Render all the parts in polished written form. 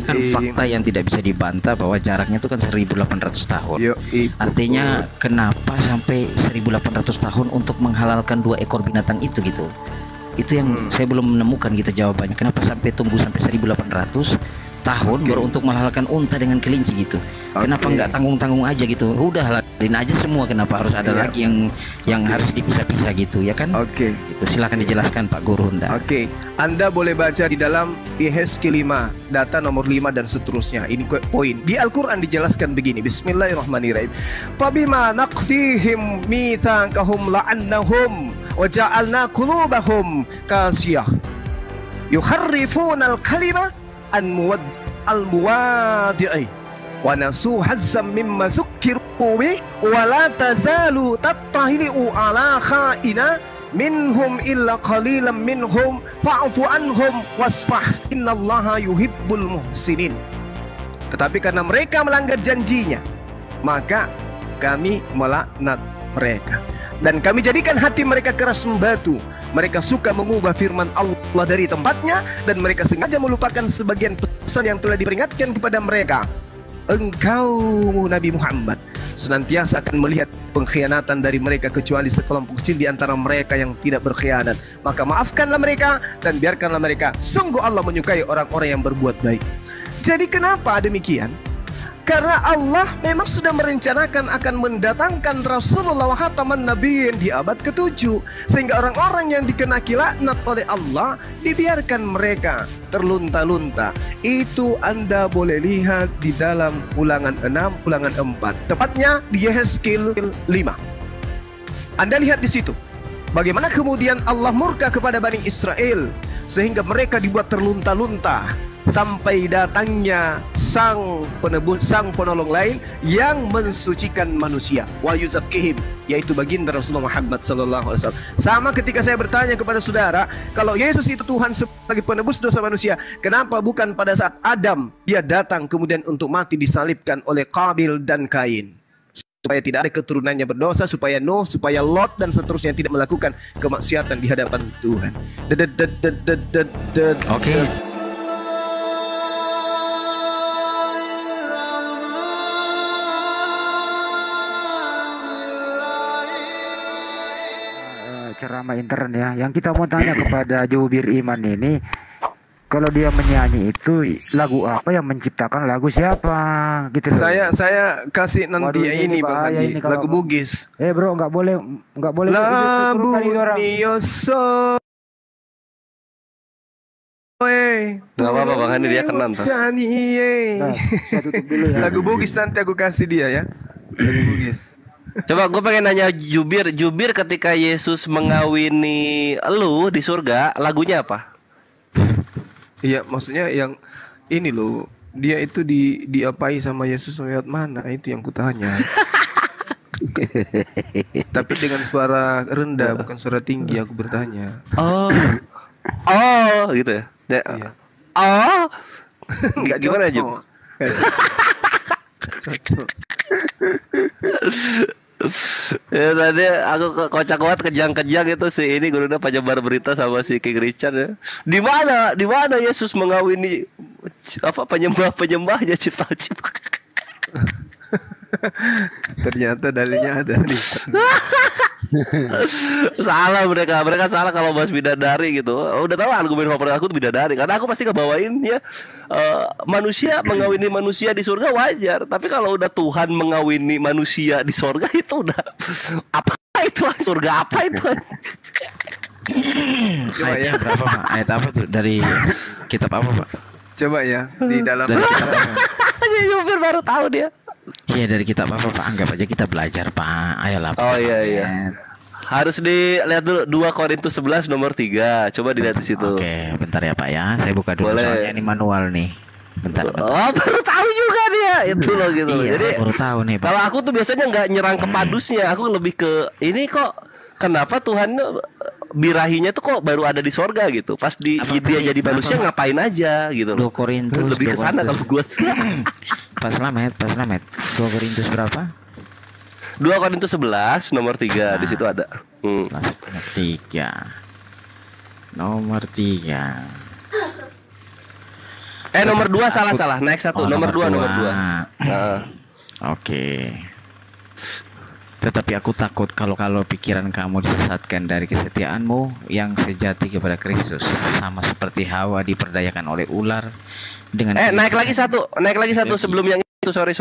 kan fakta yang tidak bisa dibantah bahwa jaraknya itu kan 1800 tahun. Artinya kenapa sampai 1800 tahun untuk menghalalkan 2 ekor binatang itu gitu. Itu yang saya belum menemukan gitu jawabannya. Kenapa sampai tunggu sampai 1800 tahun baru untuk menghalalkan unta dengan kelinci gitu. Kenapa nggak tanggung-tanggung aja gitu? Udah halain aja semua, kenapa harus ada lagi yang harus dipisah-pisah gitu ya kan? Itu silakan dijelaskan Pak Guru. Anda boleh baca di dalam Yehezkiel 5, data nomor 5 dan seterusnya. Ini poin. Di Al-Qur'an dijelaskan begini. Bismillahirrahmanirrahim. Fabima naqdihim mitsaqahum la'annahum wa ja'alna qulubahum qasiyah yuharrifuna al-kalima al-muwadi'i wa nasu hazzam mimma zukkiru bi wa la tazalu tattahili'u ala kha'ina minhum illa qalilan minhum fa'fu anhum wasfah innallaha yuhibbul muhsinin. Tetapi karena mereka melanggar janjinya, maka kami melaknat mereka dan kami jadikan hati mereka keras membatu. Mereka suka mengubah firman Allah dari tempatnya dan mereka sengaja melupakan sebagian pesan yang telah diperingatkan kepada mereka. Engkau Nabi Muhammad senantiasa akan melihat pengkhianatan dari mereka kecuali sekelompok kecil di antara mereka yang tidak berkhianat. Maka maafkanlah mereka dan biarkanlah mereka. Sungguh Allah menyukai orang-orang yang berbuat baik. Jadi kenapa demikian? Karena Allah memang sudah merencanakan akan mendatangkan Rasulullah Khataman Nabiyyin di abad ke-7, sehingga orang-orang yang dikenaki laknat oleh Allah dibiarkan mereka terlunta-lunta. Itu Anda boleh lihat di dalam Ulangan 6, Ulangan 4, tepatnya di Yehezkiel 5. Anda lihat di situ bagaimana kemudian Allah murka kepada Bani Israel sehingga mereka dibuat terlunta-lunta sampai datangnya sang penebus, sang penolong lain yang mensucikan manusia, wa yuzakkihim, yaitu baginda Rasulullah Muhammad sallallahu alaihi wasallam. Sama ketika saya bertanya kepada saudara, kalau Yesus itu Tuhan sebagai penebus dosa manusia, kenapa bukan pada saat Adam dia datang kemudian untuk mati disalibkan oleh Qabil dan Kain? Supaya tidak ada keturunannya berdosa, supaya Nuh, supaya Lot dan seterusnya tidak melakukan kemaksiatan di hadapan Tuhan. Oke. Ceramah intern ya. Yang kita mau tanya kepada Jubir Iman ini, kalau dia menyanyi itu lagu apa, yang menciptakan lagu siapa gitu loh. Saya kasih nanti. Waduh, ini Bang Haji, lagu Bugis. Bro, nggak boleh lagu Nioso. Gak apa-apa Bang Hani, dia kena ntar. Saya tutup dulu ya. Lagu Bugis nanti aku kasih dia ya. Lagu Bugis. Coba gue pengen nanya Jubir, ketika Yesus mengawini lu di surga, lagunya apa? Iya, maksudnya yang ini loh, dia itu diapai sama Yesus lewat mana? Itu yang kutanya. Tapi dengan suara rendah, bukan suara tinggi, aku bertanya. Oh gitu ya? Iya. Enggak, gimana Jub? Ya tadi aku kocak banget, kejang-kejang itu si ini gurunya penyebar berita sama si King Richard ya. Di mana Yesus mengawini apa penyembahnya cipta-cipta. Ternyata dalilnya ada nih. Salah mereka salah kalau bahas bidadari gitu. Udah tahu argumen favorit aku tuh bidadari, karena aku pasti ngebawain ya manusia mengawini manusia di surga wajar, tapi kalau udah Tuhan mengawini manusia di surga itu udah apa itu, surga apa itu? Coba ya, berapa Pak? Ayat apa tuh dari kitab apa Pak? Coba ya di dalam kitab apa? Jubir baru tahu dia. Iya, dari kitab apa Pak? Anggap aja kita belajar Pak. Ayolah Pak. Oh iya. Harus dilihat dulu 2 Korintus 11 nomor 3. Coba dilihat di situ. Oke, bentar ya Pak ya. Saya buka dulu. Boleh. Soalnya ini manual nih. Bentar. Oh, baru tahu juga dia. Itu loh gitu. Iya, Jadi baru tahu nih Pak. Kalau aku tuh biasanya nggak nyerang ke padusnya, aku lebih ke ini kok kenapa Tuhan birahinya tuh kok baru ada di sorga gitu. Pas dia jadi manusia ngapain aja gitu loh. 2 Korintus lebih ke sana kalau gue. Pas Slamet. 2 Korintus berapa? 2 Korintus 11 nomor 3 di situ ada. Nomor 3. Nomor 2 salah. Naik 1. Nomor 2. Oke. Tetapi aku takut kalau pikiran kamu disesatkan dari kesetiaanmu yang sejati kepada Kristus, sama seperti Hawa diperdayakan oleh ular dengan naik lagi satu sebelum yang itu. Sorry.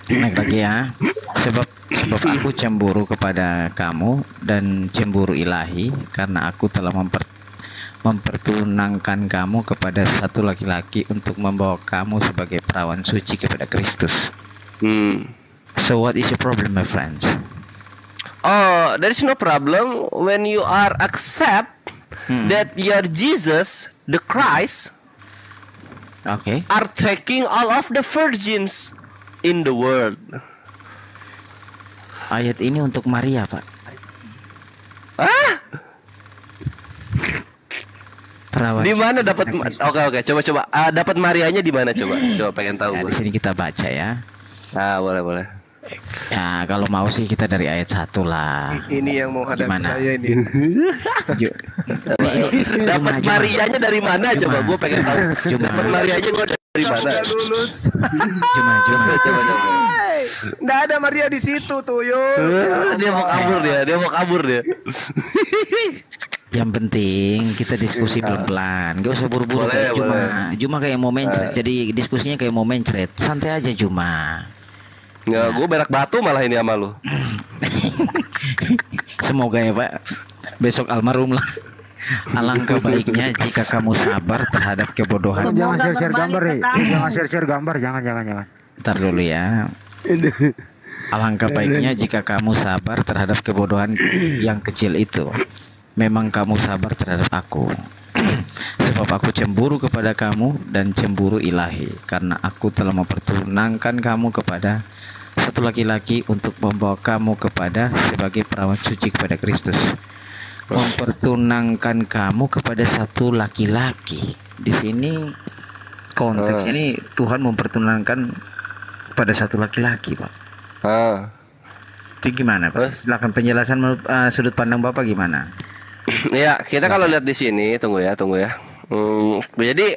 Naik lagi ya. Sebab aku cemburu kepada kamu dan cemburu ilahi karena aku telah mempertunangkan kamu kepada satu laki-laki untuk membawa kamu sebagai perawan suci kepada Kristus. So what is your problem, my friends? Oh, there is no problem when you are accept that your Jesus, the Christ, are taking all of the virgins in the world. Ayat ini untuk Maria, Pak. Di mana dapat? Oke, coba. Dapat Marianya di mana coba? Coba pengen tahu. Di sini kita baca ya. Boleh. Ya, kalau mau sih kita dari ayat 1 lah. Ini yang mau hadapi saya ini. Dapat Marianya dari mana coba? Gue pengen tahu. Dapat Marianya gue dari mana? Sudah lulus. Coba. Nggak ada Maria di situ tuh, yo. Dia mau kabur dia. Yang penting kita diskusi pelan-pelan, gak usah buru-buru. Cuma kayak mau mencret. Jadi diskusinya kayak mau mencret. Santai aja cuma. Ya, gue berak batu malah ini sama lu. Semoga ya Pak, besok almarhum lah. Alangkah baiknya jika kamu sabar terhadap kebodohan. Jangan share gambar nih. Jangan share gambar, jangan. Ntar dulu ya. Alangkah baiknya jika kamu sabar terhadap kebodohan yang kecil itu. Memang kamu sabar terhadap aku. Sebab aku cemburu kepada kamu dan cemburu ilahi, karena aku telah mempertunangkan kamu kepada satu laki-laki untuk membawa kamu kepada sebagai perawan suci kepada Kristus. Mempertunangkan kamu kepada satu laki-laki. Di sini konteks ini Tuhan mempertunangkan pada satu laki-laki, Pak. Itu gimana, Pak? Silakan penjelasan sudut pandang Bapak gimana? Ya, kita kalau lihat di sini, tunggu ya. Jadi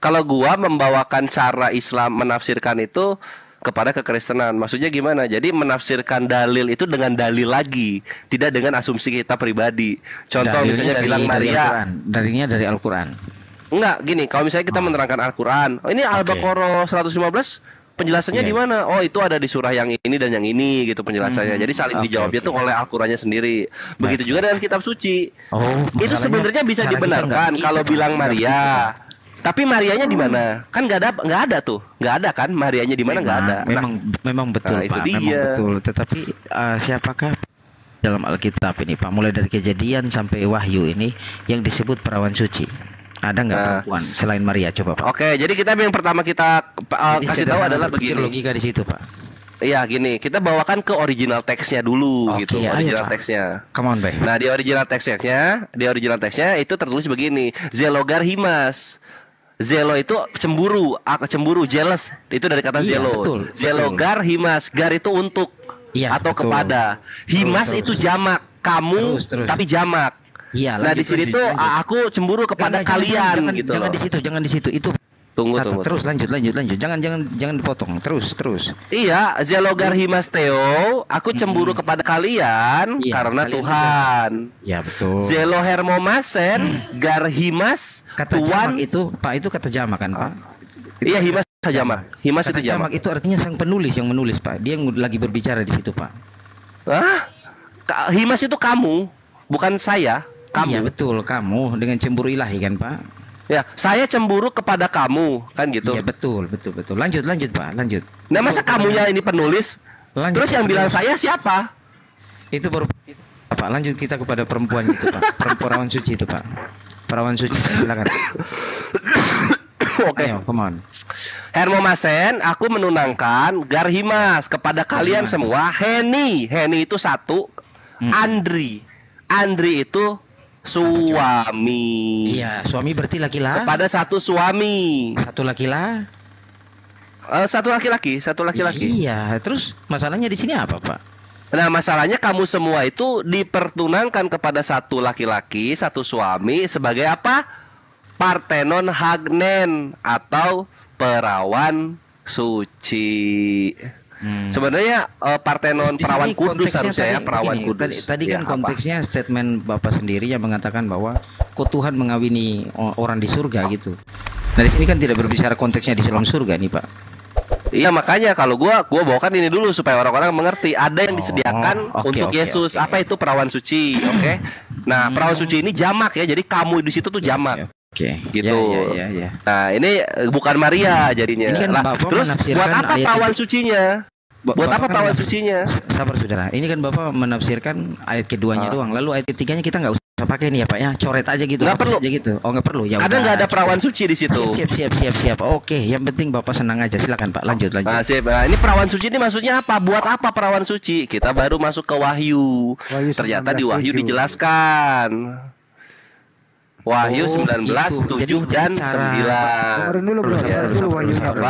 kalau gua membawakan cara Islam menafsirkan itu kepada kekristenan, maksudnya gimana? Jadi menafsirkan dalil itu dengan dalil lagi, tidak dengan asumsi kita pribadi. Contoh dalilnya misalnya bilang Maria, dalilnya dari Al-Quran. Enggak, gini, kalau misalnya kita menerangkan Al-Quran, ini Al-Baqarah 115 penjelasannya di mana? Oh, itu ada di surah yang ini dan yang ini gitu penjelasannya. Jadi saling dijawabnya tuh oleh Al-Qur'annya sendiri. Begitu juga dengan kitab suci. Itu sebenarnya bisa dibenarkan kalau bilang Maria. Tapi Marianya di mana? Kan nggak ada tuh. Nggak ada kan? Marianya di mana? Nggak ada. Memang betul, Pak. Memang betul. Tetapi siapakah dalam Alkitab ini, Pak? Mulai dari Kejadian sampai Wahyu ini yang disebut perawan suci. Ada nggak perempuan selain Maria? Coba, Pak. Oke, jadi yang pertama kita kasih tahu adalah begini. Logika di situ, Pak. Iya, gini, kita bawakan ke original teksnya dulu gitu. Original teksnya. Come on, Bay. Nah, di original teksnya itu tertulis begini, Zelogar Himas. Zelo itu cemburu, jealous. Itu dari kata zelo. Zelogar Himas, gar itu untuk atau kepada. Himas itu jamak, kamu tapi jamak. Iya, nah di sini tuh aku cemburu kepada kalian gitu. Jangan di situ. Itu tunggu. Terus lanjut. Jangan dipotong. Terus. Iya, Zelogar Himas Theo, aku cemburu kepada kalian karena Tuhan. Ya, betul. Zelo Hermomasen, Gar Himas kata Tuhan itu, Pak, itu kata jamak kan, Pak? Iya, Himas jamak. Himas itu jamak. Itu artinya sang penulis yang menulis, Pak. Dia yang lagi berbicara di situ, Pak. Himas itu kamu, bukan saya. Kamu. Iya, betul, kamu dengan cemburu ilahi kan, Pak? Ya, saya cemburu kepada kamu, kan gitu. Iya, betul. Lanjut, Pak, lanjut. Nah, masa kamunya ini penulis? Terus yang bilang saya siapa? Itu baru Pak. Lanjut kita kepada perempuan itu, Pak. Perawan suci itu, Pak. Perawan suci, silakan. Oke. Ayo, come on. Hermomasen, aku menunangkan Gar Himas kepada kalian semua. Heni itu satu. Andri itu suami. Iya, suami berarti laki-laki. Kepada satu suami. Satu laki-laki. Satu laki-laki. Iya, terus masalahnya di sini apa, Pak? Nah, masalahnya kamu semua itu dipertunangkan kepada satu laki-laki, satu suami sebagai apa? Parthenon Hagnen atau perawan suci. Sebenarnya Parthenon perawan kudus harusnya ya, perawan kudus. Tadi kan konteksnya statement Bapak sendiri yang mengatakan bahwa kok Tuhan mengawini orang di surga gitu. Nah di sini kan tidak berbicara konteksnya di dalam surga nih Pak. Iya makanya kalau gua bawakan ini dulu supaya orang-orang mengerti ada yang disediakan untuk Yesus. Apa itu perawan suci? Oke. Nah perawan suci ini jamak ya, jadi kamu di situ tuh jamak. Gitu. Ya. Nah ini bukan Maria jadinya. Ini kan terus buat apa perawan sucinya? Buat apa perawan sucinya? Sabar saudara. Ini kan Bapak menafsirkan ayat keduanya doang. Lalu ayat ketiganya kita nggak usah pakai nih ya Pak ya. Coret aja gitu. Nggak perlu. Aja gitu. Oh nggak perlu. Ya ada nggak ada perawan suci di situ? Siap. Oke. Yang penting Bapak senang aja. Silakan Pak. Lanjut. Nah, ini perawan suci ini maksudnya apa? Buat apa perawan suci? Kita baru masuk ke Wahyu. Ternyata di Wahyu dijelaskan. Wahyu 19, 7 dan 9. Dengerin dulu bro,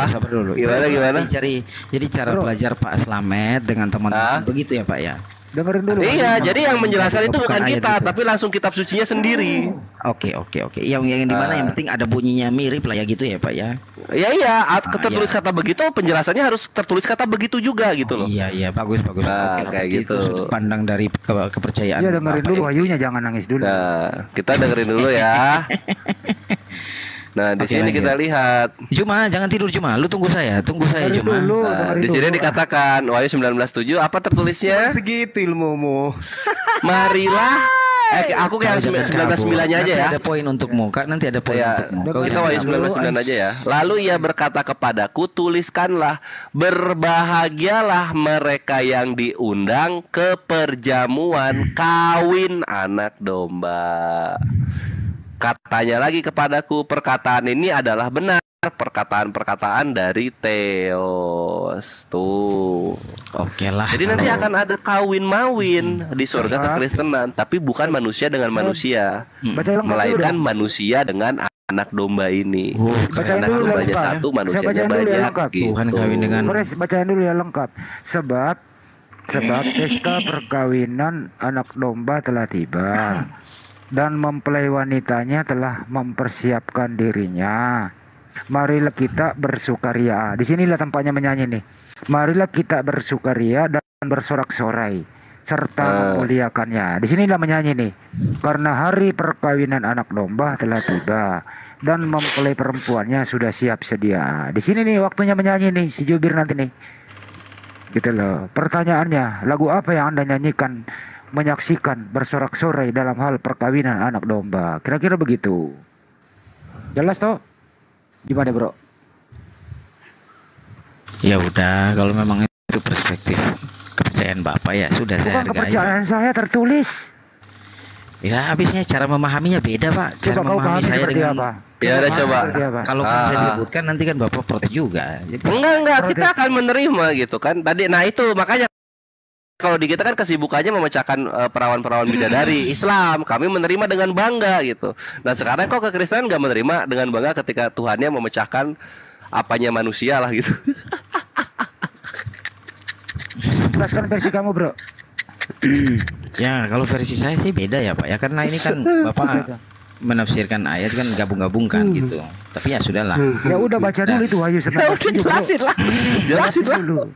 Sabar dulu. Gimana? Jadi cara belajar Pak Slamet dengan teman-teman begitu ya Pak ya. Dengerin dulu. Iya, jadi yang menjelaskan itu bukan kita, tapi langsung kitab sucinya sendiri. Oke. Yang di mana yang penting ada bunyinya mirip lah ya gitu ya Pak ya. Iya, tertulis kata begitu, penjelasannya harus tertulis kata begitu juga gitu loh. Iya, bagus. Nah, kayak gitu. Sudut pandang dari kepercayaan. Iya, dengerin dulu Wahyunya, jangan nangis dulu. Nah, kita dengerin dulu ya. Nah, di sini kita lihat. Cuma jangan tidur Cuma. Lu tunggu saya Cuma. Nah, di sini dikatakan Wahyu 19:7 apa tertulisnya? Segitu ilmumu. Marilah aku kayak 19:9-nya aja ya. Ada poin untukmu, Kak. Nanti ada poin untukmu. Kita Wahyu 19:9 aja ya. Lalu ia berkata kepadaku, tuliskanlah, berbahagialah mereka yang diundang ke perjamuan kawin anak domba. Katanya lagi kepadaku, perkataan ini adalah benar, perkataan-perkataan dari Theos. Tuh. Oke lah. Jadi nanti akan ada kawin-mawin di surga kekristenan, tapi bukan manusia dengan manusia, melainkan manusia dengan anak domba ini. Anak dombanya satu, manusianya banyak. Tuhan kawin dengan. Bacain dulu ya lengkap. Sebab pesta perkawinan anak domba telah tiba. Dan mempelai wanitanya telah mempersiapkan dirinya. Marilah kita bersukaria. Di sinilah tempatnya menyanyi nih. Marilah kita bersukaria dan bersorak-sorai serta memuliakannya. Di sinilah menyanyi nih. Karena hari perkawinan anak domba telah tiba dan mempelai perempuannya sudah siap sedia. Di sini nih waktunya menyanyi nih si jubir nanti nih. Gitu loh. Pertanyaannya, lagu apa yang Anda nyanyikan menyaksikan bersorak-sorai dalam hal perkawinan anak domba? Kira-kira begitu. Jelas toh? Gimana bro? Ya udah, kalau memang itu perspektif kepercayaan Bapak ya sudah. Bukan saya hargai. kepercayaan saya tertulis. Ya habisnya cara memahaminya beda Pak. Cara Coba kau memahami pahami saya seperti dengan apa? Ya udah coba. Kalau saya disebutkan nanti kan Bapak protes juga. Enggak, kita akan menerima gitu kan. Tadi nah itu makanya kalau di kita kan kesibukannya memecahkan perawan-perawan bidadari Islam, kami menerima dengan bangga gitu. Nah sekarang kok kekristenan nggak menerima dengan bangga ketika Tuhannya memecahkan apanya manusia lah gitu. Jelaskan versi kamu bro. Ya kalau versi saya sih beda ya Pak ya, karena ini kan Bapak menafsirkan ayat kan gabung-gabungkan gitu. Tapi ya sudahlah. Ya udah baca dulu itu Wahyu 19. Jelasin lah. Dulu.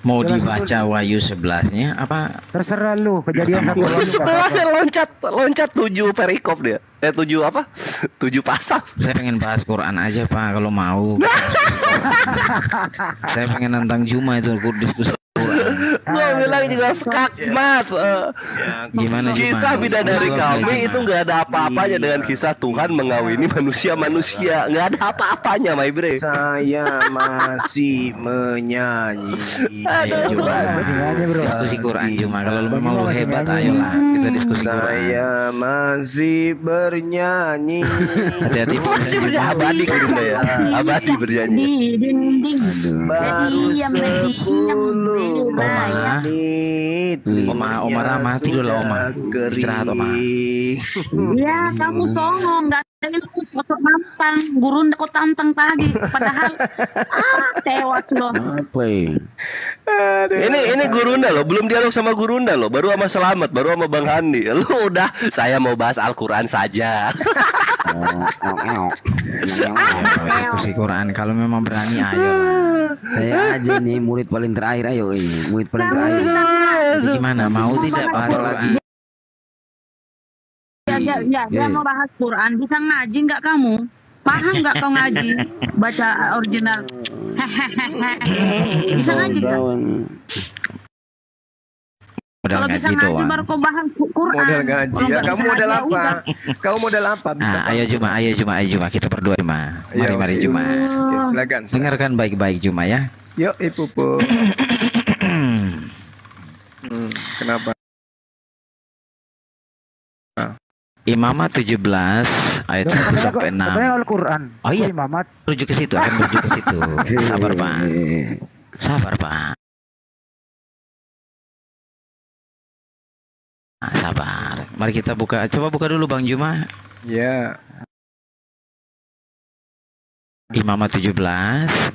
Mau dibaca Wahyu 11-nya apa? Terserah lu, Kejadian 1. Wahyu 11 loncat 7 perikop dia. 7 apa? 7 pasal. Saya pengen bahas Quran aja Pak kalau mau. Saya pengen nantang Juma itu diskusi Quran. Gua bilang juga skakmat. Gimana kisah bidadari kami itu nggak ada apa-apanya dengan kisah Tuhan mengawini manusia-manusia. Nggak ada apa-apanya, my bre. Saya masih menyanyi. Ayo Juma, diskusi Quran Juma. Kalau lu memang lu hebat, ayolah kita diskusi Quran. Saya masih bernyanyi. Hati-hati masih bernyanyi. Abadi Gurunda ya. Abadi bernyanyi. Baru 10 menit. Oma ramah tidur lah Oma. Istirahat Oma. Ya kamu songong, nggak ada ilmu, sosok mampang. Gurunda kau tantang tadi, padahal tewas loh. Ini Gurunda loh, belum dialog sama Gurunda loh, baru sama Selamat, baru sama Bang Handi. Lu udah, saya mau bahas Al-Quran saja. Eksekusi Quran. Kalau memang berani ayo lah. Saya aja nih murid paling terakhir, ayo murid paling terakhir. Jadi gimana? Mau tidak bahas Apalagi Ya, dia mau bahas Quran. Bisa ngaji nggak kamu? Paham nggak kau ngaji? Baca original. Bisa ngaji nggak? Modal Kalau bisa ngaji ngaji doang. baru kau bahas Quran. Modal gaji. Kalau Ya, nggak kamu bisa modal ngaji, ya apa? udah. Kamu modal apa? Bisa. Nah, ayo Juma, kita berdua Juma. Ayo, Mari ayo. Juma. Oke, silakan. Dengarkan baik-baik Juma ya. Yuk, Pupu. Kenapa? Imamat 17 ayat 1 sampai 6. Katanya Al-Quran. Oh iya. Imamat. Menuju ke situ, akan menuju ke situ. Sabar, Pak. Sabar, Pak. Nah, sabar. Mari kita buka. Coba buka dulu Bang Juma. Ya. Imamat 17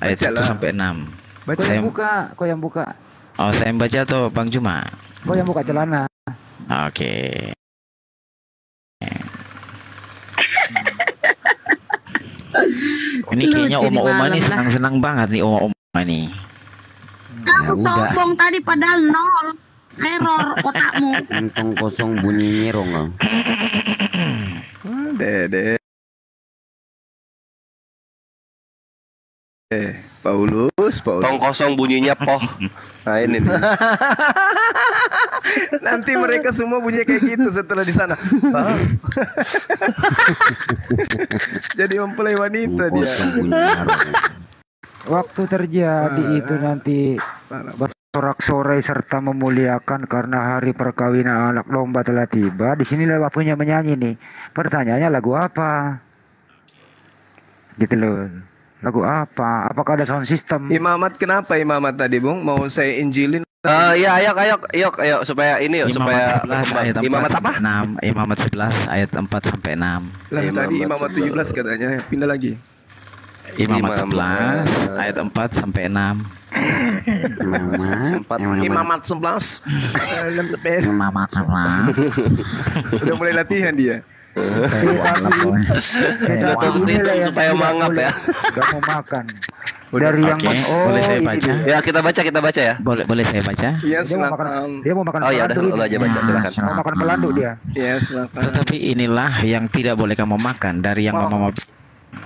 ayat 1 Bacalah. sampai 6. Baca. Kau yang buka. Oh, saya yang baca atau Bang Juma? Kau yang buka celana. Oke. Ini kayaknya Lucu di Oma-Oma malam nih lah. senang-senang banget nih Oma-Oma nih. Kamu Ya udah. sombong tadi padahal nol. Error otakmu. Kantong kosong bunyi nyerong. Dede. Paulus. Tong kosong bunyinya poh. Nah ini nih. Nanti mereka semua bunyi kayak gitu setelah di sana. Paham? Jadi mempelai wanita Tong dia. kosong bunyi nyerong. Waktu terjadi itu nanti bersorak-sorai serta memuliakan karena hari perkawinan anak domba telah tiba. Di sinilah waktunya menyanyi nih. Pertanyaannya lagu apa? Gitu loh. Lagu apa? Apakah ada sound system? Imamat kenapa imamat tadi, Bung? Mau saya injilin? Ya ayo supaya ini supaya Imamat 11 ayat 4 Imamat apa? sampai 6. Imamat 11 ayat 4 sampai 6. Lah tadi Imamat imamat 17 katanya. Pindah lagi. Imamat Imamat. 11 ayat 4 sampai 6. Sempat Imamat 11. Imamat 11. Udah mulai latihan dia. Hitung supaya mangap ya. Gak mau makan. Dari yang Oke, boleh saya ini baca? dia. Ya kita baca ya. Boleh saya baca? Iya, Dia mau makan. silakan. Dia mau makan Oh ya udah pelandu lo ini. aja baca silakan. Mau makan pelandu dia. Iya, silakan. Tetapi inilah yang tidak boleh kamu makan dari yang mama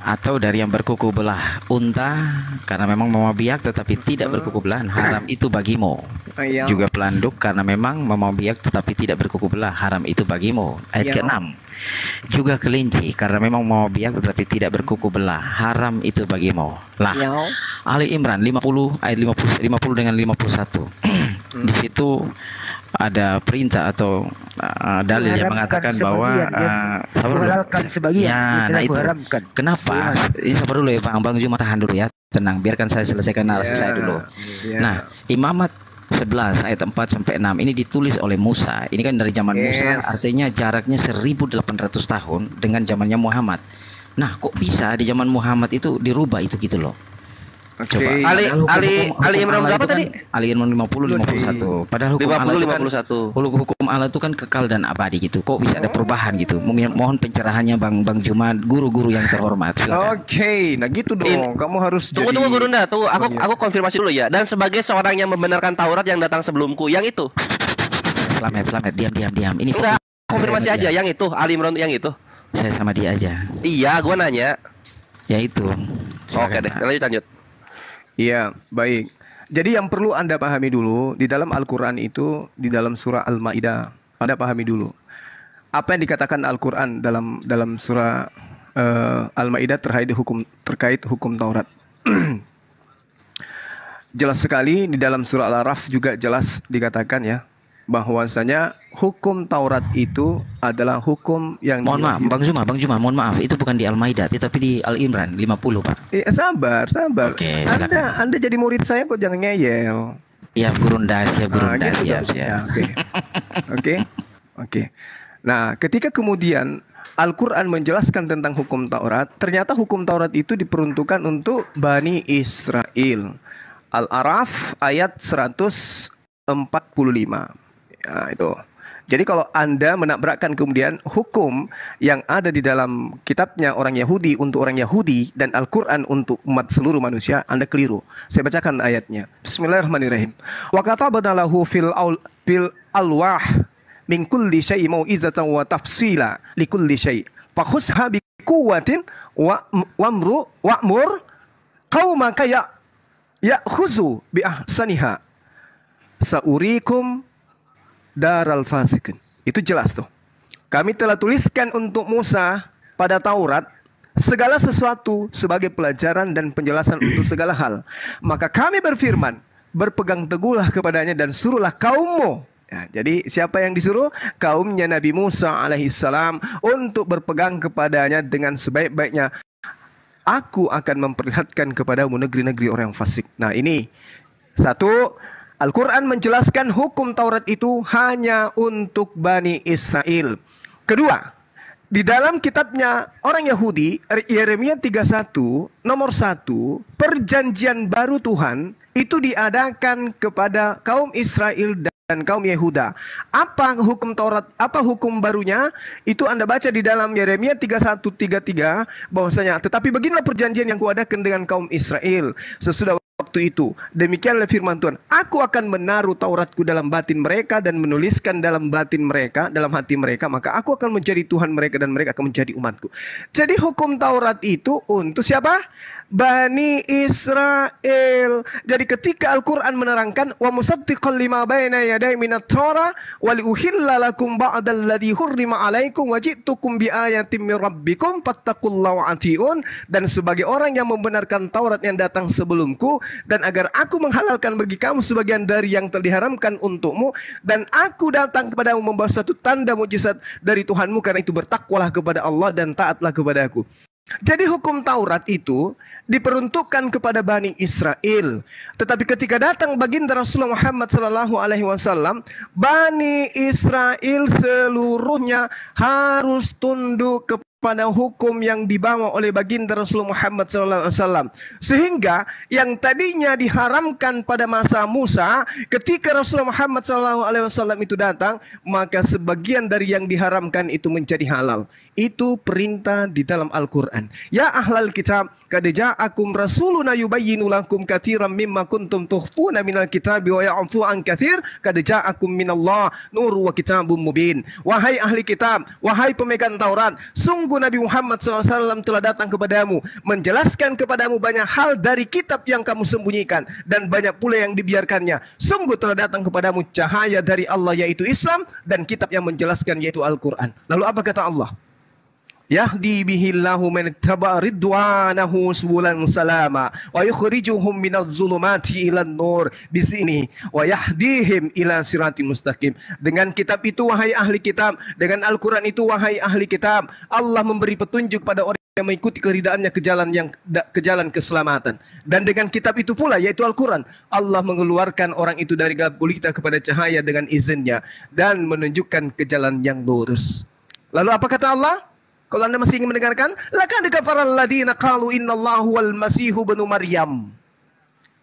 atau dari yang berkuku belah unta, karena memang mama biak tetapi tidak berkuku belahan, haram itu bagimu. Iya. Juga pelanduk karena memang mama biak tetapi tidak berkuku belah, haram itu bagimu. Ayat Iya. ke-6. Juga kelinci karena memang mama biak tetapi tidak berkuku belah, haram itu bagimu. Lah, Iya. Ali Imran 50 ayat 50 dengan 51. Di situ ada perintah atau dalil yang mengatakan bahwa sabar dulu. Menghalalkan sebagian. Ya, nah itu. Haramkan. Kenapa? Ini sabar dulu ya Bang Juma, tahan dulu ya. Tenang, biarkan saya selesaikan narasi saya dulu. Iya. Nah, Imamat 11 ayat 4 sampai 6 ini ditulis oleh Musa. Ini kan dari zaman Musa, Yes. artinya jaraknya 1800 tahun dengan zamannya Muhammad. Nah, kok bisa di zaman Muhammad itu dirubah itu gitu loh. Oke. Coba. Ali Padahal Imran Allah berapa itu kan- tadi? Ali Imran 50 51. Padahal hukum Allah 50 itu kan 51. hukum Allah itu kan kekal dan abadi gitu. Kok bisa ada perubahan gitu? Mohon pencerahannya Bang Juma, guru-guru yang terhormat. Silakan. Oke, nah gitu dong. Kamu harus Tunggu jadi... Gurunda, tunggu Iya. aku konfirmasi dulu ya. Dan sebagai seorang yang membenarkan Taurat yang datang sebelumku, yang itu. Selamat, diam. Ini Enggak, fokus. konfirmasi Saya aja yang itu, Ali Imran yang itu. Saya sama dia aja. Iya, gua nanya. Ya itu. Oke Silakan, deh, Pak. lanjut. Iya, baik. Jadi yang perlu Anda pahami dulu, di dalam Al-Quran itu, di dalam surah Al-Ma'idah, Anda pahami dulu. Apa yang dikatakan Al-Quran dalam surah Al-Ma'idah terkait hukum Taurat. Jelas sekali di dalam surah Al-Araf juga jelas dikatakan ya, bahwasanya hukum Taurat itu adalah hukum yang Mohon maaf, Bang Juma, mohon maaf, itu bukan di Al-Maidah, tetapi di Al-Imran 50, Pak. sabar. Oke, silakan. Anda jadi murid saya kok jangan ngeyel. Siap Gurunda, Gitu siap. dong. Ya, Oke. Nah, ketika kemudian Al-Quran menjelaskan tentang hukum Taurat, ternyata hukum Taurat itu diperuntukkan untuk Bani Israel. Al-Araf ayat 145. Ya, itu. Jadi kalau Anda menabrakkan kemudian hukum yang ada di dalam kitabnya orang Yahudi untuk orang Yahudi dan Al-Quran untuk umat seluruh manusia, Anda keliru. Saya bacakan ayatnya. Bismillahirrahmanirrahim. Wa katabna lahu fil alwah min kulli syai' mau'izatan wa tafsila li kulli syai'. Fakhusha bi quwwatin wa'mur qaumaka ya'khuzu bi ahsaniha. Saurikum daral fasikin. Itu jelas tuh. Kami telah tuliskan untuk Musa pada Taurat segala sesuatu sebagai pelajaran dan penjelasan untuk segala hal. Maka kami berfirman, berpegang teguhlah kepadanya dan suruhlah kaummu. Ya, jadi siapa yang disuruh? Kaumnya Nabi Musa alaihissalam untuk berpegang kepadanya dengan sebaik-baiknya. Aku akan memperlihatkan kepadamu negeri-negeri orang fasik. Nah ini satu, Al-Quran menjelaskan hukum Taurat itu hanya untuk Bani Israel. Kedua, di dalam kitabnya orang Yahudi, Yeremia 31, nomor 1, perjanjian baru Tuhan itu diadakan kepada kaum Israel dan kaum Yehuda. Apa hukum Taurat, apa hukum barunya? Itu Anda baca di dalam Yeremia 31:33 bahwasanya, tetapi beginilah perjanjian yang kuadakan dengan kaum Israel sesudah waktu itu. Demikianlah firman Tuhan, aku akan menaruh Tauratku dalam batin mereka dan menuliskan dalam batin mereka, dalam hati mereka, maka aku akan menjadi Tuhan mereka dan mereka akan menjadi umatku. Jadi hukum Taurat itu untuk siapa? Bani Israel. Jadi ketika Al-Quran menerangkan wa musaddiqan lima baina yaday minat Torah wa liuhilla lakum ba'dal ladzi hurrima alaikum wa ji'tukum bi ayatin min rabbikum fattaqullaha wa atiun, dan sebagai orang yang membenarkan Taurat yang datang sebelumku, dan agar aku menghalalkan bagi kamu sebagian dari yang telah diharamkan untukmu, dan aku datang kepadamu membawa satu tanda mukjizat dari Tuhanmu, karena itu bertakwalah kepada Allah dan taatlah kepada aku. Jadi hukum Taurat itu diperuntukkan kepada Bani Israel. Tetapi ketika datang baginda Rasulullah Muhammad SAW, Bani Israel seluruhnya harus tunduk kepada hukum yang dibawa oleh baginda Rasulullah Muhammad SAW. Sehingga yang tadinya diharamkan pada masa Musa, ketika Rasulullah Muhammad SAW itu datang, maka sebagian dari yang diharamkan itu menjadi halal. Itu perintah di dalam Al-Quran. Ya ahlal kitab, qad ja'akum rasuluna yubayyinu lakum katsiran mimma kuntum tukhfuna minal kitabi wa ya'fu an katsir, qad ja'akum minallah nurun wa kitabun mubin. Wahai ahli kitab, wahai pemegang Taurat, sungguh Nabi Muhammad SAW telah datang kepadamu, menjelaskan kepadamu banyak hal dari kitab yang kamu sembunyikan, dan banyak pula yang dibiarkannya. Sungguh telah datang kepadamu cahaya dari Allah, yaitu Islam, dan kitab yang menjelaskan, yaitu Al-Quran. Lalu apa kata Allah? Yahdi bihillahu man ittaba ridwanahu subulan salama wa yukhrijuhum minadh zulumati ilan nur bisini wa yahdihim ila siratim mustaqim. Dengan kitab itu wahai ahli kitab, dengan Al-Quran itu wahai ahli kitab, Allah memberi petunjuk pada orang yang mengikuti keridhaannya ke jalan keselamatan. Dan dengan kitab itu pula, yaitu Al-Quran, Allah mengeluarkan orang itu dari gelap gulita kepada cahaya dengan izinnya dan menunjukkan ke jalan yang lurus. Lalu apa kata Allah? Kalau Anda masih ingin mendengarkan, laqad kafara alladziina qalu innallahu wal masihu ibnu Maryam.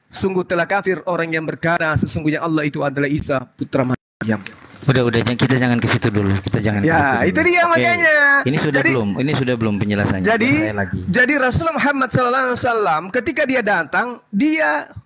Sungguh telah kafir orang yang berkata sesungguhnya Allah itu adalah Isa putra Maryam. Udah kita jangan ke situ dulu. Kita jangan. Ya, itu dia makanya. Ini sudah belum penjelasannya. Jadi Rasulullah Muhammad SAW ketika dia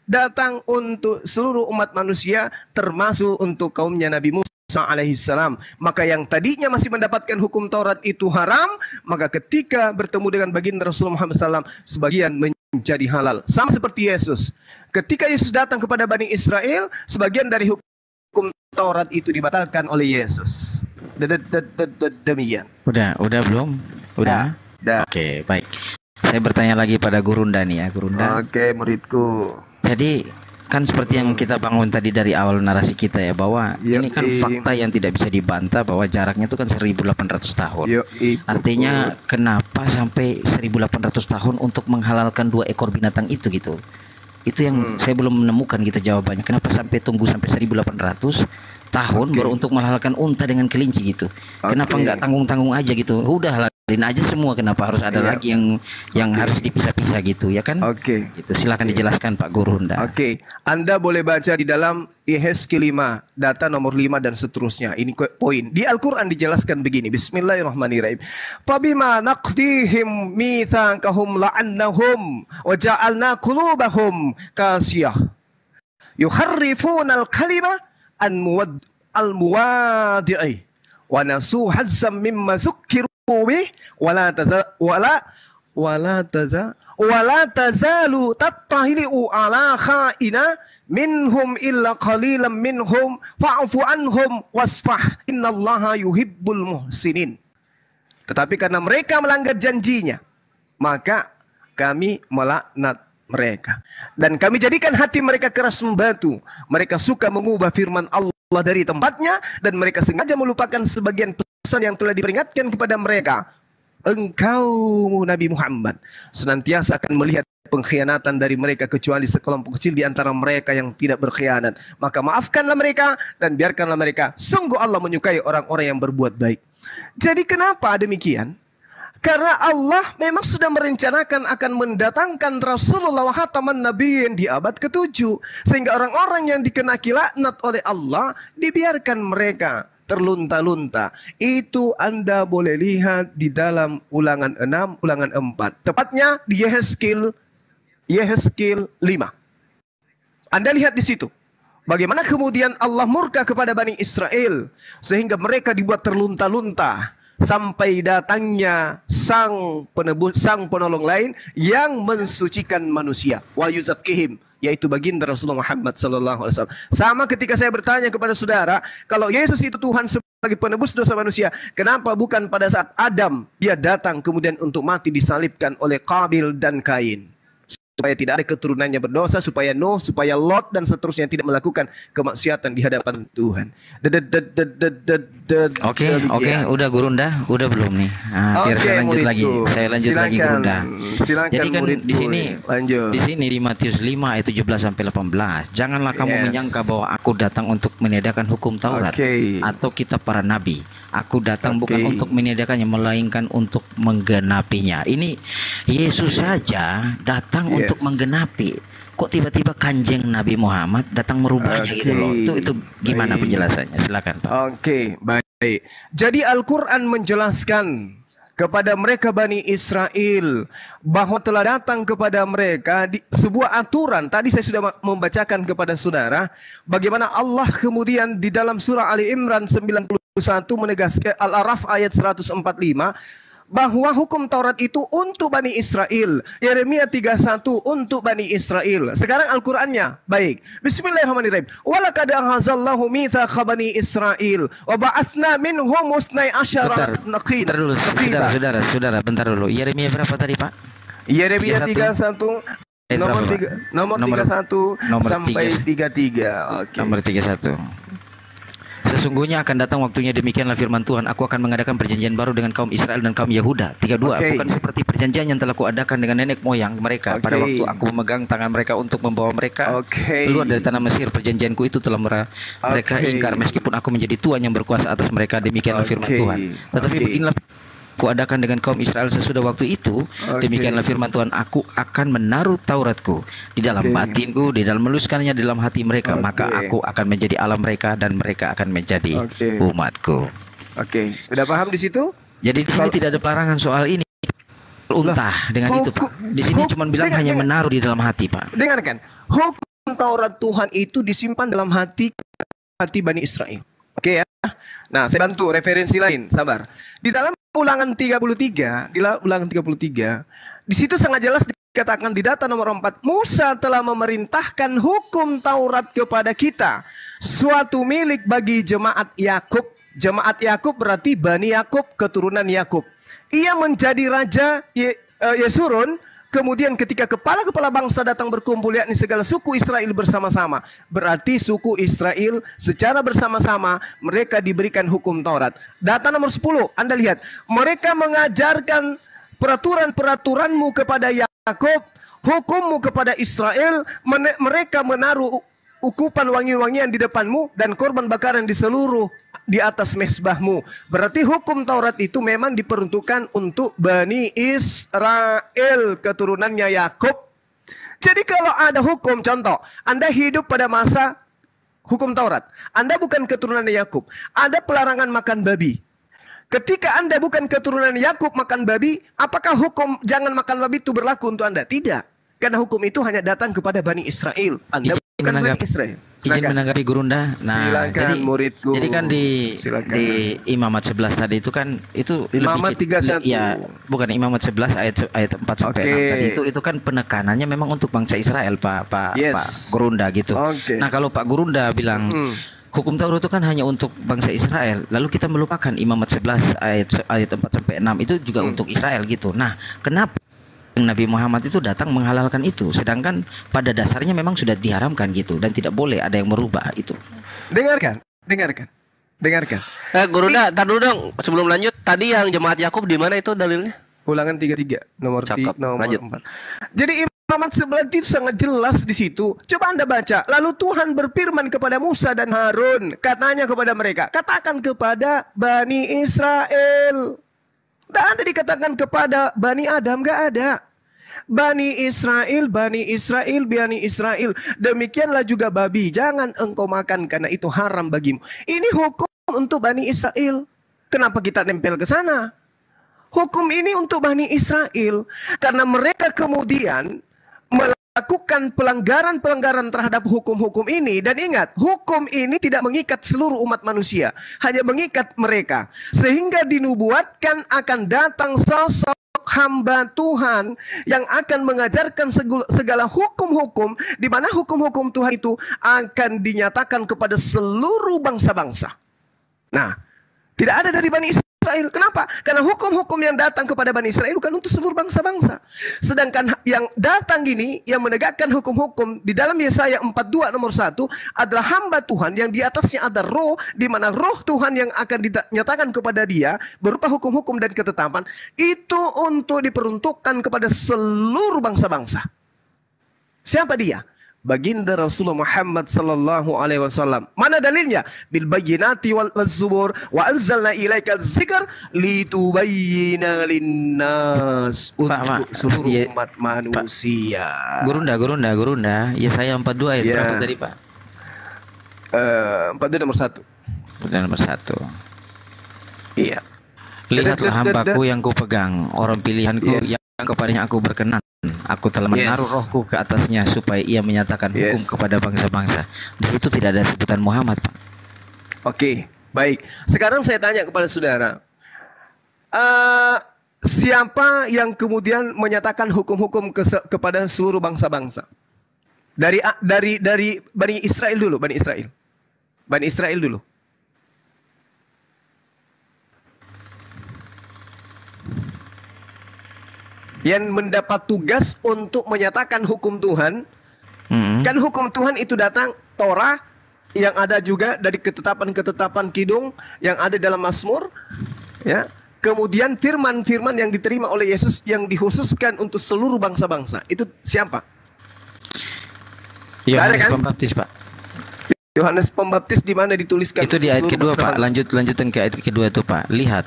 datang untuk seluruh umat manusia, termasuk untuk kaumnya Nabi Musa alaihissalam. Maka yang tadinya masih mendapatkan hukum Taurat itu haram, maka ketika bertemu dengan baginda Rasulullah Muhammad SAW, sebagian menjadi halal. Sama seperti Yesus. Ketika Yesus datang kepada Bani Israel, sebagian dari hukum Taurat itu dibatalkan oleh Yesus. Demikian. Udah belum? Udah. Oke, baik. Saya bertanya lagi pada Gurunda nih ya, Gurunda. Oke, muridku. Jadi kan seperti yang kita bangun tadi dari awal narasi kita ya, bahwa ini kan fakta yang tidak bisa dibantah bahwa jaraknya itu kan 1800 tahun. Artinya kenapa sampai 1800 tahun untuk menghalalkan 2 ekor binatang itu gitu. Itu yang saya belum menemukan gitu jawabannya. Kenapa sampai tunggu sampai 1800 tahun baru untuk menghalalkan unta dengan kelinci gitu. Kenapa nggak tanggung-tanggung aja gitu. Udahlah aja semua, kenapa harus ada lagi yang harus dipisah-pisah gitu ya kan? Oke. Itu silakan dijelaskan Pak Guru. Oke. Anda boleh baca di dalam Yehezkiel 5, data nomor 5 dan seterusnya. Ini poin. Di Al-Qur'an dijelaskan begini. Bismillahirrahmanirrahim. Fabima naqdihim mitsaqahum la'annahum wa ja'alna qulubahum qasiyah. Yuharrifuna al-kalima an al-muwadi'i wa nasu hazzam mimma zukkiru bih wala tazalu tattahili'u ala kha'ina minhum illa qalilan minhum fa'fu anhum wasfah innallaha yuhibbul muhsinin. Tetapi karena mereka melanggar janjinya, maka kami melaknat mereka dan kami jadikan hati mereka keras membatu. Mereka suka mengubah firman Allah dari tempatnya dan mereka sengaja melupakan sebagian pesan yang telah diperingatkan kepada mereka. Engkau Nabi Muhammad senantiasa akan melihat pengkhianatan dari mereka kecuali sekelompok kecil di antara mereka yang tidak berkhianat. Maka maafkanlah mereka dan biarkanlah mereka. Sungguh Allah menyukai orang-orang yang berbuat baik. Jadi kenapa demikian? Karena Allah memang sudah merencanakan akan mendatangkan Rasulullah wa khataman nabiyyin di abad ke-7. Sehingga orang-orang yang dikenaki laknat oleh Allah dibiarkan mereka terlunta-lunta. Itu Anda boleh lihat di dalam Ulangan 6, Ulangan 4. Tepatnya di Yehezkiel 5. Anda lihat di situ. Bagaimana kemudian Allah murka kepada Bani Israel sehingga mereka dibuat terlunta-lunta sampai datangnya sang penebus, sang penolong lain yang mensucikan manusia. Wa yuzakkihim, yaitu baginda Rasulullah Muhammad sallallahu alaihi wasallam. Sama ketika saya bertanya kepada saudara, kalau Yesus itu Tuhan sebagai penebus dosa manusia, kenapa bukan pada saat Adam dia datang kemudian untuk mati disalibkan oleh Qabil dan Kain? Supaya tidak ada keturunannya berdosa, supaya Nuh, supaya Lot dan seterusnya tidak melakukan kemaksiatan di hadapan Tuhan. Oke, udah Gurunda, udah belum nih? Nah, biar saya lanjut lagi. Saya lanjut lagi Gurunda. Silakan. Jadi kan muridku, di sini lanjut. Di sini di Matius 5 ayat 17 sampai 18. Janganlah kamu menyangka bahwa aku datang untuk meniadakan hukum Taurat atau kitab para nabi. Aku datang bukan untuk meniadakannya, melainkan untuk menggenapinya. Ini Yesus saja datang untuk menggenapi. Kok tiba-tiba kanjeng Nabi Muhammad datang merubahnya gitu loh. Itu gimana penjelasannya? Silakan Pak. Oke, baik. Jadi Al-Qur'an menjelaskan kepada mereka Bani Israel bahwa telah datang kepada mereka sebuah aturan. Tadi saya sudah membacakan kepada saudara bagaimana Allah kemudian di dalam surah Ali Imran 91 menegaskan, Al-Araf ayat 145, bahwa hukum Taurat itu untuk Bani Israel. Yeremia 31 untuk Bani Israel. Sekarang Al-Qur'annya. Baik. Bismillahirrahmanirrahim. Walaqad akhadallahu mitsaqa Bani Israel wa ba'atsna minhum 12 naqiba. Bentar dulu, saudara, bentar dulu. Yeremia berapa tadi, Pak? Yeremia 31 nomor 31 sampai 33. Oke. Nomor 31. Sesungguhnya akan datang waktunya, demikianlah firman Tuhan, aku akan mengadakan perjanjian baru dengan kaum Israel dan kaum Yehuda. 32. Bukan seperti perjanjian yang telah kuadakan dengan nenek moyang mereka pada waktu aku memegang tangan mereka untuk membawa mereka keluar dari tanah Mesir. Perjanjianku itu telah mereka ingkar meskipun aku menjadi Tuhan yang berkuasa atas mereka. Demikianlah firman Tuhan. Tetapi beginilah kuadakan dengan kaum Israel sesudah waktu itu. Demikianlah firman Tuhan, aku akan menaruh Tauratku di dalam batinku, di dalam meluluskannya di dalam hati mereka. Maka aku akan menjadi Allah mereka dan mereka akan menjadi umatku. Udah paham di situ? Jadi di sini tidak ada pelarangan soal ini. Untah dengan itu Pak. Di sini cuma bilang hanya menaruh di dalam hati Pak. Dengarkan, hukum Taurat Tuhan itu disimpan dalam hati Bani Israel. Oke ya. Nah, saya bantu referensi lain, sabar. Di dalam Ulangan 33, di situ sangat jelas dikatakan di data nomor 4, Musa telah memerintahkan hukum Taurat kepada kita, suatu milik bagi jemaat Yakub. Jemaat Yakub berarti Bani Yakub, keturunan Yakub. Ia menjadi raja Yesurun. Kemudian ketika kepala-kepala bangsa datang berkumpul, yakni segala suku Israel bersama-sama, berarti suku Israel secara bersama-sama mereka diberikan hukum Taurat. Data nomor 10, Anda lihat, mereka mengajarkan peraturan-peraturanmu kepada Yakub, hukummu kepada Israel. Mereka menaruh ukupan wangi-wangian di depanmu dan korban bakaran di seluruh di atas mesbahmu. Berarti hukum Taurat itu memang diperuntukkan untuk Bani Israel, keturunannya Yakub. Jadi kalau ada hukum, contoh, Anda hidup pada masa hukum Taurat, Anda bukan keturunan Yakub, ada pelarangan makan babi. Ketika Anda bukan keturunan Yakub makan babi, apakah hukum jangan makan babi itu berlaku untuk Anda? Tidak. Karena hukum itu hanya datang kepada Bani Israel. Anda bukan Bani Israel. Izin menanggapi Gurunda. Nah, silakan muridku. Jadi kan di Imamat 11 tadi itu kan itu Imamat 31. Ya, bukan Imamat 11 ayat 4 sampai 6 tadi itu kan penekanannya memang untuk bangsa Israel, Pak Gurunda gitu. Nah, kalau Pak Gurunda bilang hukum Taurat itu kan hanya untuk bangsa Israel. Lalu kita melupakan Imamat 11 ayat 4 sampai 6 itu juga untuk Israel gitu. Nah, kenapa Nabi Muhammad itu datang menghalalkan itu, sedangkan pada dasarnya memang sudah diharamkan gitu dan tidak boleh ada yang merubah itu. Dengarkan. Gurunda, tar dulu dong sebelum lanjut. Tadi yang jemaat Yakub di mana itu dalilnya? Ulangan 33 nomor 4. Lanjut. Jadi Imamat 11 itu sangat jelas di situ. Coba Anda baca. Lalu Tuhan berfirman kepada Musa dan Harun, katanya kepada mereka, katakan kepada Bani Israel. Tidak ada dikatakan kepada Bani Adam, nggak ada. Bani Israel. Demikianlah juga babi, jangan engkau makan karena itu haram bagimu. Ini hukum untuk Bani Israel. Kenapa kita nempel ke sana? Hukum ini untuk Bani Israel karena mereka kemudian melakukan pelanggaran-pelanggaran terhadap hukum-hukum ini. Dan ingat, hukum ini tidak mengikat seluruh umat manusia, hanya mengikat mereka. Sehingga dinubuatkan akan datang sosok hamba Tuhan yang akan mengajarkan segala hukum-hukum, di mana hukum-hukum Tuhan itu akan dinyatakan kepada seluruh bangsa-bangsa. Nah, tidak ada dari Bani Israel. Kenapa? Karena hukum-hukum yang datang kepada Bani Israel bukan untuk seluruh bangsa-bangsa. Sedangkan yang datang ini, yang menegakkan hukum-hukum di dalam Yesaya 42 nomor 1 adalah hamba Tuhan yang di atasnya ada roh, di mana roh Tuhan yang akan dinyatakan kepada dia berupa hukum-hukum dan ketetapan itu untuk diperuntukkan kepada seluruh bangsa-bangsa. Siapa dia? Baginda Rasulullah Muhammad sallallahu alaihi wasallam. Mana dalilnya? Bil bayyinati wal zubur wa anzalna ilaikal dzikr litubayyana linnas, untuk seluruh umat manusia. Gurunda. Yesaya 42 ayat berapa tadi, Pak? 42 nomor 1. Nomor 1. Iya. Lihatlah hambaku yang kupegang, orang pilihanku yang kepadanya aku berkenan. Aku telah menaruh rohku ke atasnya supaya ia menyatakan hukum kepada bangsa-bangsa. Di situ tidak ada sebutan Muhammad, Pak. Oke, baik. Sekarang saya tanya kepada saudara, siapa yang kemudian menyatakan hukum-hukum kepada seluruh bangsa-bangsa? Dari Bani Israel dulu, Bani Israel dulu. Yang mendapat tugas untuk menyatakan hukum Tuhan. Kan hukum Tuhan itu datang Torah, yang ada juga dari ketetapan-ketetapan kidung yang ada dalam Mazmur, ya. Kemudian firman-firman yang diterima oleh Yesus yang dikhususkan untuk seluruh bangsa-bangsa. Itu siapa? Yohanes Pembaptis, Pak. Yohanes Pembaptis di mana dituliskan? Itu di ayat kedua, Pak. Lanjutan ke ayat kedua itu, Pak. Lihat,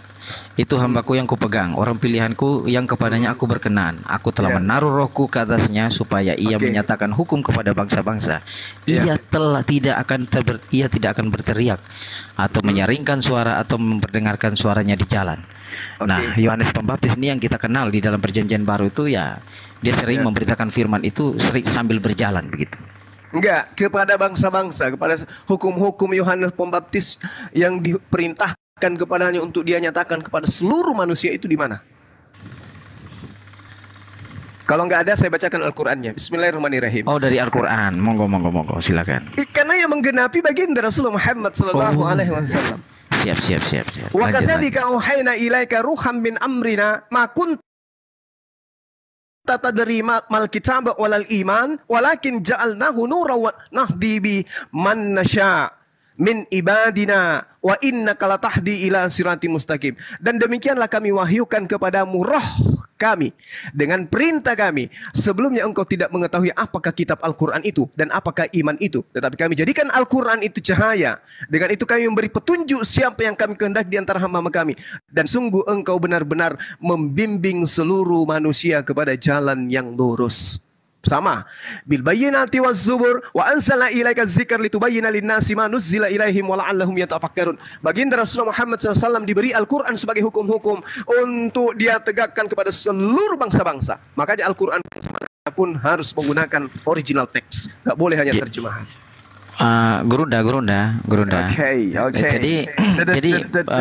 itu hambaku yang kupegang, orang pilihanku yang kepadanya aku berkenan. Aku telah menaruh rohku ke atasnya supaya ia menyatakan hukum kepada bangsa-bangsa. Ia tidak akan berteriak atau menyaringkan suara atau memperdengarkan suaranya di jalan. Nah, Yohanes Pembaptis ini yang kita kenal di dalam Perjanjian Baru itu, ya, dia sering memberitakan firman itu sambil berjalan begitu. Enggak, kepada bangsa-bangsa, kepada hukum-hukum Yohanes Pembaptis yang diperintahkan kepadanya untuk dia nyatakan kepada seluruh manusia itu di mana? Kalau enggak ada, saya bacakan Al-Qur'annya. Bismillahirrahmanirrahim. Oh, dari Al-Qur'an. Monggo, silakan. Karena yang menggenapi baginda Rasulullah Muhammad sallallahu alaihi wasallam. Siap. Wa kadzalika auhayna ilaika ruham min amrina ma kunta tadri mal kitab walal iman walakin ja'alnahu nuran wa nahdi bi man nasya. min ibadina wa innaka latahdi ila siratim mustaqim. Dan demikianlah kami wahyukan kepadamu roh kami dengan perintah kami. Sebelumnya engkau tidak mengetahui apakah kitab Al-Quran itu dan apakah iman itu. Tetapi kami jadikan Al-Quran itu cahaya. Dengan itu kami memberi petunjuk siapa yang kami kehendaki di antara hamba kami. Dan sungguh engkau benar-benar membimbing seluruh manusia kepada jalan yang lurus. Sama. Bil bayyinati waz zubur wa anzalna ilaika dzikra litubayyana lin-nasi ma nuzzila ilaihim wa la'allahum yatafakkarun. Baginda Rasulullah Muhammad SAW diberi Al-Quran sebagai hukum-hukum untuk dia tegakkan kepada seluruh bangsa-bangsa. Makanya Al-Quran pun harus menggunakan original teks. Gak boleh hanya terjemahan. Gurunda. Oke. Jadi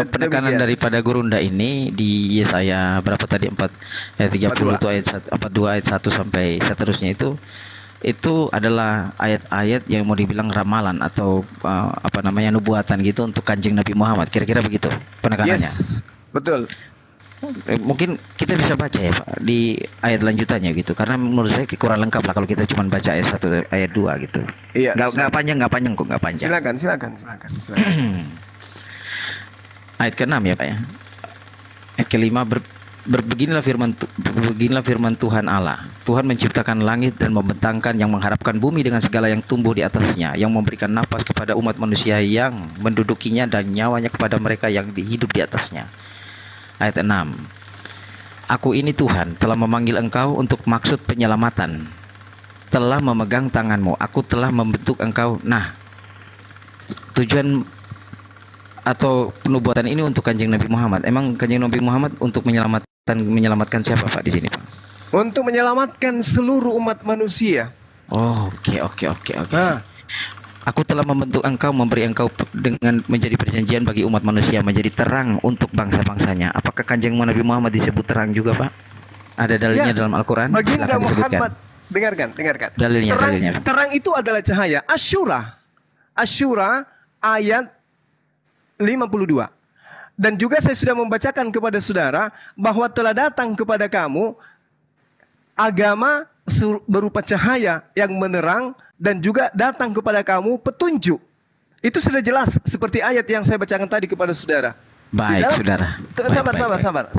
penekanan daripada Gurunda ini di Yesaya berapa tadi 30 itu ayat 42 ayat 1 sampai seterusnya itu adalah ayat-ayat yang mau dibilang ramalan atau nubuatan gitu untuk Kanjeng Nabi Muhammad. Kira-kira begitu penekanannya. Yes, betul. Mungkin kita bisa baca ya Pak di ayat lanjutannya gitu, karena menurut saya kurang lengkap lah kalau kita cuma baca ayat 1 ayat 2 gitu. Iya. Nggak panjang kok, nggak panjang. Silakan. Ayat ke-6 ya Pak ya. Ayat ke-5 beginilah firman Tuhan Allah. Tuhan menciptakan langit dan membentangkan yang mengharapkan bumi dengan segala yang tumbuh di atasnya, yang memberikan napas kepada umat manusia yang mendudukinya dan nyawanya kepada mereka yang hidup di atasnya. Ayat 6. Aku ini Tuhan telah memanggil engkau untuk maksud penyelamatan. Telah memegang tanganmu. Aku telah membentuk engkau. Nah, tujuan atau penubuatan ini untuk Kanjeng Nabi Muhammad. Emang Kanjeng Nabi Muhammad untuk menyelamatkan siapa Pak di sini Pak? Untuk menyelamatkan seluruh umat manusia. Oh, oke. Aku telah membentuk engkau, memberi engkau dengan menjadi perjanjian bagi umat manusia, menjadi terang untuk bangsa-bangsanya. Apakah Kanjeng Nabi Muhammad disebut terang juga, Pak? Ada dalilnya dalam Al-Quran? Baginda Muhammad, dengarkan. Dalilnya. Terang itu adalah cahaya. Asyura ayat 52. Dan juga saya sudah membacakan kepada saudara bahwa telah datang kepada kamu agama berupa cahaya yang menerang, dan juga datang kepada kamu petunjuk. Itu sudah jelas seperti ayat yang saya bacakan tadi kepada saudara. Baik, saudara. Sabar.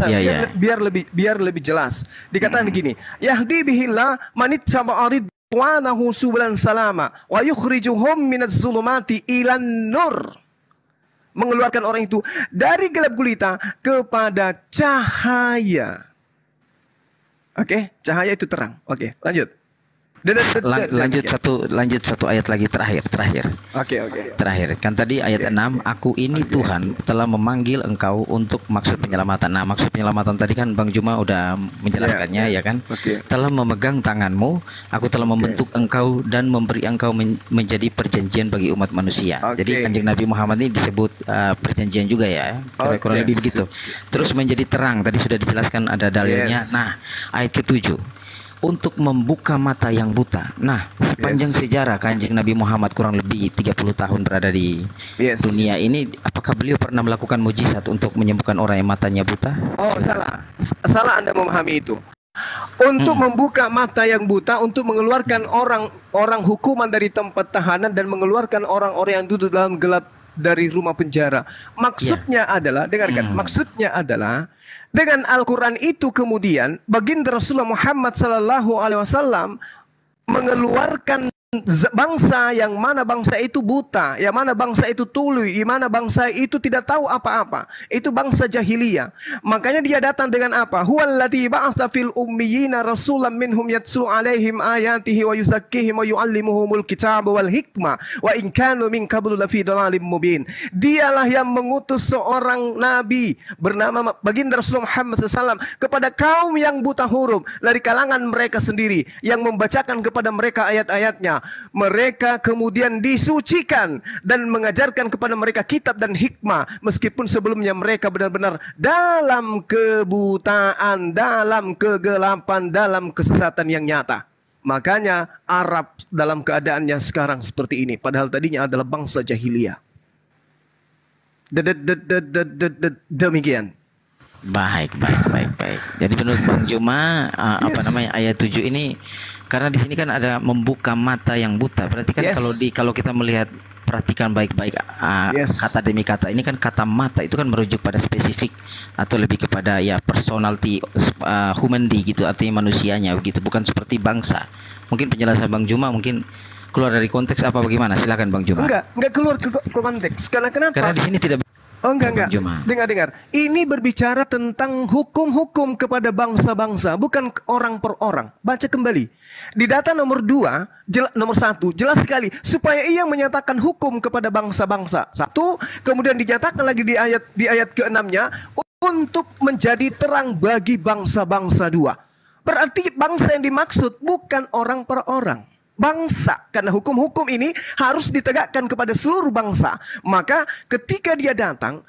Biar lebih jelas. Dikatakan begini, yahdi bihillah manit sab'arid ridwanahu subulan salama wa yukhrijuhum minadz zulumati ilan nur. Mengeluarkan orang itu dari gelap gulita kepada cahaya. Oke, cahaya itu terang. Oke, lanjut. Lanjut satu ayat lagi terakhir. Oke. Terakhir kan tadi ayat 6, aku ini Tuhan telah memanggil engkau untuk maksud penyelamatan. Nah, maksud penyelamatan tadi kan Bang Juma udah menjelaskannya ya kan. Telah memegang tanganmu, aku telah membentuk engkau dan memberi engkau menjadi perjanjian bagi umat manusia. Jadi Kanjeng Nabi Muhammad ini disebut perjanjian juga ya. Kurang lebih begitu. Terus menjadi terang, tadi sudah dijelaskan ada dalilnya. Nah, ayat ke-7, untuk membuka mata yang buta. Nah, sepanjang sejarah Kanjeng Nabi Muhammad kurang lebih 30 tahun berada di dunia ini, apakah beliau pernah melakukan mujizat untuk menyembuhkan orang yang matanya buta? Oh, salah Anda memahami itu. Untuk membuka mata yang buta, untuk mengeluarkan orang hukuman dari tempat tahanan dan mengeluarkan orang-orang yang duduk dalam gelap dari rumah penjara. Maksudnya adalah, dengarkan, maksudnya adalah dengan Al-Quran itu kemudian baginda Rasulullah Muhammad SAW mengeluarkan bangsa yang mana bangsa itu buta, yang mana bangsa itu tuli, yang mana bangsa itu tidak tahu apa-apa. Itu bangsa jahiliyah. Makanya dia datang dengan apa? Huwallazi ba'atsa fil ummiyina rasulan minhum yatlu 'alaihim ayatihi wa yuzakkihim wa yu'allimuhumul kitaba wal hikmah wa in kanu min qablu lafi dhalalin mubin. Dialah yang mengutus seorang nabi bernama baginda Rasulullah Muhammad SAW kepada kaum yang buta huruf dari kalangan mereka sendiri, yang membacakan kepada mereka ayat-ayatnya. Mereka kemudian disucikan dan mengajarkan kepada mereka kitab dan hikmah, meskipun sebelumnya mereka benar-benar dalam kebutaan, dalam kegelapan, dalam kesesatan yang nyata. Makanya Arab dalam keadaannya sekarang seperti ini, padahal tadinya adalah bangsa jahiliyah. Demikian. Baik, baik, baik, baik. Jadi menurut Bang Juma, apa Yes. namanya ayat 7 ini, karena di sini kan ada membuka mata yang buta. Berarti kan Yes. kalau kita melihat, perhatikan baik-baik Yes. kata demi kata ini kan, kata mata itu kan merujuk pada spesifik atau lebih kepada ya personality, humanity gitu, artinya manusianya begitu, bukan seperti bangsa. Mungkin penjelasan Bang Juma mungkin keluar dari konteks apa bagaimana? Silakan Bang Juma. Enggak keluar ke konteks. Karena kenapa? Karena di sini tidak. Oh enggak. Bang Juma. Dengar. Ini berbicara tentang hukum-hukum kepada bangsa-bangsa, bukan orang per orang. Baca kembali. Di data nomor 2, nomor 1, jelas sekali. Supaya ia menyatakan hukum kepada bangsa-bangsa. 1, kemudian dinyatakan lagi di ayat ke-6-nya, untuk menjadi terang bagi bangsa-bangsa 2. Berarti bangsa yang dimaksud bukan orang per orang. Bangsa, karena hukum-hukum ini harus ditegakkan kepada seluruh bangsa. Maka ketika dia datang,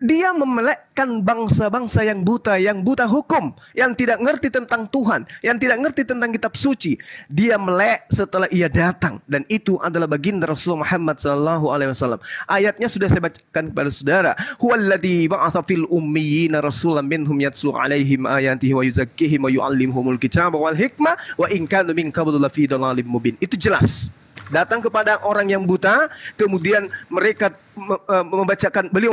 dia memelekkan bangsa-bangsa yang buta hukum, yang tidak ngerti tentang Tuhan, yang tidak ngerti tentang kitab suci. Dia melek setelah ia datang, dan itu adalah baginda Rasulullah Muhammad SAW. Ayatnya sudah saya bacakan kepada saudara. Huwallazi ba'atha fil ummiyina rasulan minhum yatlu 'alaihim ayatihi wa yuzakkihim wa yu'allimuhumul kitaba wal hikmah wa in kanu min qablu lafi dhalalin mubin. Itu jelas. Datang kepada orang yang buta, kemudian beliau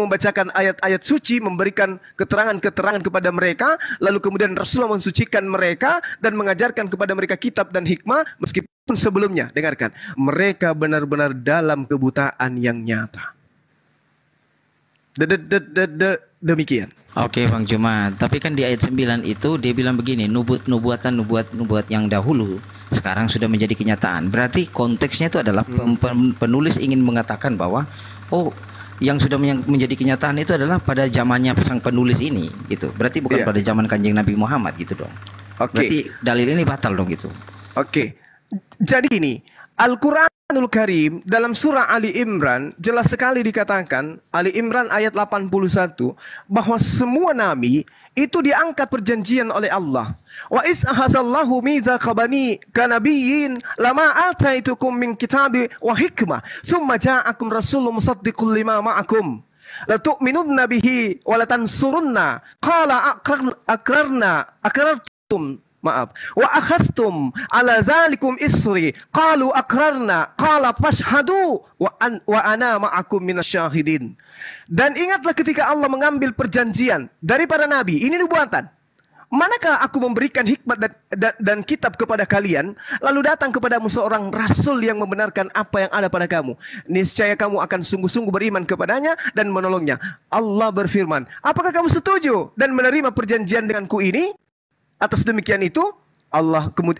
membacakan ayat-ayat suci, memberikan keterangan-keterangan kepada mereka, lalu kemudian Rasulullah mensucikan mereka dan mengajarkan kepada mereka kitab dan hikmah, meskipun sebelumnya, dengarkan, mereka benar-benar dalam kebutaan yang nyata. Demikian. Oke Bang Juma, tapi kan di ayat 9 itu dia bilang begini, nubuat yang dahulu sekarang sudah menjadi kenyataan. Berarti konteksnya itu adalah penulis ingin mengatakan bahwa yang sudah menjadi kenyataan itu adalah pada zamannya sang penulis ini gitu. Berarti bukan pada zaman Kanjeng Nabi Muhammad gitu dong. Berarti dalil ini batal dong gitu. Oke. Jadi ini Al-Quranul Karim dalam surah Ali Imran jelas sekali dikatakan, Ali Imran ayat 81, bahwa semua nabi itu diangkat perjanjian oleh Allah. Wa ishazallahu mitsaqa bani kanabiyyin lama ataitukum min kitabi wa hikmah thumma ja'akum rasulun musaddiqun lima ma'akum la tu'minunna bihi wa la tansurunna qala aqrartum wa akhastum ala dzalikum isri qalu aqrarna qala fashhadu wa ana ma'akum minasyahidin. Dan ingatlah ketika Allah mengambil perjanjian dari para nabi, ini nubuatan. Manakah aku memberikan hikmat dan kitab kepada kalian, lalu datang kepadamu seorang rasul yang membenarkan apa yang ada pada kamu, niscaya kamu akan sungguh-sungguh beriman kepadanya dan menolongnya. Allah berfirman, apakah kamu setuju dan menerima perjanjian denganku ini? Atas demikian itu,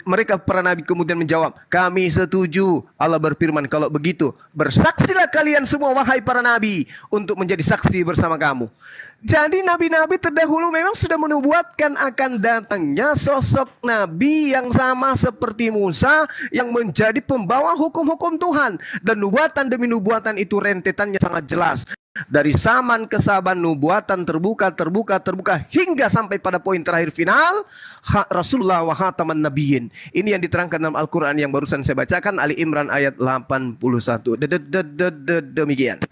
mereka para nabi kemudian menjawab, kami setuju. Allah berfirman, kalau begitu bersaksilah kalian semua wahai para nabi untuk menjadi saksi bersama kamu. Jadi nabi-nabi terdahulu memang sudah menubuatkan akan datangnya sosok nabi yang sama seperti Musa, yang menjadi pembawa hukum-hukum Tuhan. Dan nubuatan demi nubuatan itu rentetannya sangat jelas. Dari zaman ke zaman nubuatan terbuka hingga sampai pada poin terakhir final, Rasulullah wa khataman nabiyyin. Ini yang diterangkan dalam Al-Quran yang barusan saya bacakan, Ali Imran ayat 81. Demikian.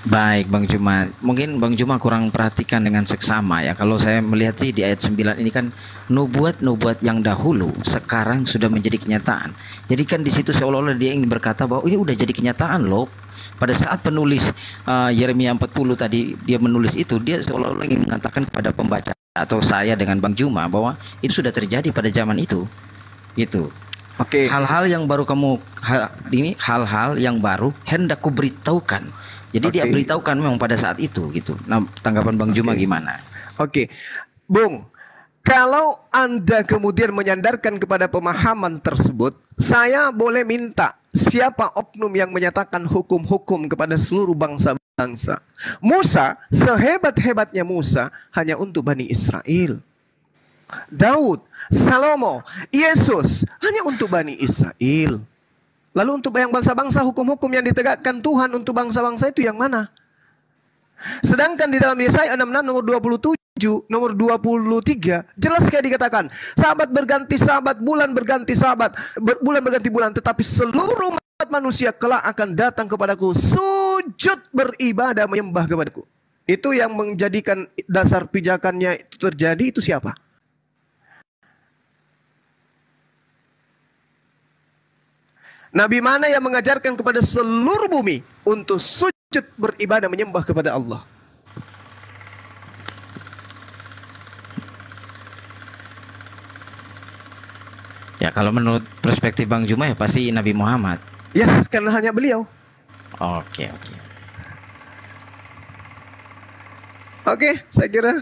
Baik Bang Juma, mungkin Bang Juma kurang perhatikan dengan seksama ya. Kalau saya melihat sih di ayat 9 ini kan nubuat yang dahulu sekarang sudah menjadi kenyataan. Jadi kan di situ seolah-olah dia ingin berkata bahwa ini udah jadi kenyataan loh. Pada saat penulis Yeremia 40 tadi dia menulis itu, dia seolah-olah ingin mengatakan kepada pembaca atau saya dengan Bang Juma bahwa itu sudah terjadi pada zaman itu. Gitu. Oke. Hal-hal yang baru hal-hal yang baru hendak kuberitahukan. Jadi dia beritahukan memang pada saat itu gitu. Nah, tanggapan Bang Juma gimana? Oke. Bung, kalau Anda kemudian menyandarkan kepada pemahaman tersebut, saya boleh minta siapa oknum yang menyatakan hukum-hukum kepada seluruh bangsa-bangsa. Musa, sehebat-hebatnya Musa, hanya untuk Bani Israel. Daud, Salomo, Yesus, hanya untuk Bani Israel. Lalu untuk yang bangsa-bangsa, hukum-hukum yang ditegakkan Tuhan untuk bangsa-bangsa itu yang mana? Sedangkan di dalam Yesaya 66 nomor 27, nomor 23, jelas sekali dikatakan, sahabat berganti sahabat, bulan berganti sahabat, bulan berganti bulan, tetapi seluruh umat manusia kelak akan datang kepadaku, sujud beribadah menyembah kepadaku. Itu yang menjadikan dasar pijakannya itu terjadi itu siapa? Nabi mana yang mengajarkan kepada seluruh bumi untuk sujud beribadah menyembah kepada Allah? Ya kalau menurut perspektif Bang Juma ya pasti Nabi Muhammad. Yes, karena hanya beliau. Oke. Oke, saya kira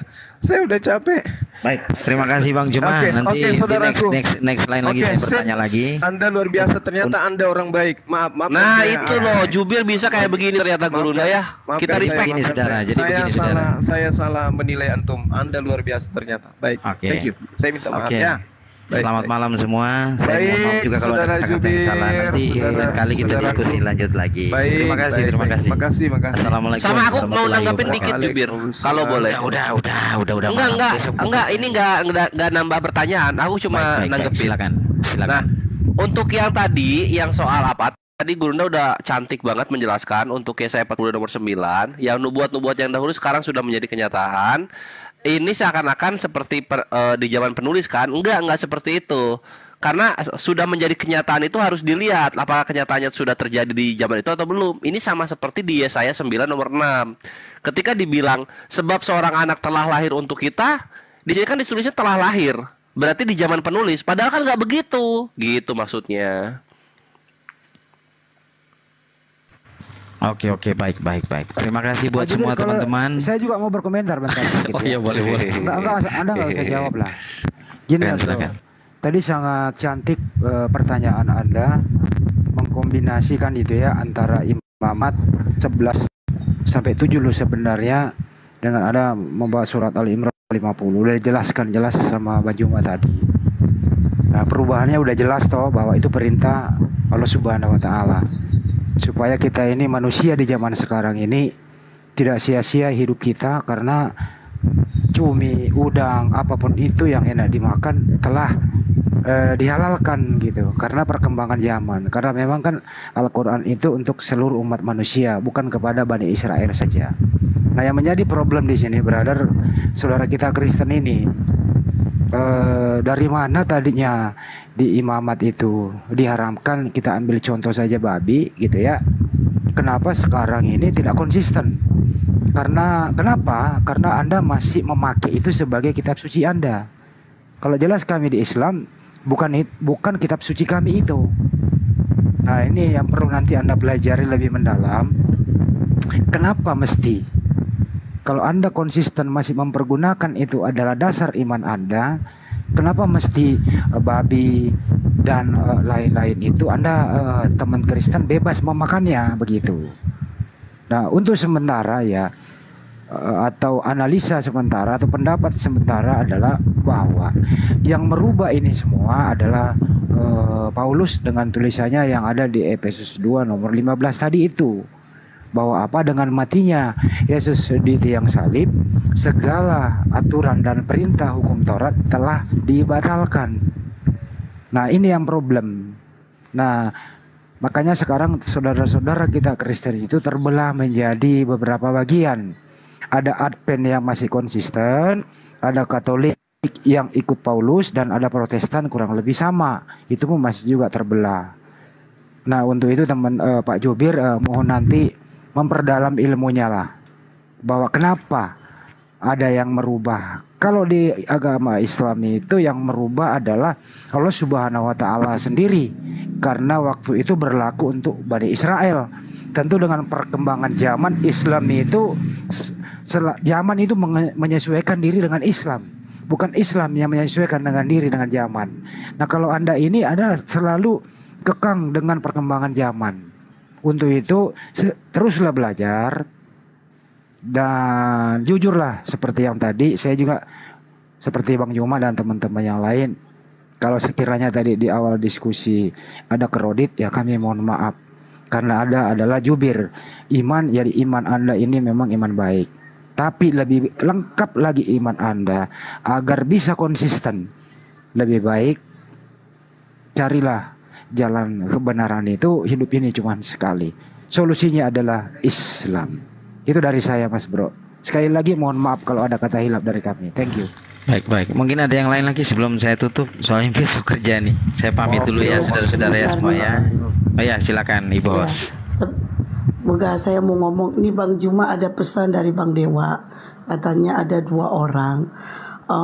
saya udah capek. Baik, terima kasih Bang Juma. Nanti di saudaraku. next line lagi saya bertanya lagi. Anda luar biasa, ternyata Anda orang baik. Maaf. Nah itu loh, jubir bisa kayak begini ternyata Gurunda ya. Kita respect. Ini saudara. Jadi begini saudara. Saya salah menilai antum. Anda luar biasa ternyata. Baik. Thank you. Saya minta maaf ya. Selamat malam semua. Saya mohon maaf juga kalau ada kata-kata yang salah. Nanti lain kali kita diskusi lanjut lagi. Terima kasih. Terima kasih. Assalamualaikum. Sama aku mau nanggapin dikit Jubir, kalau boleh. Udah. Enggak, ini enggak nambah pertanyaan. Aku cuma nanggepin. Silakan. Nah, untuk yang tadi, yang soal apa? Tadi Gurunda udah cantik banget menjelaskan untuk Yesaya 40 nomor 9, yang nubuat-nubuat yang dahulu sekarang sudah menjadi kenyataan. Ini seakan-akan seperti di zaman penulis kan? Enggak seperti itu. Karena sudah menjadi kenyataan itu harus dilihat apakah kenyataannya sudah terjadi di zaman itu atau belum. Ini sama seperti di Yesaya 9 nomor 6. Ketika dibilang sebab seorang anak telah lahir untuk kita, di sini kan ditulisnya telah lahir. Berarti di zaman penulis, padahal kan nggak begitu. Gitu maksudnya. Oke, baik. Terima kasih buat semua teman-teman. Saya juga mau berkomentar bentar. Oh iya, boleh. Enggak, Anda nggak usah jawab lah. Gini ya, bro. Tadi sangat cantik pertanyaan Anda mengkombinasikan itu ya antara imamat 11 sampai 7 loh sebenarnya dengan ada membawa surat Al-Imran 50. Udah jelaskan jelas sama Bajuma tadi. Nah, perubahannya udah jelas toh bahwa itu perintah Allah Subhanahu wa taala. Supaya kita ini manusia di zaman sekarang ini tidak sia-sia hidup kita karena cumi, udang, apapun itu yang enak dimakan telah dihalalkan gitu karena perkembangan zaman. Karena memang kan Al-Quran itu untuk seluruh umat manusia, bukan kepada Bani Israel saja. Nah, yang menjadi problem di sini, brother, saudara kita Kristen ini, dari mana tadinya di imamat itu diharamkan kita ambil contoh saja babi gitu ya. Kenapa sekarang ini tidak konsisten? Kenapa? Karena Anda masih memakai itu sebagai kitab suci Anda. Kalau jelas kami di Islam bukan kitab suci kami itu. Nah, ini yang perlu nanti Anda pelajari lebih mendalam. Kenapa mesti? Kalau Anda konsisten masih mempergunakan itu adalah dasar iman Anda, kenapa mesti babi dan lain-lain itu Anda teman Kristen bebas memakannya begitu. Nah, untuk sementara ya atau analisa sementara atau pendapat sementara adalah bahwa yang merubah ini semua adalah Paulus dengan tulisannya yang ada di Efesus 2 nomor 15 tadi itu. Bahwa apa, dengan matinya Yesus di tiang salib segala aturan dan perintah hukum Taurat telah dibatalkan. Nah, ini yang problem. Nah, makanya sekarang saudara-saudara kita Kristen itu terbelah menjadi beberapa bagian. Ada Advent yang masih konsisten, ada Katolik yang ikut Paulus, dan ada Protestan kurang lebih sama. Itu pun masih juga terbelah. Nah, untuk itu teman Pak Jubir mohon nanti memperdalam ilmunya lah, bahwa kenapa ada yang merubah. Kalau di agama Islam itu yang merubah adalah Allah Subhanahu wa taala sendiri, karena waktu itu berlaku untuk Bani Israel. Tentu dengan perkembangan zaman, Islam itu zaman itu menyesuaikan diri dengan Islam, bukan Islam yang menyesuaikan dengan diri dengan zaman. Nah, kalau Anda ini ada selalu kekang dengan perkembangan zaman. Untuk itu teruslah belajar dan jujurlah, seperti yang tadi saya juga seperti Bang Juma dan teman-teman yang lain. Kalau sekiranya tadi di awal diskusi ada kerodit, ya kami mohon maaf, karena adalah jubir iman. Jadi iman Anda ini memang iman baik, tapi lebih lengkap lagi iman Anda agar bisa konsisten. Lebih baik carilah jalan kebenaran itu. Hidup ini cuma sekali. Solusinya adalah Islam. Itu dari saya, Mas Bro. Sekali lagi mohon maaf kalau ada kata hilaf dari kami. Thank you. Baik. Mungkin ada yang lain lagi sebelum saya tutup, soalnya besok kerja nih. Saya pamit dulu ya saudara-saudara ya semua ya. Oh ya, silakan Ibu Ya, Host. semoga saya mau ngomong. Ini Bang Juma ada pesan dari Bang Dewa. Katanya ada 2 orang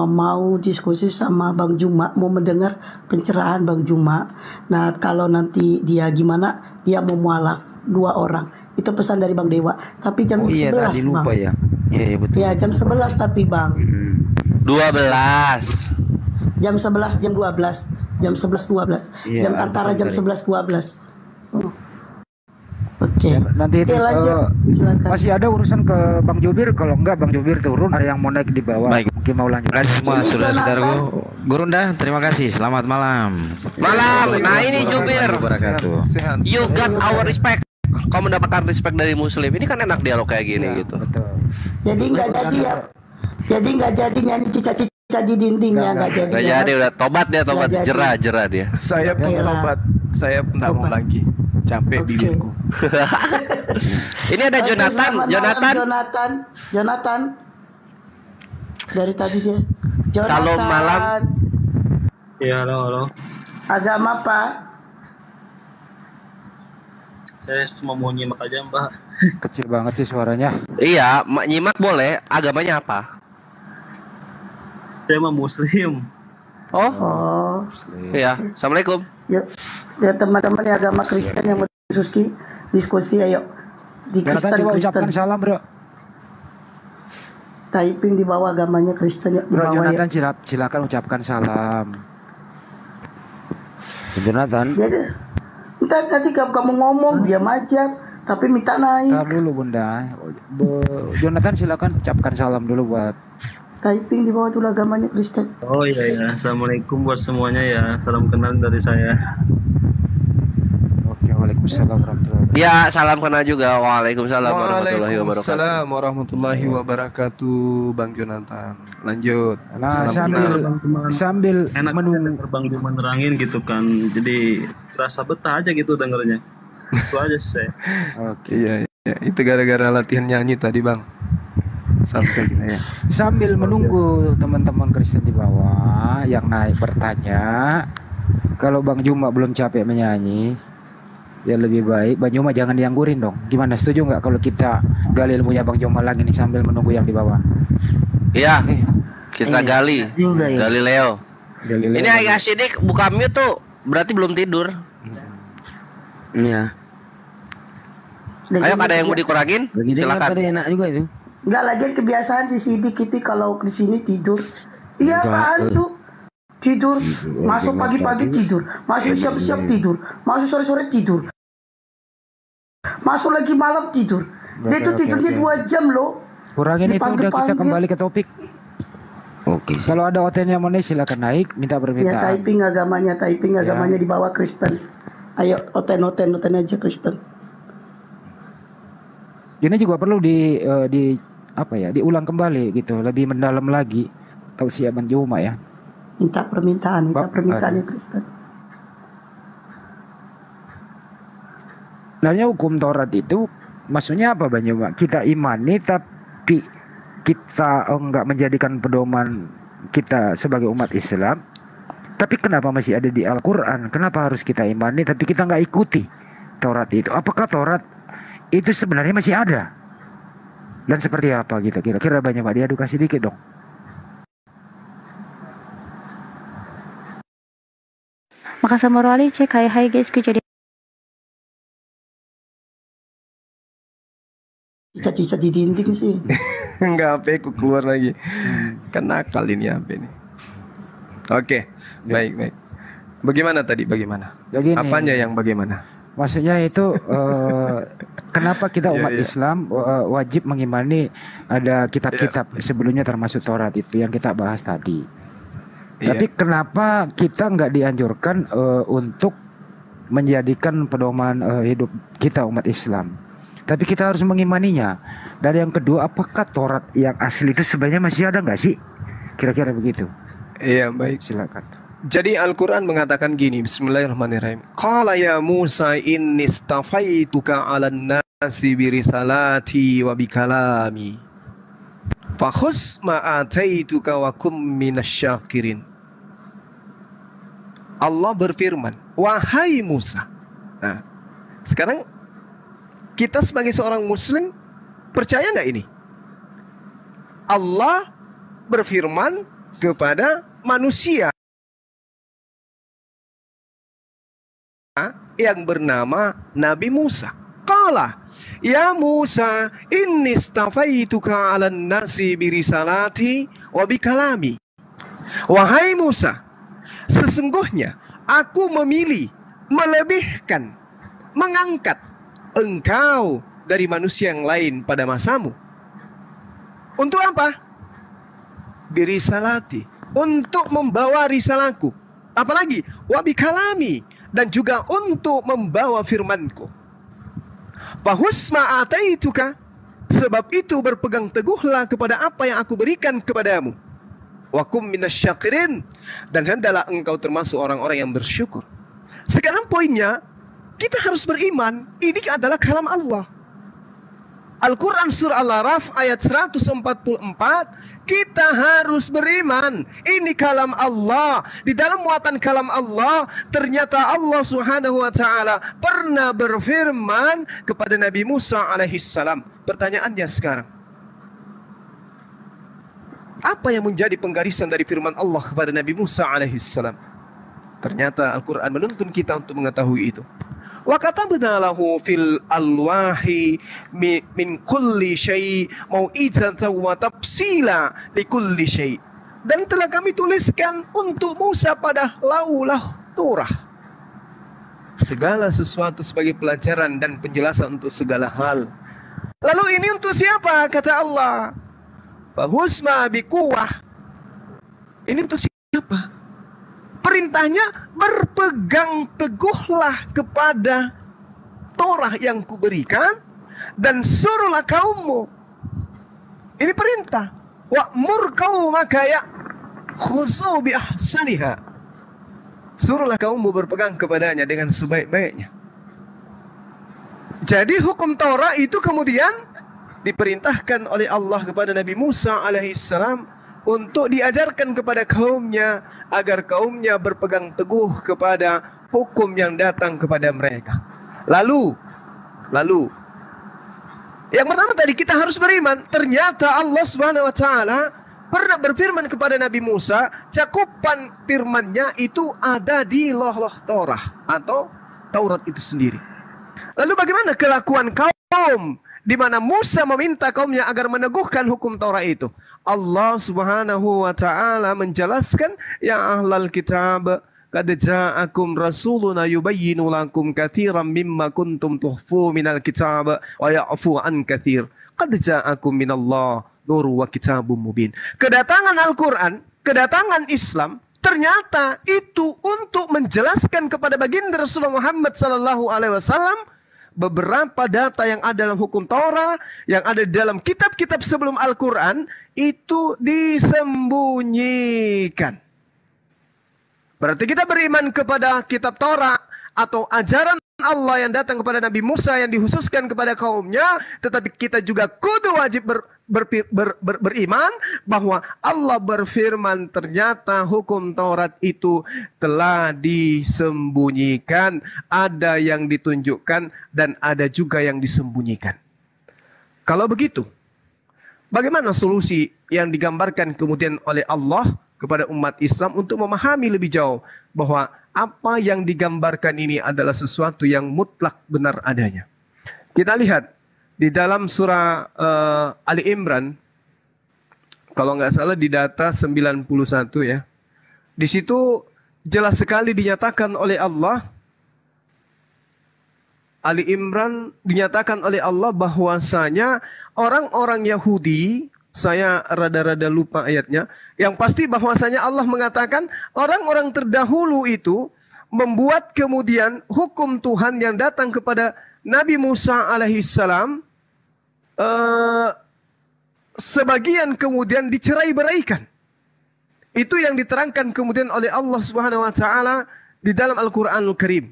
mau diskusi sama Bang Juma, mau mendengar pencerahan Bang Juma. Nah kalau nanti dia gimana, dia mau mualaf 2 orang. Itu pesan dari Bang Dewa. Tapi jam 11 tadi lupa Bang. ya. Iya betul. Ya jam 11 tapi Bang. 12. Jam 11, jam 12. Jam 11, 12. Iya, Jam antara jam betul. 11, 12. Oke. Nanti itu Oke, lanjut. Silakan. masih ada urusan ke Bang Jubir. Kalau enggak Bang Jubir turun, ada yang mau naik di bawah. Baik. Mungkin mau lanjut. Terima kasih semua Ini saudara-saudaraku. Gurunda, terima kasih. Selamat malam. Malam. Nah ini Jubir. Wabarakatuh. Sehat. You got our respect. Kau mendapatkan respect dari Muslim. Ini kan enak dialog kayak gini Ya, gitu. betul. Jadi nggak jadi ya. Jadi nggak jadi nyanyi cica-cica di dindingnya nggak jadi. Gak ya. jadi udah tobat dia, tobat Nggak jadi. jerah dia. Saya pun Oke lah. tobat. Saya pun tak mau Tobat. lagi. Capek Oke. bibirku. Ini ada Oke, Jonathan. selamat malam, Jonathan. Dari tadi dia. Jonathan. Salam malam. Iya, halo. Agama Pak. Saya cuma mau nyimak aja, Mbak. Kecil banget sih suaranya. Iya, nyimak boleh. Agamanya apa? Saya mah Muslim. Oh, Oh. iya. Assalamualaikum. Yuk. Ya teman-teman yang agama Kristen yang mau diskusi ayo. Di Jonathan coba ucapkan Kristen. salam bro. Typing di bawah agamanya Kristen yuk, di Bro bawah ya. Jonathan silakan ucapkan salam. Jonathan. Jadi entar tadi kamu ngomong diam aja tapi minta naik. Tar dulu Bunda. Jonathan silakan ucapkan salam dulu buat. Typing di bawah dulu agamanya Kristen. Oh iya ya. Assalamualaikum buat semuanya ya. Salam kenal dari saya. Oke, waalaikumsalam warahmatullahi wabarakatuh. Ya, salam kenal juga. Waalaikumsalam warahmatullahi wabarakatuh. Waalaikumsalam warahmatullahi wabarakatuh, Bang Jonathan. Lanjut. Nah, Salam kenal. sambil Enak menunggu denger Bang Juma nerangin gitu kan. Jadi rasa betah aja gitu dengernya. Itu aja sih. Oke. Iya, itu gara-gara latihan nyanyi tadi, Bang. Sampai gitu ya. Sambil menunggu teman-teman Kristen di bawah yang naik bertanya, kalau Bang Juma belum capek menyanyi, ya lebih baik Bang Juma jangan dianggurin dong. Gimana, setuju nggak kalau kita gali ilmunya Bang Juma lagi nih sambil menunggu yang di bawah? Iya, kita gali. Juga ya. Galileo. Galileo. Ini Ayah Sidik buka mute tuh. Berarti belum tidur. Iya. Ayo, ada yang mau dikurangin? Begitu Silakan. tadi enak juga itu. Enggak lagi kebiasaan si Sidik itu kalau di sini tidur. Iya apaan tuh? Tidur, masuk pagi-pagi tidur, masuk siap-siap tidur, masuk sore-sore tidur, masuk lagi malam tidur. Dia tuh tidurnya 2 jam loh. Kurangin itu, udah kita kembali ke topik. Oke. Kalau ada OTN yang mau naik silakan naik, minta Ya permintaan. typing agamanya di bawah Kristen. Ayo oten aja Kristen. Ini juga perlu diulang kembali gitu, lebih mendalam lagi tausiah Bang Juma ya. Minta permintaan Aduh. Kristen. Sebenarnya hukum Taurat itu maksudnya apa Bang Juma? Kita imani tapi kita enggak menjadikan pedoman kita sebagai umat Islam. Tapi kenapa masih ada di Al-Quran? Kenapa harus kita imani tapi kita nggak ikuti Taurat itu? Apakah Taurat itu sebenarnya masih ada? Dan seperti apa gitu kira-kira Bang Juma, diedukasi dikit dong. Makasih morali cek hai guys kejadian Cica-cica di dinding sih. Enggak, HP ku keluar lagi. Kan nakal ini HP ini. Oke, baik. Bagaimana tadi? Bagaimana? Begini, Apanya yang bagaimana? maksudnya itu kenapa kita umat Iya, iya. Islam wajib mengimani ada kitab-kitab sebelumnya termasuk Taurat itu yang kita bahas tadi. Iya. Tapi kenapa kita nggak dianjurkan untuk menjadikan pedoman hidup kita umat Islam? Tapi kita harus mengimaninya. Dan yang kedua, apakah Taurat yang asli itu sebenarnya masih ada nggak sih? Kira-kira begitu. Iya, baik. Silakan. Jadi Al-Quran mengatakan gini, Bismillahirrahmanirrahim. Qala ya Musa inni istafaituka 'alan nasi birisalati wa bikalami. Fakhus ma ataituka wa kum minasyakirin. Allah berfirman, wahai Musa. Nah, sekarang kita sebagai seorang muslim percaya nggak ini? Allah berfirman kepada manusia yang bernama Nabi Musa. Qala, ya Musa, inni istafaituka 'alan nasi birisalati wa bikalami. Wahai Musa, sesungguhnya aku memilih, melebihkan, mengangkat engkau dari manusia yang lain pada masamu. Untuk apa? Birisalati, untuk membawa risalahku. Apalagi wabikalami, dan juga untuk membawa firmanku. Fahusma ataituka, sebab itu berpegang teguhlah kepada apa yang aku berikan kepadamu. Wakum minasyakirin, dan hendaklah engkau termasuk orang-orang yang bersyukur. Sekarang poinnya, kita harus beriman. Ini adalah kalam Allah. Al-Quran surah Al-Araf ayat 144, kita harus beriman. Ini kalam Allah. Di dalam muatan kalam Allah, ternyata Allah Subhanahu wa ta'ala pernah berfirman kepada Nabi Musa alaihissalam. Pertanyaannya sekarang, apa yang menjadi penggarisan dari firman Allah kepada Nabi Musa alaihissalam? Ternyata Al-Quran menuntun kita untuk mengetahui itu. Wa katabna lahu fil alwahi min kulli syai' mau'izatan wa tafsila li kulli syai'. Dan telah kami tuliskan untuk Musa pada lauh Turah segala sesuatu sebagai pelajaran dan penjelasan untuk segala hal. Lalu ini untuk siapa? Kata Allah, bahusma biquwah. Ini untuk siapa? Perintahnya, berpegang teguhlah kepada Torah yang kuberikan dan suruhlah kaummu. Ini perintah. Wa'mur qaumaka ya'khudhu bi ahsaniha. Suruhlah kaummu berpegang kepadanya dengan sebaik-baiknya. Jadi hukum Torah itu kemudian diperintahkan oleh Allah kepada Nabi Musa alaihissalam untuk diajarkan kepada kaumnya, agar kaumnya berpegang teguh kepada hukum yang datang kepada mereka. Lalu yang pertama tadi, kita harus beriman. Ternyata Allah Subhanahu wa ta'ala pernah berfirman kepada Nabi Musa, cakupan firman-Nya itu ada di lauh Torah atau Taurat itu sendiri. Lalu bagaimana kelakuan kaum di mana Musa meminta kaumnya agar meneguhkan hukum Taurat itu? Allah Subhanahu wa ta'ala menjelaskan, ya ahlal kitab, qad ja'akum rasuluna yubayyinu lakum katsiran mimma kuntum tuhfu minal kitab wa ya'fu an katsir. Qad ja'akum minallah nur wa kitabum mubin. Kedatangan Al-Quran, kedatangan Islam, ternyata itu untuk menjelaskan kepada baginda Rasulullah Muhammad sallallahu alaihi wasallam beberapa data yang ada dalam hukum Torah, yang ada di dalam kitab-kitab sebelum Al-Quran, itu disembunyikan. Berarti kita beriman kepada kitab Torah atau ajaran Allah yang datang kepada Nabi Musa yang dikhususkan kepada kaumnya, tetapi kita juga kudu wajib beriman bahwa Allah berfirman ternyata hukum Taurat itu telah disembunyikan, ada yang ditunjukkan dan ada juga yang disembunyikan. Kalau begitu, bagaimana solusi yang digambarkan kemudian oleh Allah kepada umat Islam untuk memahami lebih jauh bahwa apa yang digambarkan ini adalah sesuatu yang mutlak benar adanya? Kita lihat di dalam surah Ali Imran, kalau nggak salah di data 91 ya. Di situ jelas sekali dinyatakan oleh Allah, Ali Imran dinyatakan oleh Allah bahwasanya orang-orang Yahudi, saya rada-rada lupa ayatnya, yang pasti bahwasanya Allah mengatakan orang-orang terdahulu itu membuat kemudian hukum Tuhan yang datang kepada Nabi Musa alaihissalam, sebagian kemudian dicerai-beraikan. Itu yang diterangkan kemudian oleh Allah Subhanahu wa taala di dalam Al-Qur'anul Karim.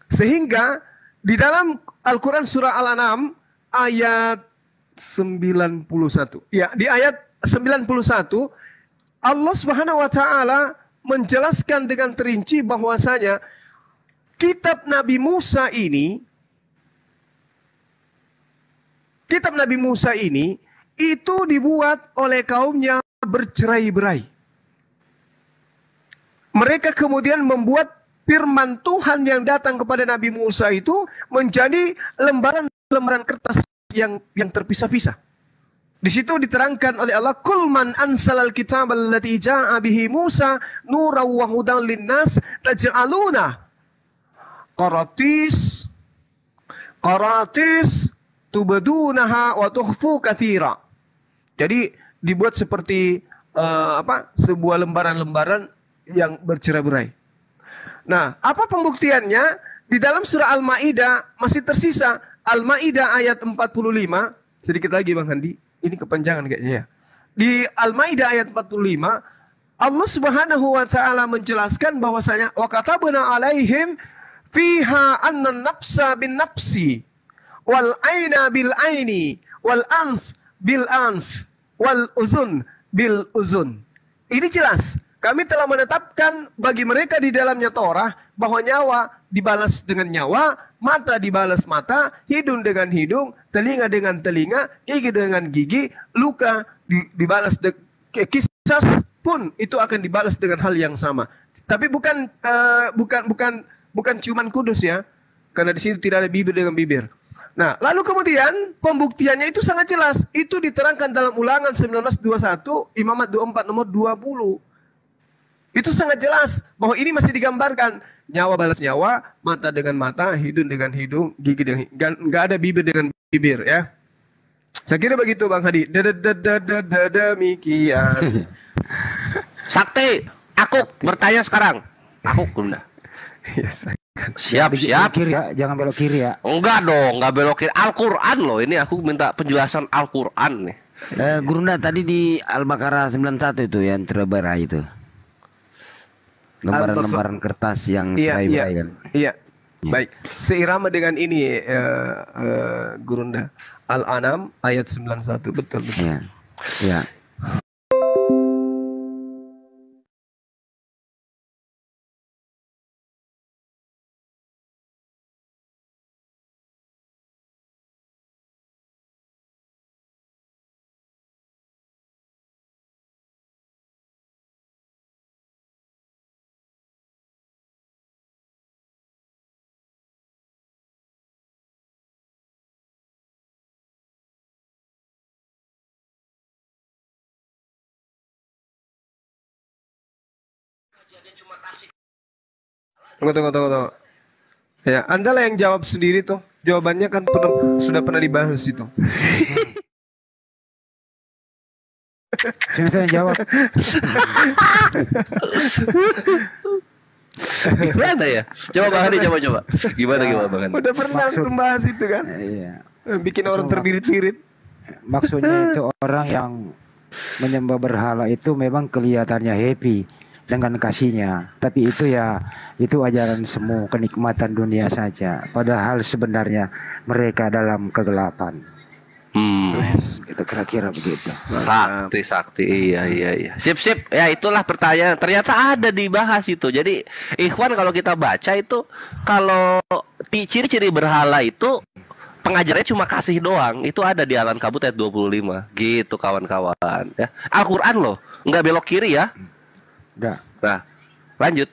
Sehingga di dalam Al-Quran surah Al-An'am ayat 91. Ya, di ayat 91 Allah Subhanahu wa taala menjelaskan dengan terinci bahwasanya kitab Nabi Musa ini itu dibuat oleh kaumnya bercerai-berai. Mereka kemudian membuat firman Tuhan yang datang kepada Nabi Musa itu menjadi lembaran-lembaran kertas yang terpisah-pisah. Di situ diterangkan oleh Allah, "Qul man ansalal kitab allati ja'a bihi Musa nuran wa hudan linnas taj'aluna qaratis tubdunaha wa tukhfu katsira." Jadi dibuat seperti sebuah lembaran-lembaran yang bercerai-berai. Nah, apa pembuktiannya? Di dalam surah Al-Maidah masih tersisa. Al-Maidah ayat 45. Sedikit lagi Bang Handi. Ini kepanjangan kayaknya ya. Di Al-Maidah ayat 45, Allah Subhanahu wa taala menjelaskan bahwasanya wa katabna alaihim fiha anna nafsa bin nafsi wal aina bil aini wal anf bil anf wal uzun bil uzun. Ini jelas. Kami telah menetapkan bagi mereka di dalamnya Torah bahwa nyawa dibalas dengan nyawa, mata dibalas mata, hidung dengan hidung, telinga dengan telinga, gigi dengan gigi, luka dibalas kisah pun itu akan dibalas dengan hal yang sama. Tapi bukan ciuman kudus ya, karena di sini tidak ada bibir dengan bibir. Nah, lalu kemudian pembuktiannya itu sangat jelas. Itu diterangkan dalam Ulangan 1921, Imamat 24 nomor 20. Itu sangat jelas bahwa ini masih digambarkan nyawa balas nyawa, mata dengan mata, hidung dengan hidung, gigi dengan gigi. Nggak ada bibir dengan bibir ya. Saya kira begitu Bang Hadi. Demikian. Sakti, aku bertanya sekarang. Aku Gurunda. Siap. Kiri ya, jangan belok kiri ya. Enggak dong, enggak belok kiri. Al-Qur'an loh. Ini aku minta penjelasan Al-Qur'an nih. Gurunda tadi di Al-Baqarah 91 itu yang terberai itu. Lembaran-lembaran kertas yang cerai-berai kan. Iya. Baik. Seirama dengan ini Gurunda. Al-An'am ayat 91. Betul. Iya. Iya. Tunggu. Ya, Anda lah yang jawab sendiri tuh. Jawabannya kan sudah pernah dibahas itu. Sini saya jawab. Gimana ya? Coba Bang Hadi, coba. Gimana Bang Hadi? Udah pernah membahas itu kan? Iya. Bikin orang terbirit-birit. Maksudnya itu orang yang menyembah berhala itu memang kelihatannya happy dengan kasihnya, tapi itu ajaran semu, kenikmatan dunia saja, padahal sebenarnya mereka dalam kegelapan. Itu kira-kira begitu. Sakti, iya. Sip. Ya itulah pertanyaan. Ternyata ada dibahas itu. Jadi Ikhwan kalau kita baca itu, kalau ciri-ciri berhala itu pengajarnya cuma kasih doang. Itu ada di Al-Ankabut ayat 25. Gitu kawan-kawan ya. Al-Qur'an loh, nggak belok kiri ya. Enggak. Nah, lanjut.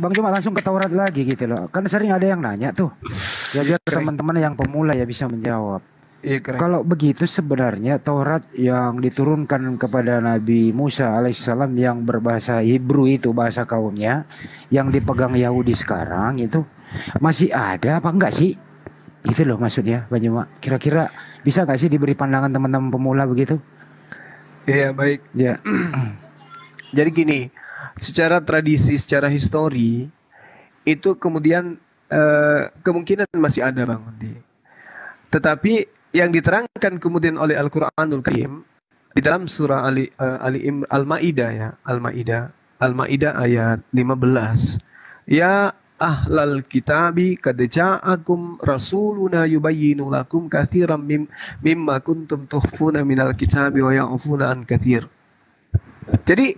Bang cuma langsung ke Taurat lagi gitu loh. Kan sering ada yang nanya tuh. Ya biar teman-teman yang pemula ya bisa menjawab. Kalau begitu sebenarnya Taurat yang diturunkan kepada Nabi Musa alaihissalam yang berbahasa Hebrew itu bahasa kaumnya, yang dipegang Yahudi sekarang itu masih ada apa enggak sih? Gitu loh maksudnya Bang Juma. Kira-kira bisa nggak sih diberi pandangan teman-teman pemula begitu? Iya baik. Ya. Jadi gini, secara tradisi, secara histori itu kemudian kemungkinan masih ada Bang Andi. Tetapi yang diterangkan kemudian oleh Al-Qur'anul Karim di dalam surah Al-Maidah ya, Al-Maidah ayat 15. Ya ahlal kitabi qad ja'akum rasuluna yubayyinu lakum katsiran mimma kuntum tukhfuna minal kitabi wa ya'funa an katsir. Jadi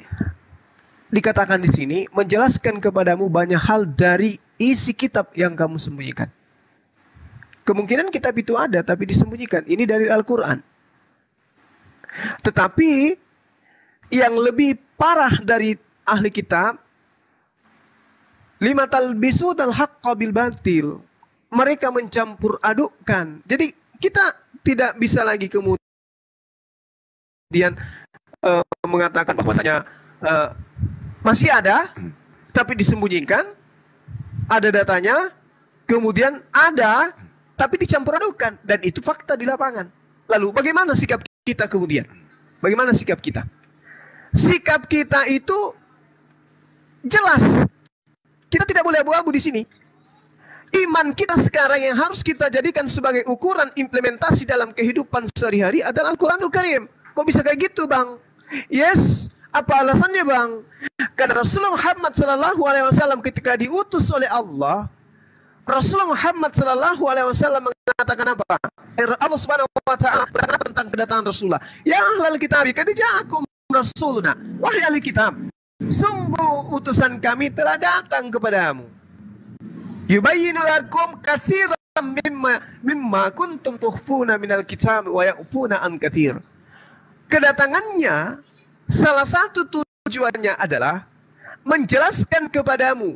dikatakan di sini menjelaskan kepadamu banyak hal dari isi kitab yang kamu sembunyikan. Kemungkinan kitab itu ada tapi disembunyikan. Ini dari Al-Quran. Tetapi yang lebih parah dari ahli kitab, lima talbisu tal haqqa bil batil. Mereka mencampur adukkan. Jadi kita tidak bisa lagi kemudian mengatakan bahwasanya masih ada tapi disembunyikan, ada datanya, kemudian ada tapi dicampur adukkan, dan itu fakta di lapangan. Lalu bagaimana sikap kita kemudian? Bagaimana sikap kita? Sikap kita itu jelas. Kita tidak boleh abu-abu di sini. Iman kita sekarang yang harus kita jadikan sebagai ukuran implementasi dalam kehidupan sehari-hari adalah Al-Quranul Karim. Kok bisa kayak gitu, Bang? Yes. Apa alasannya, Bang? Karena Rasulullah Muhammad SAW ketika diutus oleh Allah, Rasulullah Muhammad SAW mengatakan apa? Allah Subhanahu wa taala tentang kedatangan Rasulullah. Ya ahlal kitab, qad ja'akum rasuluna. Wahai ahli kitab, sungguh utusan kami telah datang kepadamu. Yubayyinu lakum katsiran mimma kuntum tukhfuna minal kitab wa ya'funa an katsir. Kedatangannya salah satu tujuannya adalah menjelaskan kepadamu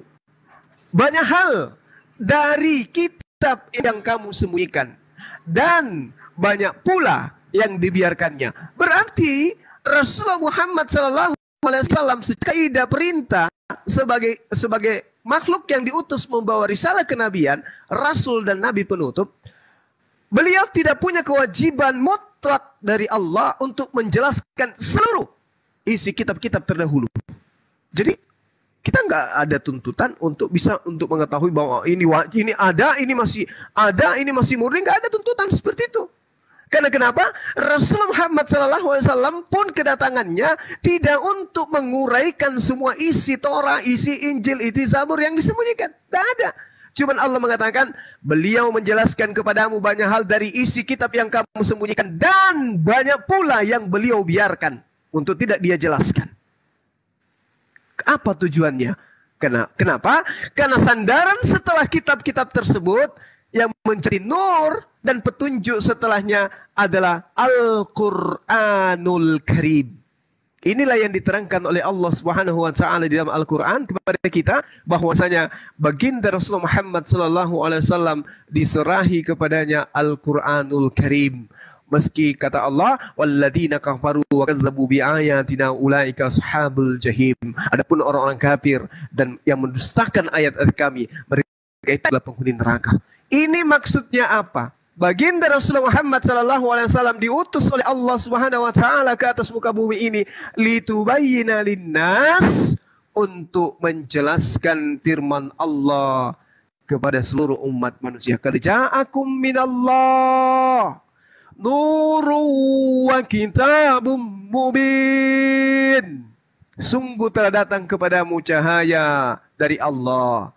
banyak hal dari kitab yang kamu sembunyikan, dan banyak pula yang dibiarkannya. Berarti Rasulullah Muhammad SAW secara perintah sebagai makhluk yang diutus membawa risalah kenabian, rasul dan nabi penutup, beliau tidak punya kewajiban mutlak dari Allah untuk menjelaskan seluruh isi kitab-kitab terdahulu. Jadi kita nggak ada tuntutan untuk bisa untuk mengetahui bahwa ini ada, ini masih ada, ini masih murni. Nggak ada tuntutan seperti itu. Karena kenapa? Rasulullah Muhammad SAW pun kedatangannya tidak untuk menguraikan semua isi Torah, isi Injil, isi Zabur yang disembunyikan. Tidak ada. Cuman Allah mengatakan, beliau menjelaskan kepadamu banyak hal dari isi kitab yang kamu sembunyikan, dan banyak pula yang beliau biarkan untuk tidak dia jelaskan. Apa tujuannya? Kenapa? Karena sandaran setelah kitab-kitab tersebut yang menjadi nur dan petunjuk setelahnya adalah Al-Quranul Karim. Inilah yang diterangkan oleh Allah Subhanahu wa taala di dalam Al-Qur'an kepada kita, bahwasanya baginda Rasulullah Muhammad sallallahu alaihi wasallam diserahi kepadanya Al-Qur'anul Karim. Meski kata Allah, walladzina kafaru wa kazzabu biayatina ulaika ashabul jahim. Adapun orang-orang kafir dan yang mendustakan ayat-ayat kami, mereka itu adalah penghuni neraka. Ini maksudnya apa? Baginda Rasulullah Muhammad SAW diutus oleh Allah Subhanahu wa taala ke atas muka bumi ini litubayyina linnas, untuk menjelaskan firman Allah kepada seluruh umat manusia. Qad ja'akum minallah nurun wa kitabum mubin. Sungguh telah datang kepadamu cahaya dari Allah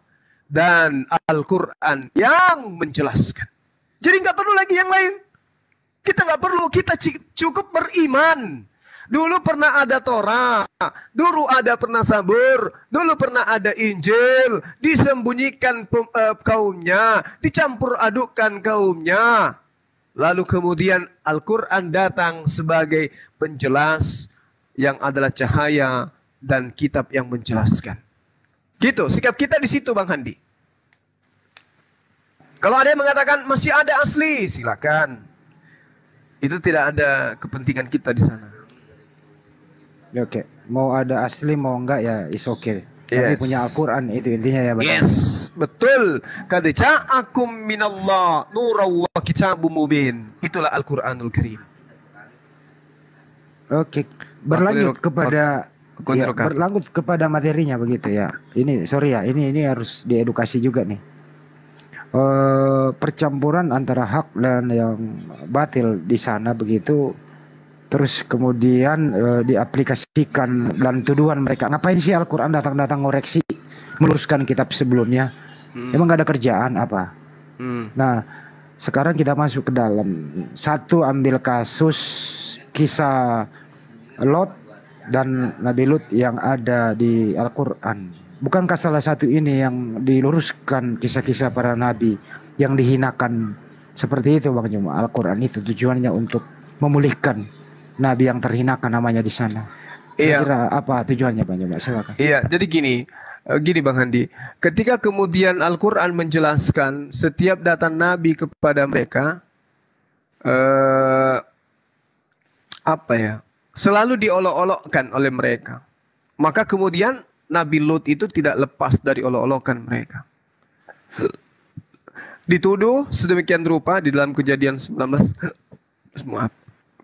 dan Al-Quran yang menjelaskan. Jadi nggak perlu lagi yang lain. Kita nggak perlu, kita cukup beriman. Dulu pernah ada Torah, dulu pernah Zabur, dulu pernah ada Injil, disembunyikan kaumnya, dicampur adukkan kaumnya. Lalu kemudian Al-Quran datang sebagai penjelas yang adalah cahaya dan kitab yang menjelaskan. Gitu, sikap kita di situ, Bang Handi. Kalau ada yang mengatakan masih ada asli, silakan. Itu tidak ada kepentingan kita di sana. Oke, mau ada asli mau enggak ya is okay. Tapi punya Al-Quran itu intinya ya, betul. Yes, betul. Qad ja'akum minallah nurun wa kitabum mubin. Itulah Al-Quranul Karim. Oke, berlanjut kepada materinya begitu ya. Ini sorry ya, ini harus diedukasi juga nih. Percampuran antara hak dan yang batil di sana begitu, terus kemudian diaplikasikan dan tuduhan mereka, ngapain sih Al-Quran datang-datang ngoreksi meluruskan kitab sebelumnya, Emang nggak ada kerjaan apa? Nah, sekarang kita masuk ke dalam. Satu, ambil kasus kisah Lot dan Nabi Lut yang ada di Al-Quran. Bukankah salah satu ini yang diluruskan kisah-kisah para nabi yang dihinakan seperti itu Bang Juma? Al-Quran itu tujuannya untuk memulihkan nabi yang terhinakan namanya di sana. Iya. Kira apa tujuannya Bang Juma? Silakan. Iya, jadi gini Bang Handi. Ketika kemudian Al-Quran menjelaskan setiap datang nabi kepada mereka, selalu diolok-olokkan oleh mereka. Maka kemudian Nabi Lut itu tidak lepas dari olok-olokan mereka. Dituduh sedemikian rupa di dalam Kejadian 19.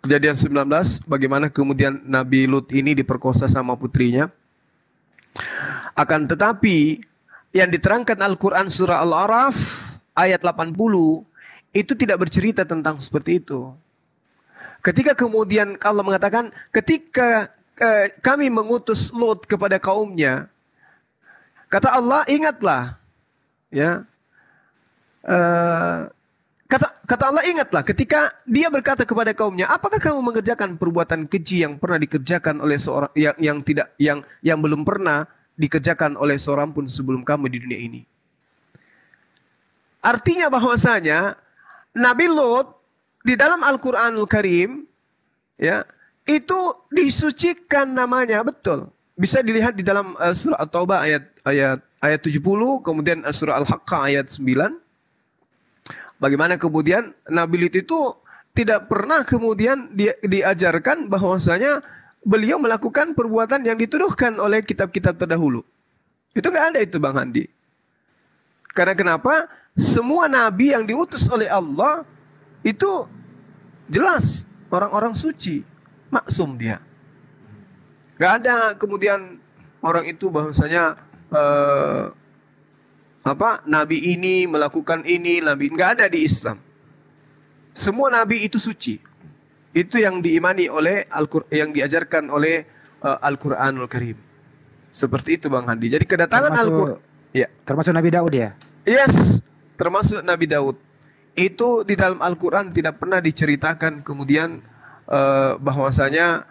Kejadian 19, bagaimana kemudian Nabi Lut ini diperkosa sama putrinya. Akan tetapi yang diterangkan Al-Quran surah Al-A'raf ayat 80 itu tidak bercerita tentang seperti itu. Ketika kemudian Allah mengatakan, ketika kami mengutus Lut kepada kaumnya, kata Allah, ingatlah, ya, kata Allah, ingatlah ketika dia berkata kepada kaumnya, apakah kamu mengerjakan perbuatan keji yang pernah dikerjakan oleh seorang yang belum pernah dikerjakan oleh seorang pun sebelum kamu di dunia ini? Artinya bahwasanya Nabi Lut di dalam Al-Quranul Karim, ya, itu disucikan namanya, betul. Bisa dilihat di dalam surah At-Taubah ayat 70, kemudian surah Al-Haqqah ayat 9. Bagaimana kemudian Nabi Lut itu tidak pernah kemudian diajarkan bahwasanya beliau melakukan perbuatan yang dituduhkan oleh kitab-kitab terdahulu. Itu nggak ada itu Bang Handi. Karena kenapa? Semua nabi yang diutus oleh Allah itu jelas orang-orang suci, maksum dia. Gak ada kemudian orang itu bahwasanya nabi ini melakukan ini, nabi nggak ada di Islam. Semua nabi itu suci. Itu yang diimani oleh yang diajarkan oleh Al-Qur'anul Karim. Seperti itu Bang Handi. Jadi kedatangan Al-Qur'an, ya, termasuk Nabi Daud ya? Yes, termasuk Nabi Daud. Itu di dalam Al-Quran tidak pernah diceritakan kemudian bahwasanya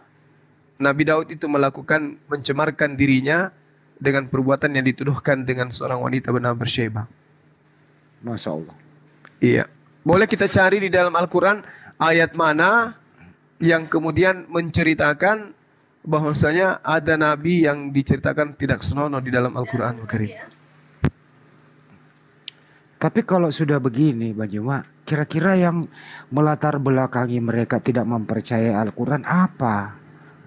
Nabi Daud itu mencemarkan dirinya dengan perbuatan yang dituduhkan dengan seorang wanita bernama Bathsyeba. Masya Allah. Iya. Boleh kita cari di dalam Al-Quran ayat mana yang kemudian menceritakan bahwasanya ada Nabi yang diceritakan tidak senonoh di dalam Al-Quran Al-Karim. Tapi kalau sudah begini Bang Juma, kira-kira yang melatar belakangi mereka tidak mempercayai Al-Quran apa?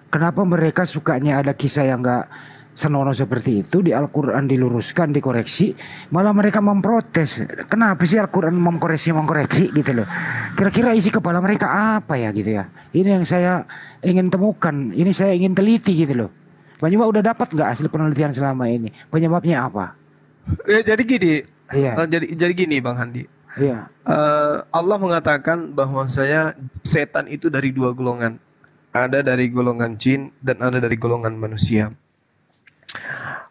Kenapa mereka sukanya ada kisah yang gak senonoh seperti itu, di Al-Quran diluruskan, dikoreksi, malah mereka memprotes. Kenapa sih Al-Quran mengkoreksi gitu loh? Kira-kira isi kepala mereka apa ya gitu ya? Ini yang saya ingin temukan, ini saya ingin teliti gitu loh. Bang Juma udah dapat gak hasil penelitian selama ini? Penyebabnya apa? Jadi gini. Iya. Jadi gini Bang Handi. Iya. Allah mengatakan bahwasanya setan itu dari dua golongan. Ada dari golongan jin dan ada dari golongan manusia.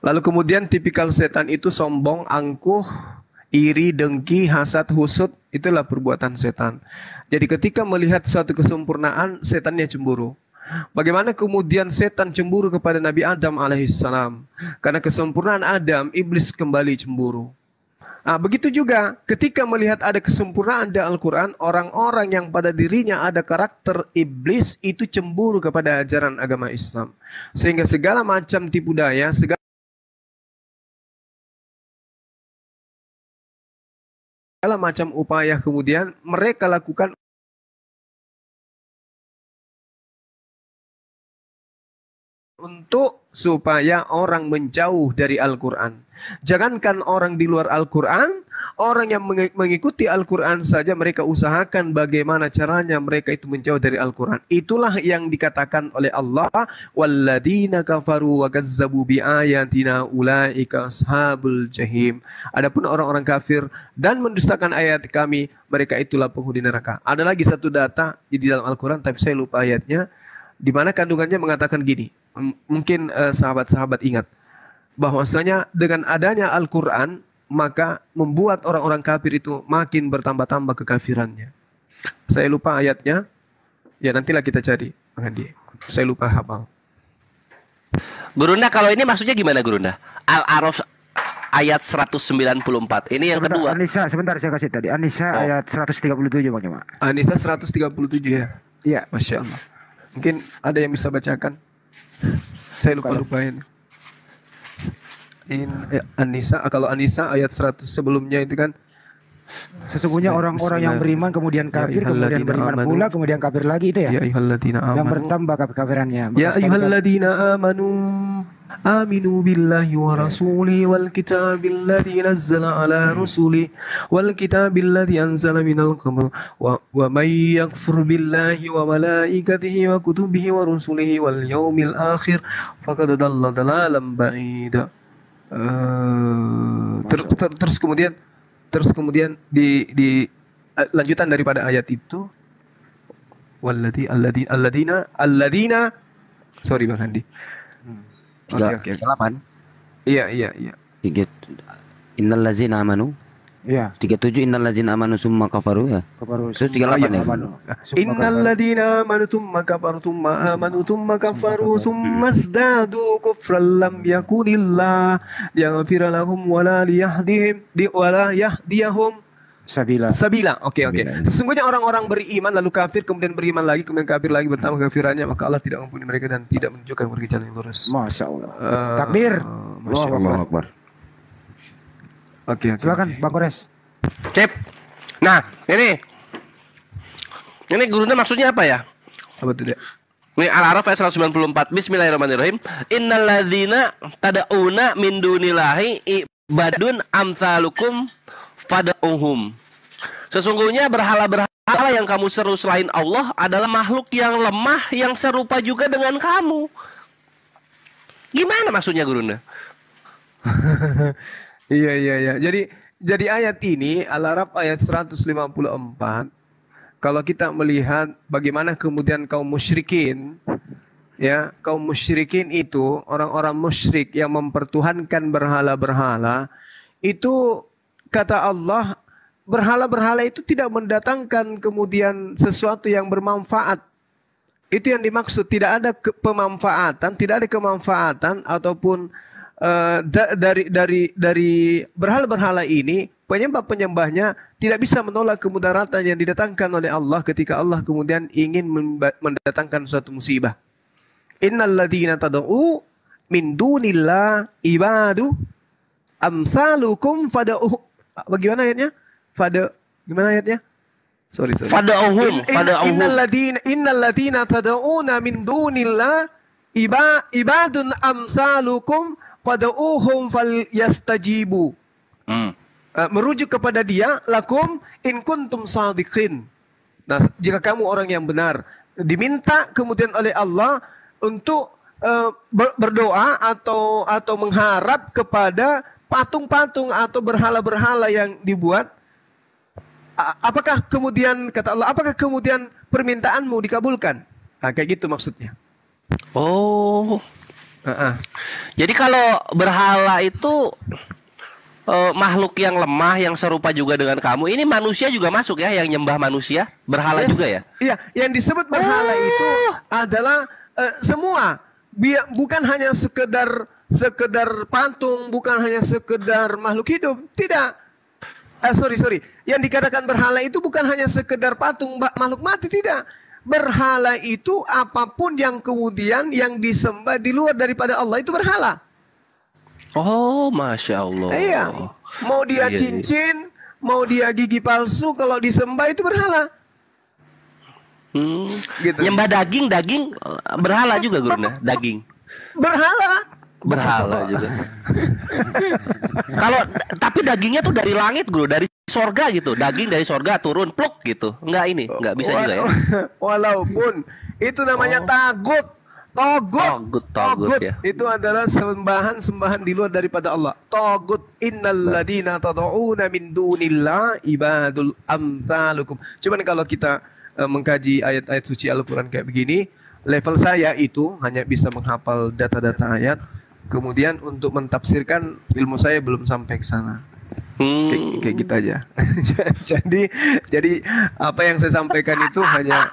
Lalu kemudian tipikal setan itu sombong, angkuh, iri, dengki, hasad, husud. Itulah perbuatan setan. Jadi ketika melihat suatu kesempurnaan, setannya cemburu. Bagaimana kemudian setan cemburu kepada Nabi Adam alaihissalam? Karena kesempurnaan Adam, iblis kembali cemburu. Begitu juga ketika melihat ada kesempurnaan di Al-Quran, orang-orang yang pada dirinya ada karakter iblis itu cemburu kepada ajaran agama Islam. Sehingga segala macam tipu daya, segala macam upaya kemudian mereka lakukan untuk supaya orang menjauh dari Al-Quran. Jangankan orang di luar Al-Quran, orang yang mengikuti Al-Quran saja mereka usahakan bagaimana caranya mereka itu menjauh dari Al-Quran. Itulah yang dikatakan oleh Allah, walladzina kafaru wa kazzabu biayatina ulaika ashabul jahim. Adapun orang-orang kafir dan mendustakan ayat kami, mereka itulah penghuni neraka. Ada lagi satu data di dalam Al-Quran tapi saya lupa ayatnya, di mana kandungannya mengatakan gini. Mungkin sahabat-sahabat ingat bahwasanya dengan adanya Al-Quran maka membuat orang-orang kafir itu makin bertambah-tambah kekafirannya. Saya lupa ayatnya. Ya nantilah kita cari, Bang Andi. Saya lupa hafal. Gurunda, kalau ini maksudnya gimana Gurunda? Al-A'raf ayat 194. Ini yang kedua. Anisa, sebentar saya kasih tadi. Anisa ayat 137 Bang Juma. Anisa 137 ya. Iya. Masya Allah. Mungkin ada yang bisa bacakan. Saya lupa-lupain. Anisa, kalau Anisa ayat 100 sebelumnya itu kan, sesungguhnya orang-orang yang beriman kemudian kafir, kemudian beriman pula, kemudian kafir lagi, itu ya? Ya ayyuhalladzina amanu. Yang bertambah kafirannya. Ya ayyuhalladzina amanu aminu billahi wa rasulihi wal kitabil ladzi nazzala ala rusuli wal kitabil ladzi anzala minal qabl wa may yakfur billahi wa malaikatihi wa kutubihi wa rusulihi wal yaumil akhir faqad dalla dalalan ba'ida. Terus kemudian di lanjutan daripada ayat itu alladzina sorry Bang Handi. Oke. 38. Iya. Innal ladzina amanu. Iya. 37 innal ladzina amanu summa kafaru ya. Terus 38 ya. Innal ladzina amanu tsumma kafaru tsumma amanu tsumma kafaru tsumma zdadu kufran lam yakunillah yaghfir lahum wala yahdihum sabila. Oke. Sesungguhnya orang-orang beriman lalu kafir, kemudian beriman lagi, kemudian kafir lagi, bertambah kafirannya, maka Allah tidak mengampuni mereka dan tidak menunjukkan mereka jalan yang lurus. Masya Allah. Takbir. Allahu Akbar. Oke. Silakan Bang Kores. Cep. Nah, ini Gurunda maksudnya apa ya? Apa itu, Dek? Ini Al-A'raf ayat 194. Bismillahirrahmanirrahim. Innalladzina tad'una min dunillahi ibadun amsalukum fad'uhum. Sesungguhnya berhala-berhala yang kamu seru selain Allah adalah makhluk yang lemah yang serupa juga dengan kamu. Gimana maksudnya Gurunda? Iya. Jadi ayat ini Al-A'raf ayat 154. Kalau kita melihat bagaimana kemudian kaum musyrikin, ya, kaum musyrikin itu orang-orang musyrik yang mempertuhankan berhala-berhala, itu kata Allah, berhala-berhala itu tidak mendatangkan kemudian sesuatu yang bermanfaat. Itu yang dimaksud, tidak ada kemanfaatan ataupun dari berhala-berhala ini, penyembah-penyembahnya tidak bisa menolak kemudaratan yang didatangkan oleh Allah ketika Allah kemudian ingin mendatangkan suatu musibah. Innal ladzina tad'u min dunillah ibadu amsalukum fad'u. Bagaimana ayatnya? Gimana ayatnya? Sorry. Fad'uhum. Innal ladzina tad'una min dunillah ibadun amsalukum fad'uhum falyastajibu. Merujuk kepada dia, lakum in kuntum sadiqin. Nah, jika kamu orang yang benar, diminta kemudian oleh Allah untuk berdoa atau mengharap kepada patung-patung atau berhala-berhala yang dibuat. Apakah kemudian, kata Allah, apakah kemudian permintaanmu dikabulkan? Nah, kayak gitu maksudnya. Oh. Jadi kalau berhala itu makhluk yang lemah yang serupa juga dengan kamu, ini manusia juga masuk ya, yang nyembah manusia, berhala juga ya? Iya, yang disebut berhala itu adalah semua, bukan hanya sekedar patung, bukan hanya sekedar makhluk hidup, tidak. Sorry. Yang dikatakan berhala itu bukan hanya sekedar patung, makhluk mati, tidak. Berhala itu apapun yang kemudian yang disembah di luar daripada Allah itu berhala. Oh, Masya Allah. Iya. Mau dia cincin, mau dia gigi palsu, kalau disembah itu berhala. Gitu. Nyembah daging berhala juga Gurunda, daging. Berhala juga. Kalau tapi dagingnya tuh dari langit Guru, dari sorga gitu. Daging dari sorga turun pluk gitu. Enggak bisa juga ya. Walaupun itu namanya tagut ya. Itu adalah sembahan di luar daripada Allah. Tagut. Innal ladzina tad'una min dunillah ibadul amsalukum. Cuman kalau kita mengkaji ayat-ayat suci Al-Qur'an kayak begini, level saya itu hanya bisa menghafal data-data ayat. Kemudian untuk mentafsirkan, ilmu saya belum sampai ke sana. Kayak gitu aja. jadi apa yang saya sampaikan itu hanya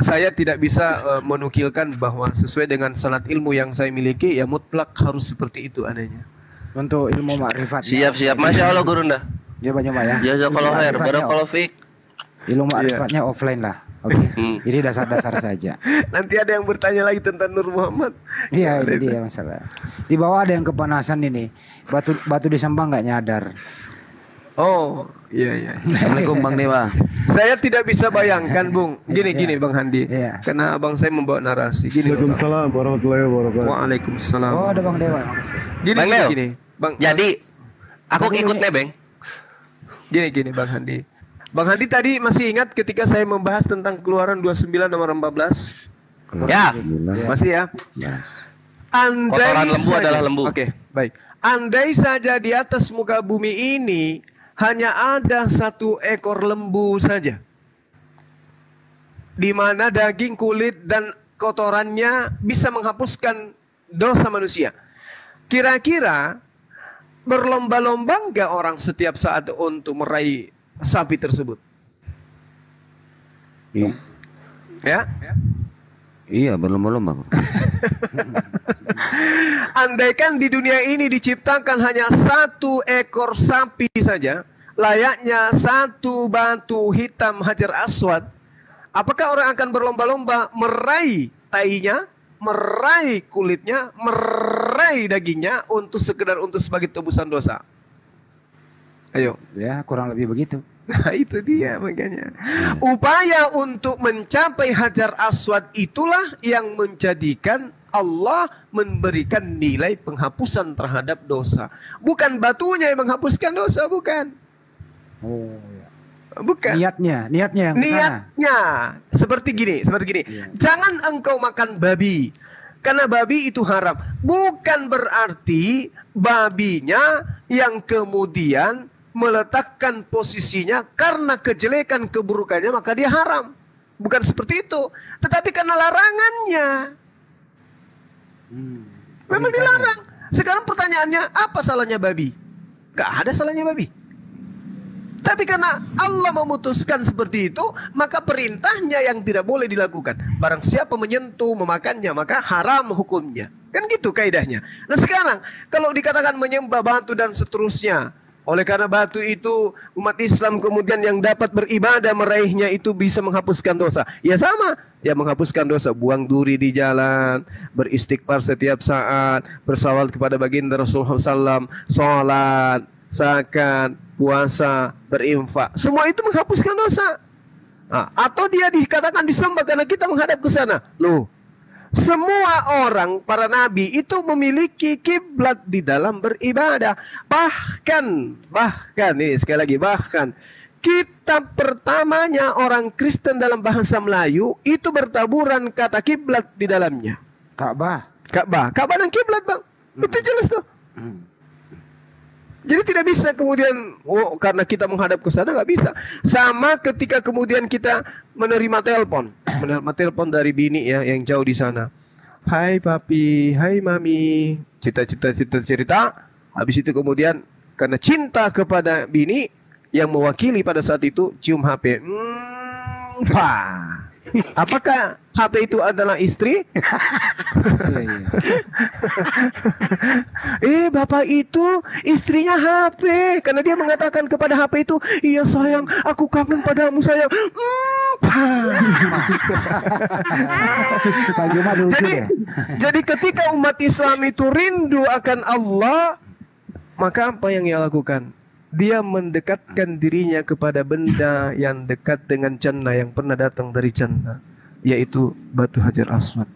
saya tidak bisa menukilkan bahwa sesuai dengan sanad ilmu yang saya miliki ya mutlak harus seperti itu adanya. Untuk ilmu ma'rifatnya. Siap. Masya Allah Gurunda. Ya banyak Pak ya. Jazakallahu khair. Barakallahu fiik. Ilmu ma'rifatnya offline lah. Oke. Jadi dasar-dasar saja. Nanti ada yang bertanya lagi tentang Nur Muhammad. Iya, ini dia masalah. Di bawah ada yang kepanasan ini. Batu disembah nggak nyadar. Oh, iya. Assalamualaikum Bang Dewa. Saya tidak bisa bayangkan, Bung. Gini Bang Handi. Karena abang saya membawa narasi. Gini. Waalaikumsalam warahmatullahi wabarakatuh. Waalaikumsalam. Oh, ada Bang Dewa. Makasih. Gini. Bang. Jadi aku ikut nebeng. Gini Bang Handi. Bang Handi tadi masih ingat ketika saya membahas tentang Keluaran 29 nomor 14? Ya. Masih ya? Kotoran lembu adalah lembu. Oke, baik. Andai saja di atas muka bumi ini hanya ada 1 ekor lembu saja, di mana daging, kulit, dan kotorannya bisa menghapuskan dosa manusia. Kira-kira berlomba-lomba enggak orang setiap saat untuk meraih sapi tersebut? Ya? Iya, berlomba-lomba. Andaikan di dunia ini diciptakan hanya 1 ekor sapi saja, layaknya 1 batu hitam Hajar Aswad, apakah orang akan berlomba-lomba meraih tainya, meraih kulitnya, meraih dagingnya untuk sebagai tebusan dosa? Ayo. Ya, kurang lebih begitu. Nah, itu dia makanya. Upaya untuk mencapai Hajar Aswad itulah yang menjadikan Allah memberikan nilai penghapusan terhadap dosa. Bukan batunya yang menghapuskan dosa, bukan. Oh, ya. Bukan. Niatnya yang Niatnya seperti gini. Ya. Jangan engkau makan babi, karena babi itu haram. Bukan berarti babinya yang kemudian meletakkan posisinya karena kejelekan keburukannya maka dia haram. Bukan seperti itu. Tetapi karena larangannya. Memang dilarang. Sekarang pertanyaannya, apa salahnya babi? Gak ada salahnya babi. Tapi karena Allah memutuskan seperti itu, maka perintahnya yang tidak boleh dilakukan. Barang siapa menyentuh, memakannya, maka haram hukumnya. Kan gitu kaidahnya. Nah sekarang, kalau dikatakan menyembah batu dan seterusnya, oleh karena batu itu umat Islam kemudian yang dapat beribadah meraihnya itu bisa menghapuskan dosa. Ya sama, ya menghapuskan dosa. Buang duri di jalan, beristighfar setiap saat, bersalawat kepada baginda Rasulullah SAW, sholat, zakat, puasa, berinfak. Semua itu menghapuskan dosa. Nah, atau dia dikatakan disembah karena kita menghadap ke sana. Loh, semua orang, para nabi itu memiliki kiblat di dalam beribadah. Bahkan ini sekali lagi, bahkan kitab pertamanya orang Kristen dalam bahasa Melayu itu bertaburan kata kiblat di dalamnya. Ka'bah dan kiblat, Bang. Itu jelas tuh. Jadi tidak bisa kemudian karena kita menghadap ke sana, nggak bisa. Sama ketika kemudian kita menerima telepon dari bini ya yang jauh di sana. Hai papi, hai mami, cerita. Habis itu kemudian karena cinta kepada bini yang mewakili pada saat itu cium HP. Apakah HP itu adalah istri? Bapak itu istrinya HP, karena dia mengatakan kepada HP itu, iya sayang, aku kangen padamu sayang. Jadi ketika umat Islam itu rindu akan Allah, maka apa yang ia lakukan? Dia mendekatkan dirinya kepada benda yang dekat dengan jannah, yang pernah datang dari jannah, yaitu batu Hajar Aswad.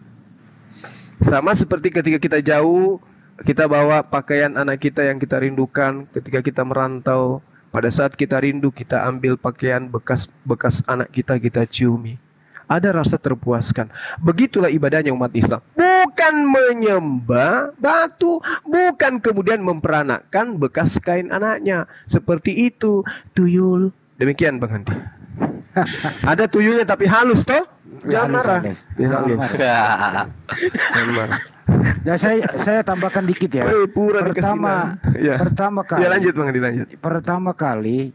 Sama seperti ketika kita jauh, kita bawa pakaian anak kita yang kita rindukan. Ketika kita merantau, pada saat kita rindu, kita ambil pakaian bekas anak kita ciumi. Ada rasa terpuaskan. Begitulah ibadahnya umat Islam. Bukan menyembah batu, bukan kemudian memperanakkan bekas kain anaknya. Seperti itu tuyul. Demikian Bang Handi. Ada tuyulnya tapi halus toh? Jangan marah. Jangan marah. Ya saya tambahkan dikit ya. Pura Pertama kali. Ya lanjut Bang, dilanjut. Pertama kali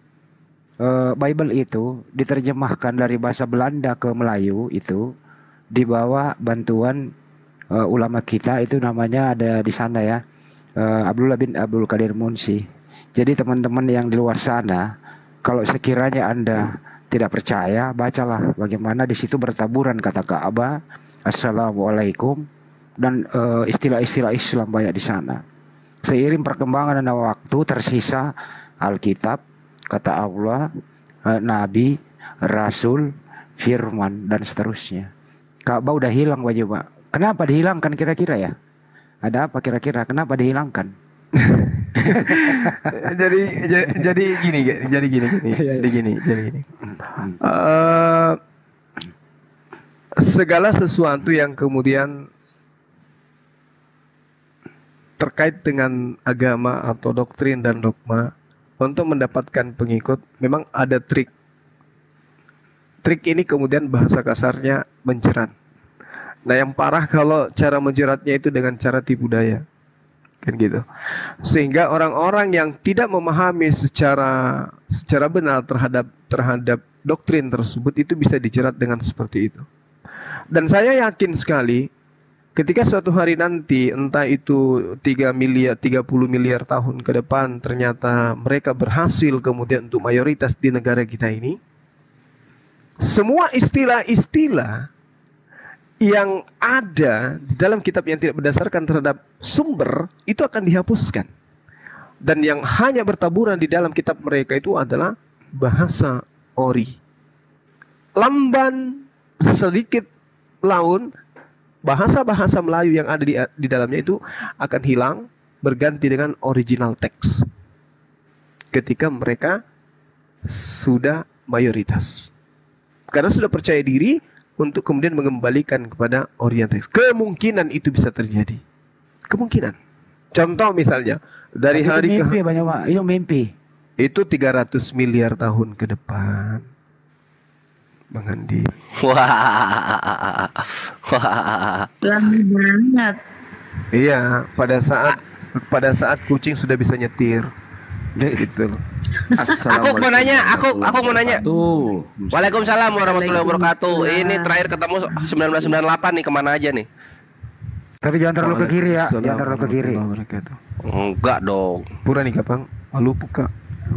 Bible itu diterjemahkan dari bahasa Belanda ke Melayu itu di bawah bantuan ulama kita, itu namanya ada di sana ya, Abdullah bin Abdul Qadir Munsi. Jadi teman-teman yang di luar sana, kalau sekiranya Anda tidak percaya, bacalah bagaimana di situ bertaburan kata Ka'bah, Assalamualaikum, dan istilah-istilah Islam banyak di sana. Seiring perkembangan dan waktu tersisa Alkitab, kata Allah, Nabi, Rasul, Firman, dan seterusnya. Ka'bah udah hilang wajib Pak. Kenapa dihilangkan kira-kira ya? Ada apa kira-kira? Kenapa dihilangkan? jadi gini. Segala sesuatu yang kemudian terkait dengan agama atau doktrin dan dogma, untuk mendapatkan pengikut memang ada trik. Trik ini kemudian bahasa kasarnya menjerat. Nah yang parah kalau cara menjeratnya itu dengan cara tipu daya, kan gitu. Sehingga orang-orang yang tidak memahami secara benar terhadap doktrin tersebut itu bisa dijerat dengan seperti itu. Dan saya yakin sekali ketika suatu hari nanti, entah itu 30 miliar tahun ke depan, ternyata mereka berhasil kemudian untuk mayoritas di negara kita ini, semua istilah-istilah yang ada di dalam kitab yang tidak berdasarkan terhadap sumber itu akan dihapuskan. Dan yang hanya bertaburan di dalam kitab mereka itu adalah bahasa ori. Lamban, sedikit laun, bahasa-bahasa Melayu yang ada di dalamnya itu akan hilang, berganti dengan original teks ketika mereka sudah mayoritas, karena sudah percaya diri untuk kemudian mengembalikan kepada original teks. Kemungkinan itu bisa terjadi, kemungkinan. Contoh misalnya dari hari mimpi banyak Pak, itu mimpi. Itu 300 miliar tahun ke depan, Bang Andi. Wah. Lama banget. Iya, pada saat kucing sudah bisa nyetir. Gitu loh. Aku mau nanya. Waalaikumsalam warahmatullahi wabarakatuh. Ini terakhir ketemu 1998 nih, kemana aja nih? Tapi jangan terlalu ke kiri ya, jangan terlalu ke kiri. Enggak dong. Pura nih Bang, Maluku Kak.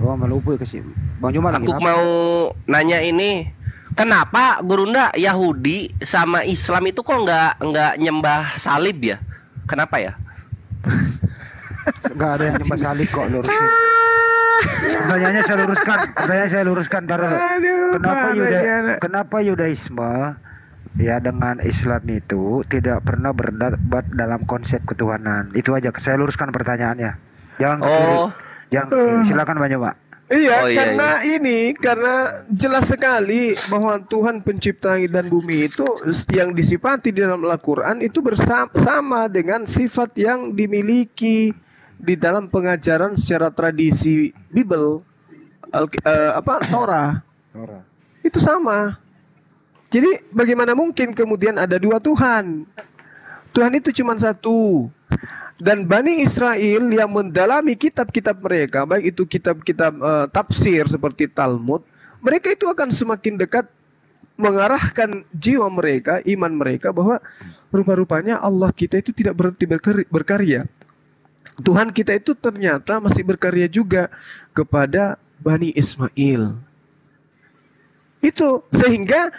Oh Maluku ya kesini. Bang Juma lagi. Aku mau nanya ini, kenapa Gurunda Yahudi sama Islam itu kok nggak nyembah salib ya? Kenapa ya? Nggak ada yang nyembah salib kok, lurusin. Pertanyaannya saya luruskan. Kenapa Yudaisme ya dengan Islam itu tidak pernah berdebat dalam konsep ketuhanan? Itu aja. Saya luruskan pertanyaannya. Jangan ke kiri. Jangan ke kiri. Silakan banyak Pak. Iya, karena jelas sekali bahwa Tuhan pencipta langit dan bumi itu yang disifati di dalam Al-Quran itu bersama dengan sifat yang dimiliki di dalam pengajaran secara tradisi Bible, Torah. Itu sama. Jadi bagaimana mungkin kemudian ada dua Tuhan? Tuhan itu cuma satu. Dan Bani Israel yang mendalami kitab-kitab mereka, baik itu kitab-kitab tafsir seperti Talmud, mereka itu akan semakin dekat mengarahkan jiwa mereka, iman mereka, bahwa rupa-rupanya Allah kita itu tidak berhenti berkarya. Tuhan kita itu ternyata masih berkarya juga kepada Bani Ismail. Itu sehingga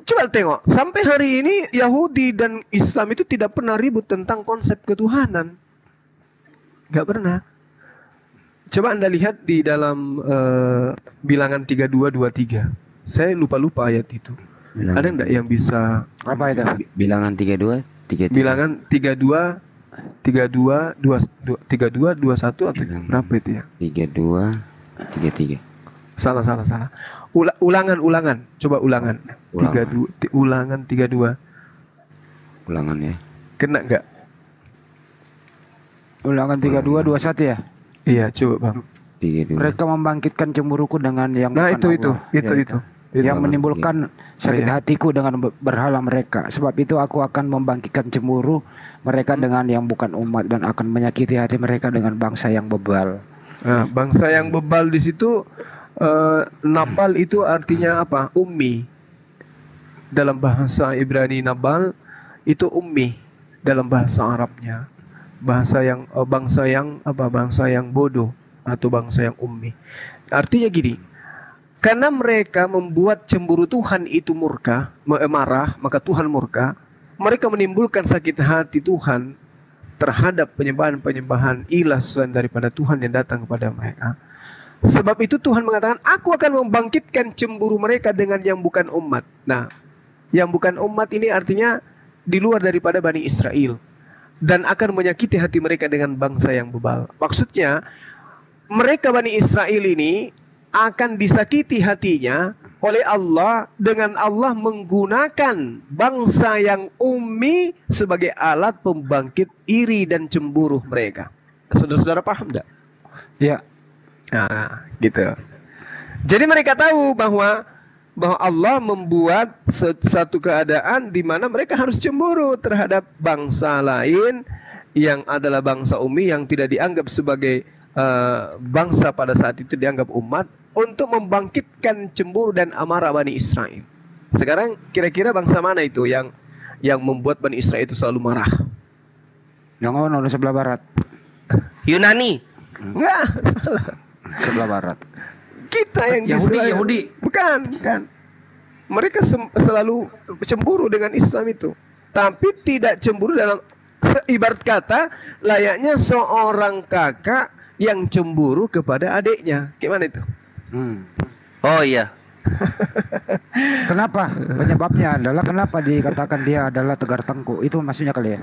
coba tengok, sampai hari ini Yahudi dan Islam itu tidak pernah ribut tentang konsep ketuhanan. Gak pernah. Coba Anda lihat di dalam Bilangan 32:23. Saya lupa ayat itu. Ada enggak yang bisa? Apa itu? Bilangan 32:33. Bilangan 32:21 atau berapa itu ya? 32:33. Salah. Ulangan. Coba ulangan. 32. Ulangan ya. Kena enggak? Ulangan 32:21 ya? Iya, coba Bang. 32. Mereka membangkitkan cemburuku dengan yang Nah, itu. yang menimbulkan sakit Iya. hatiku dengan berhala mereka. Sebab itu aku akan membangkitkan cemburu mereka dengan yang bukan umat dan akan menyakiti hati mereka dengan bangsa yang bebal. Nah, bangsa yang bebal di situ Nabal itu artinya apa? Ummi. Dalam bahasa Ibrani Nabal itu ummi dalam bahasa Arabnya. Bangsa yang bodoh atau bangsa yang ummi. Artinya gini, karena mereka membuat cemburu Tuhan itu marah, maka Tuhan murka. Mereka menimbulkan sakit hati Tuhan terhadap penyembahan-penyembahan ilah selain daripada Tuhan yang datang kepada mereka. Sebab itu Tuhan mengatakan, aku akan membangkitkan cemburu mereka dengan yang bukan umat. Nah, yang bukan umat ini artinya di luar daripada Bani Israel. Dan akan menyakiti hati mereka dengan bangsa yang bebal. Maksudnya, mereka Bani Israel ini akan disakiti hatinya oleh Allah dengan Allah menggunakan bangsa yang ummi sebagai alat pembangkit iri dan cemburu mereka. Saudara-saudara paham enggak? Ya. Nah, gitu. Jadi mereka tahu bahwa Allah membuat satu keadaan di mana mereka harus cemburu terhadap bangsa lain yang adalah bangsa ummi yang tidak dianggap sebagai bangsa pada saat itu, dianggap umat, untuk membangkitkan cemburu dan amarah Bani Israel. Sekarang kira-kira bangsa mana itu yang membuat Bani Israel itu selalu marah? Yang ono di sebelah barat. Yunani. Enggak. Sebelah barat. Kita yang Yahudi. Bukan. Mereka selalu cemburu dengan Islam itu. Tapi tidak cemburu dalam ibarat kata layaknya seorang kakak yang cemburu kepada adiknya. Gimana itu? Oh iya. Kenapa? Penyebabnya adalah kenapa dikatakan dia adalah tegar tengku. Itu maksudnya kali ya?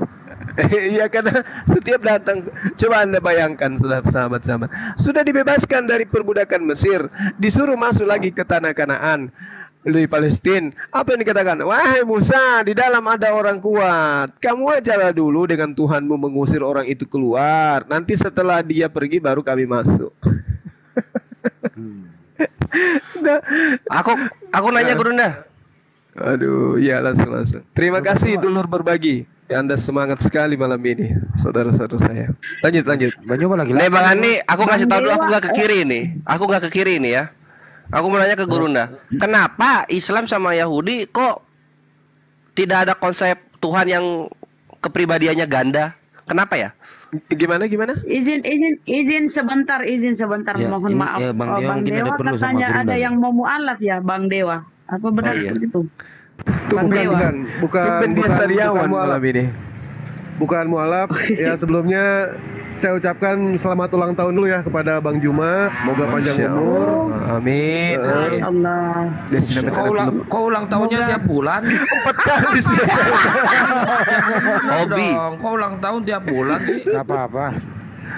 Iya, karena setiap datang, coba Anda bayangkan sahabat-sahabat, sudah dibebaskan dari perbudakan Mesir, disuruh masuk lagi ke tanah Kanaan di Palestina. Apa yang dikatakan? Wahai Musa, di dalam ada orang kuat. Kamu ajalah dulu dengan Tuhanmu mengusir orang itu keluar. Nanti setelah dia pergi baru kami masuk. Nah, aku nanya Guru Nda. Aduh, ya langsung. Terima kasih dulur berbagi. Anda semangat sekali malam ini, saudara-saudara saya. Lanjut. Banyak lagi. Nih Bang Andi, aku kasih tahu dulu, aku nggak ke kiri nih. Aku nggak ke kiri nih ya. Aku mau nanya ke Guru Nda. Kenapa Islam sama Yahudi kok tidak ada konsep Tuhan yang kepribadiannya ganda? Kenapa ya? Gimana? Izin sebentar, Ya, mohon ini, maaf. ya, Bang Dewa Bang mungkin ada Dewa perlu sama katanya Guru ada Nda. yang mau mualaf ya, Bang Dewa. Apa benar seperti itu? Bang Bukan, Dewa. Bukan dia Sariawan malam ini. Bukan mualaf. Ya sebelumnya saya ucapkan selamat ulang tahun dulu ya kepada Bang Juma. Moga panjang umur. Amin. Masya Allah. Kau ulang tahunnya tiap bulan? 4 kali sudah saya. Hobi. Kau ulang tahun tiap bulan sih? Gak apa-apa.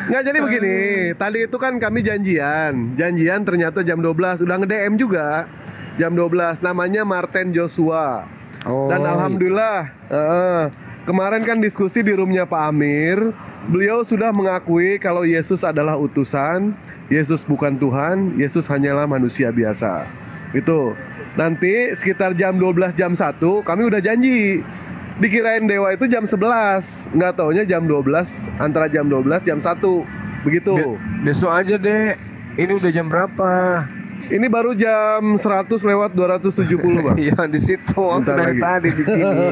Nggak, jadi begini. Tadi itu kan kami janjian ternyata jam 12. Udah nge-DM juga jam 12. Namanya Martin Joshua. Dan alhamdulillah kemarin kan diskusi di roomnya Pak Amir. Beliau sudah mengakui kalau Yesus adalah utusan, Yesus bukan Tuhan, Yesus hanyalah manusia biasa. Itu. Nanti sekitar jam 12 jam 1 kami udah janji. Dikirain Dewa itu jam 11. Nggak taunya jam 12, antara jam 12 jam 1. Begitu. Besok aja, Dek. Ini udah jam berapa? Ini baru jam 100 lewat 270, Bang. Iya, di situ. Aku Bentar dari lagi. tadi di sini.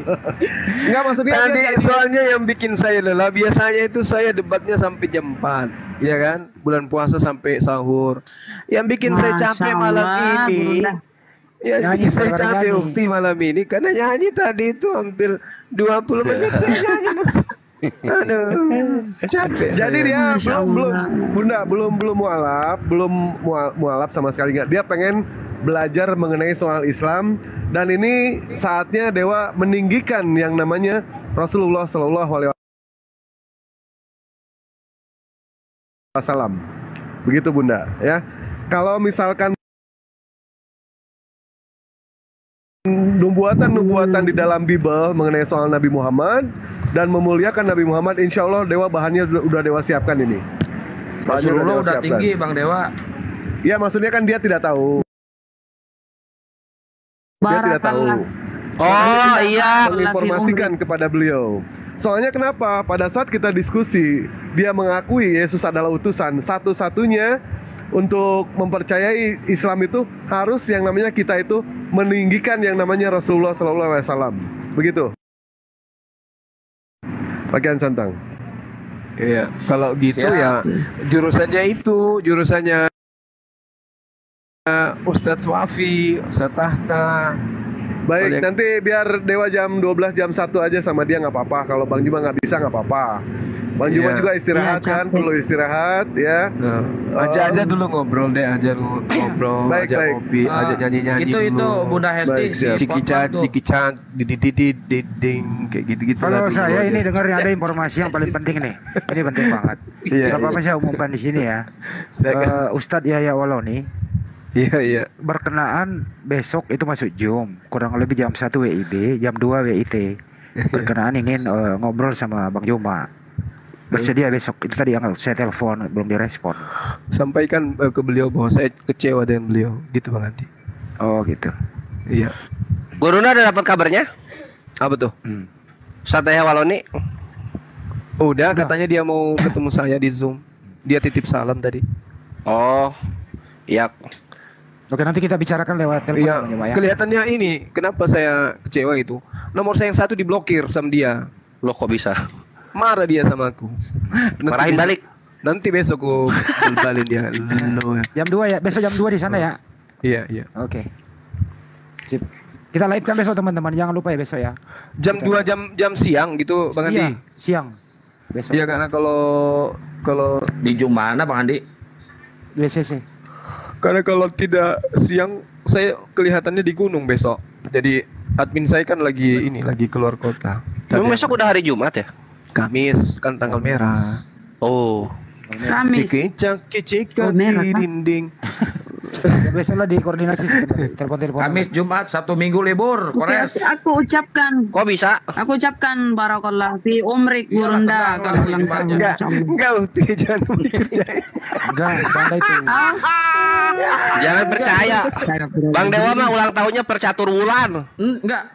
Enggak, maksudnya Tadi dia- soalnya yang bikin saya lelah, biasanya itu saya debatnya sampai jam 4, ya kan? Bulan puasa sampai sahur. Yang bikin saya capek Masya malam Allah, ini, Bunda. ya Nyanyi, bikin saya saudara capek nyanyi. Ukti malam ini karena nyanyi tadi itu hampir 20 menit saya nyanyi. Aduh, capek. Jadi saya. dia Masya belum Allah. Bunda belum mualaf sama sekali nggak. Dia pengen belajar mengenai soal Islam dan ini saatnya Dewa meninggikan yang namanya Rasulullah Shallallahu Alaihi Wasallam. Begitu Bunda ya. Kalau misalkan nubuatan di dalam Bible mengenai soal Nabi Muhammad dan memuliakan Nabi Muhammad, insya Allah Dewa bahannya udah Dewa siapkan ini. Bahannya Rasulullah Dewa udah siapkan. tinggi Bang Dewa. Ya maksudnya kan dia tidak tahu. Dia tidak tahu. Oh iya. Menginformasikan kepada beliau. Soalnya kenapa? Pada saat kita diskusi, dia mengakui Yesus adalah utusan. Satu-satunya untuk mempercayai Islam itu harus yang namanya kita itu meninggikan yang namanya Rasulullah SAW. Begitu. Pakaian Santang. Iya, kalau gitu ya jurusannya Ustadz Wafi, Ustadz Tahta. Baik, nanti biar Dewa jam 12 jam 1 aja sama dia nggak apa-apa. Kalau Bang Juma nggak bisa nggak apa-apa. Bang Juma juga istirahat kan, perlu istirahat ya. Ajak aja dulu ngobrol deh, ngobrol, ajak kopi, ajak nyanyi-nyanyi dulu. Itu Bunda Hesti Cikican, diding kayak gitu-gitu. Kalau saya ini dengar ada informasi yang paling penting nih. Ini penting banget. Tidak apa-apa saya umumkan di sini ya. Ustadz Yahya Waloni. Iya. Berkenaan besok itu masuk Zoom, kurang lebih jam 1 WIB, jam 2 WIT. Berkenaan ingin ngobrol sama Bang Juma. Bersedia besok. Itu tadi yang saya telepon belum direspon. Sampaikan ke beliau bahwa saya kecewa dengan beliau, gitu Bang Andi. Oh gitu. Iya. Guruna udah dapat kabarnya? Apa tuh? Ustadz Yahya Waloni. Udah, katanya dia mau ketemu saya di Zoom. Dia titip salam tadi. Oh, iya. Oke, nanti kita bicarakan lewat telepon. Iya, kelihatannya ini kenapa saya kecewa itu. Nomor saya yang 1 diblokir sama dia. Loh kok bisa? Marah dia sama aku. Marahin balik. Nanti besok aku balin dia. Jam 2 ya, besok jam 2 di sana ya. Iya. Oke. Sip. Kita live kan besok teman-teman, jangan lupa ya besok ya. Jam 2 jam siang gitu Bang Andi. Siang. Besok. Iya, karena kalau di Zoom mana Bang Andi? WCC. Karena kalau tidak siang saya kelihatannya di gunung besok. Jadi admin saya kan lagi keluar kota. Memang besok udah hari Jumat ya? Kamis kan tanggal merah. Oh. Kamis. Kicik-kicik di dinding. Besoklah dikoordinasi telepon-telepon. Kamis, Jumat, Sabtu, Minggu libur. Kores. Aku ucapkan. Kok bisa? Aku ucapkan barakallah fi umrik Gurunda. Enggak, jangan dikerjain. Enggak, canda itu. Jangan percaya. Bang Dewa mah ulang tahunnya percatur wulan. Enggak.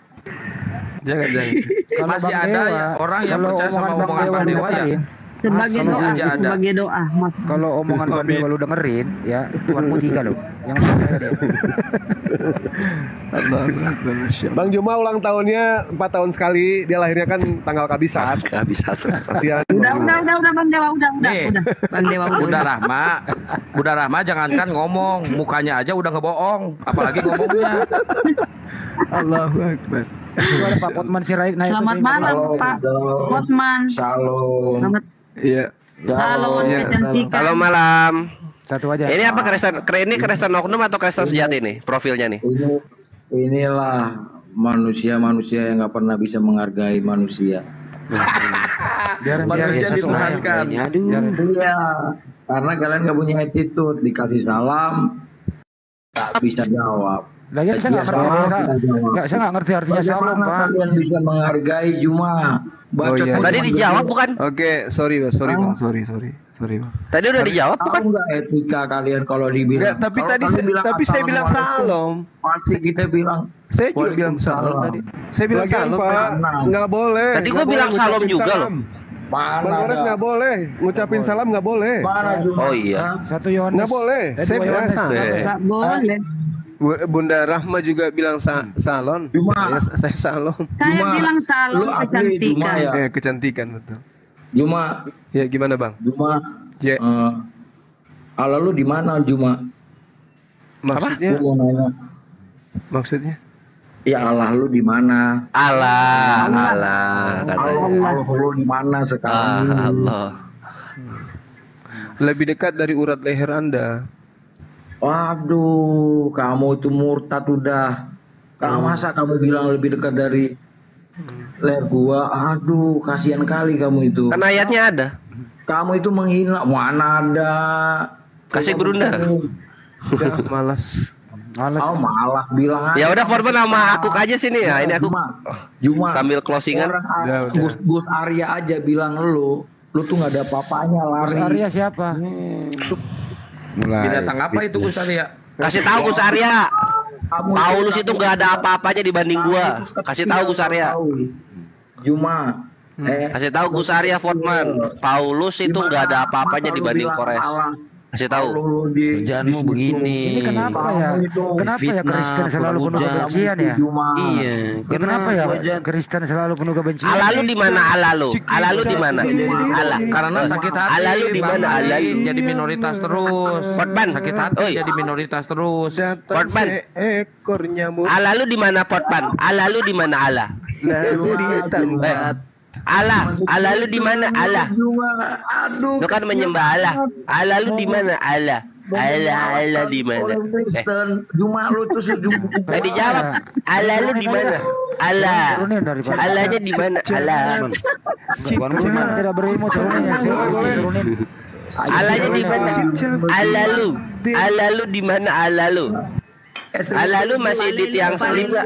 Jangan. Masih ada ya orang yang percaya sama omongan Bang Dewa ya. Sebagai doa. Kalau omongan Bang Dewa lu dengerin ya, Tuhan Mutika lo. Yang percaya dia. Bang Juma ulang tahunnya 4 tahun sekali. Dia lahirnya kan tanggal kabisat. Kasihan. Udah Bang Dewa, udah. Bang Dewa Bunda Rahma jangankan ngomong, mukanya aja udah ngebohong, apalagi ngomongnya. Allahu Akbar. Pak Potman Sirait naik. Selamat malam Pak Potman. Salam. Iya. Salam kecantikan. Halo malam. Satu aja. Ini apa Kristen oknum atau Kristen sejati nih profilnya nih? Inilah manusia-manusia yang nggak pernah bisa menghargai manusia. biar manusia dituhankan. Iya. Karena kalian nggak punya attitude, dikasih salam nggak bisa jawab. Lagi saya nggak ngerti artinya salam Pak. Kalian bisa menghargai Juma. Tadi dijawab bukan? Oke, sorry Bang. Sorry Bang. Tadi udah dijawab bukan? Enggak etika kalian kalau dibilang. Enggak, tapi saya bilang salam. Pasti kita bilang. Saya juga bilang salam tadi. Saya bilang salam Pak. Enggak boleh. Tadi gua bilang salam juga loh. Mana Bang nggak boleh ngucapin salam, nggak boleh. Mana Juma? Oh iya. 1 Yohanes. Nggak boleh. Saya bilang salam. Nggak boleh. Bunda Rahma juga bilang salon. Saya salon. Saya bilang salon kecantikan. Kecantikan betul. Juma. Ya gimana Bang? Juma. Ya. Allah lu di mana Juma? Maksudnya? Aku mau nanya. Maksudnya? Ya Allah lu di mana? Allah. Allah lu di mana sekarang? Allah. Lebih dekat dari urat leher Anda. Waduh, kamu itu murtad udah. Masa kamu bilang lebih dekat dari leher gua? Aduh, kasihan kali kamu itu. Kan ayatnya ada. Kamu itu menghina. Mana ada? Kasih Gurunda. Udah malas. Malas bilang aja. Ya udah Forman sama aku aja sini ya. Ini aku Juma sambil closingan. Gus Arya aja bilang lu tuh nggak ada apa-apanya lari. Gus Arya siapa? Binatang apa itu Gus Arya? Kasih tahu Gus Arya. Paulus itu nggak ada apa-apanya dibanding gua. Kasih tahu Gus Arya. Juma. Kasih tahu Gus Arya Fortman. Paulus itu nggak ada apa-apanya dibanding Kores. Kasih tahu. Kerjaanmu begini. Ini kenapa ya? Kenapa ya Kristen selalu penuh kebencian ya? Iya. Kenapa ya Kristen selalu penuh kebencian? Allah lu di mana Allah lu? Allah lu di mana? Allah. Karena sakit hati. Allah lu di mana? Allah lu jadi minoritas terus. Fortman. Sakit hati jadi minoritas terus. Fortman. Ekor nyamuk. Allah lu di mana Fortman? Allah lu di mana Allah? Lalu di tempat. Allah lu di mana Allah? Lu kan menyembah Allah. Allah lu di mana Allah? Allah di mana? Juma lu tuh Gak dijawab. Allah lu di mana? Allah. Allahnya di mana? Allah. Tidak berilmu turunin. Allahnya di mana? Allah lu di mana Allah lu? Allah lu masih di tiang salib gak?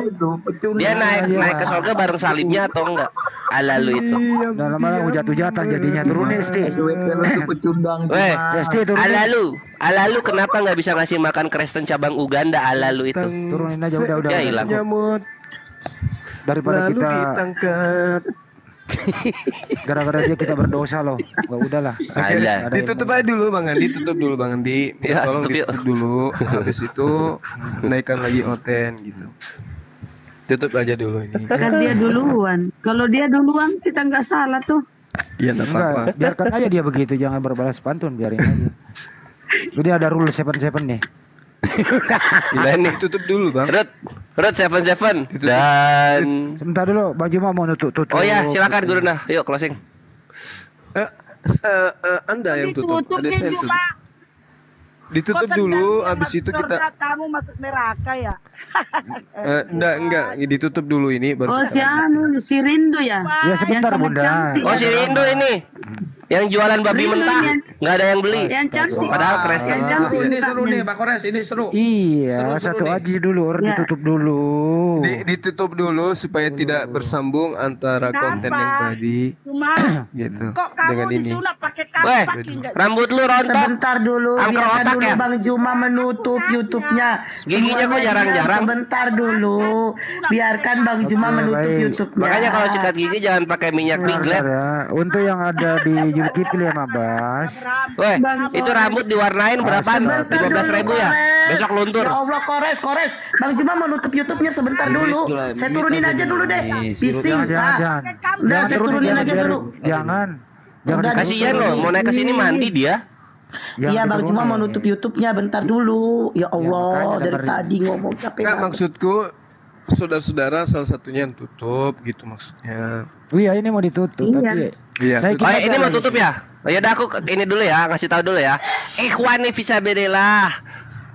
Dia naik ke surga bareng salibnya atau enggak? Allah lu itu. Dalam malah hujat-hujatan jadinya turunin Sti. Weh, Allah lu kenapa nggak bisa ngasih makan Kristen cabang Uganda? Allah lu itu. Turunin aja udah. Ya hilang. Daripada lalu kita ditangkap. gara-gara dia kita berdosa loh. Gak udahlah. Ditutup aja dulu Bang Andi, tutup dulu Bang Andi. Ya, tolong ditutup dulu. Habis itu naikkan lagi oten gitu. Tutup aja dulu ini. Kan dia duluan. Kalau dia duluan kita nggak salah tuh. Iya enggak apa-apa. Biarkan aja dia begitu, jangan berbalas pantun, biarin aja. Jadi ada rule 7 nih. Gila nih, tutup dulu Bang. Rut 77 dan sebentar dulu, Bang Juma mau tutup. Oh ya, silakan Guruna. Yuk closing. Anda yang tutup. Ada saya tutup. Ditutup dulu, habis itu kita. Kamu masuk neraka ya? Enggak, ditutup dulu ini baru. Oh, si Rindu ya? Ya sebentar Bunda. Oh si Rindu ini. Yang jualan babi mentah, nggak ada yang beli. Yang cantik. Padahal Kristen. Ini seru nih, Pak Kores, ini seru. Iya, satu aja dulu, ditutup dulu. Ditutup dulu supaya tidak bersambung antara konten yang tadi. Cuma gitu. Kok kamu dengan ini. disunat pakai Weh, kaki? rambut lu rontok. Sebentar dulu, Angker biarkan otak dulu ya? Bang Juma menutup YouTube-nya. Giginya kok jarang-jarang. Sebentar dulu, biarkan Bang Juma menutup YouTube-nya. Makanya kalau sikat gigi jangan pakai minyak piglet. Ya. Untuk yang ada di Zulkifli sama Bas. Weh, itu rambut diwarnain berapaan? 15.000 ya? Besok luntur. Ya Allah, Kores. Bang Juma menutup YouTube-nya sebentar dulu. Saya turunin aja dulu deh. Bising, Pak. Udah, saya turunin aja dulu. Jangan. Kasihan loh, mau naik ke sini mandi dia. Iya, Bang Juma mau nutup YouTube-nya bentar dulu. Ya Allah, dari tadi ngomong capek banget. Maksudku saudara-saudara salah satunya yang tutup gitu maksudnya. Iya, ini mau ditutup tapi iya. Ini mau tutup ya? Oh ya udah aku ini dulu ya, ngasih tahu dulu ya. Ikhwani fisabilillah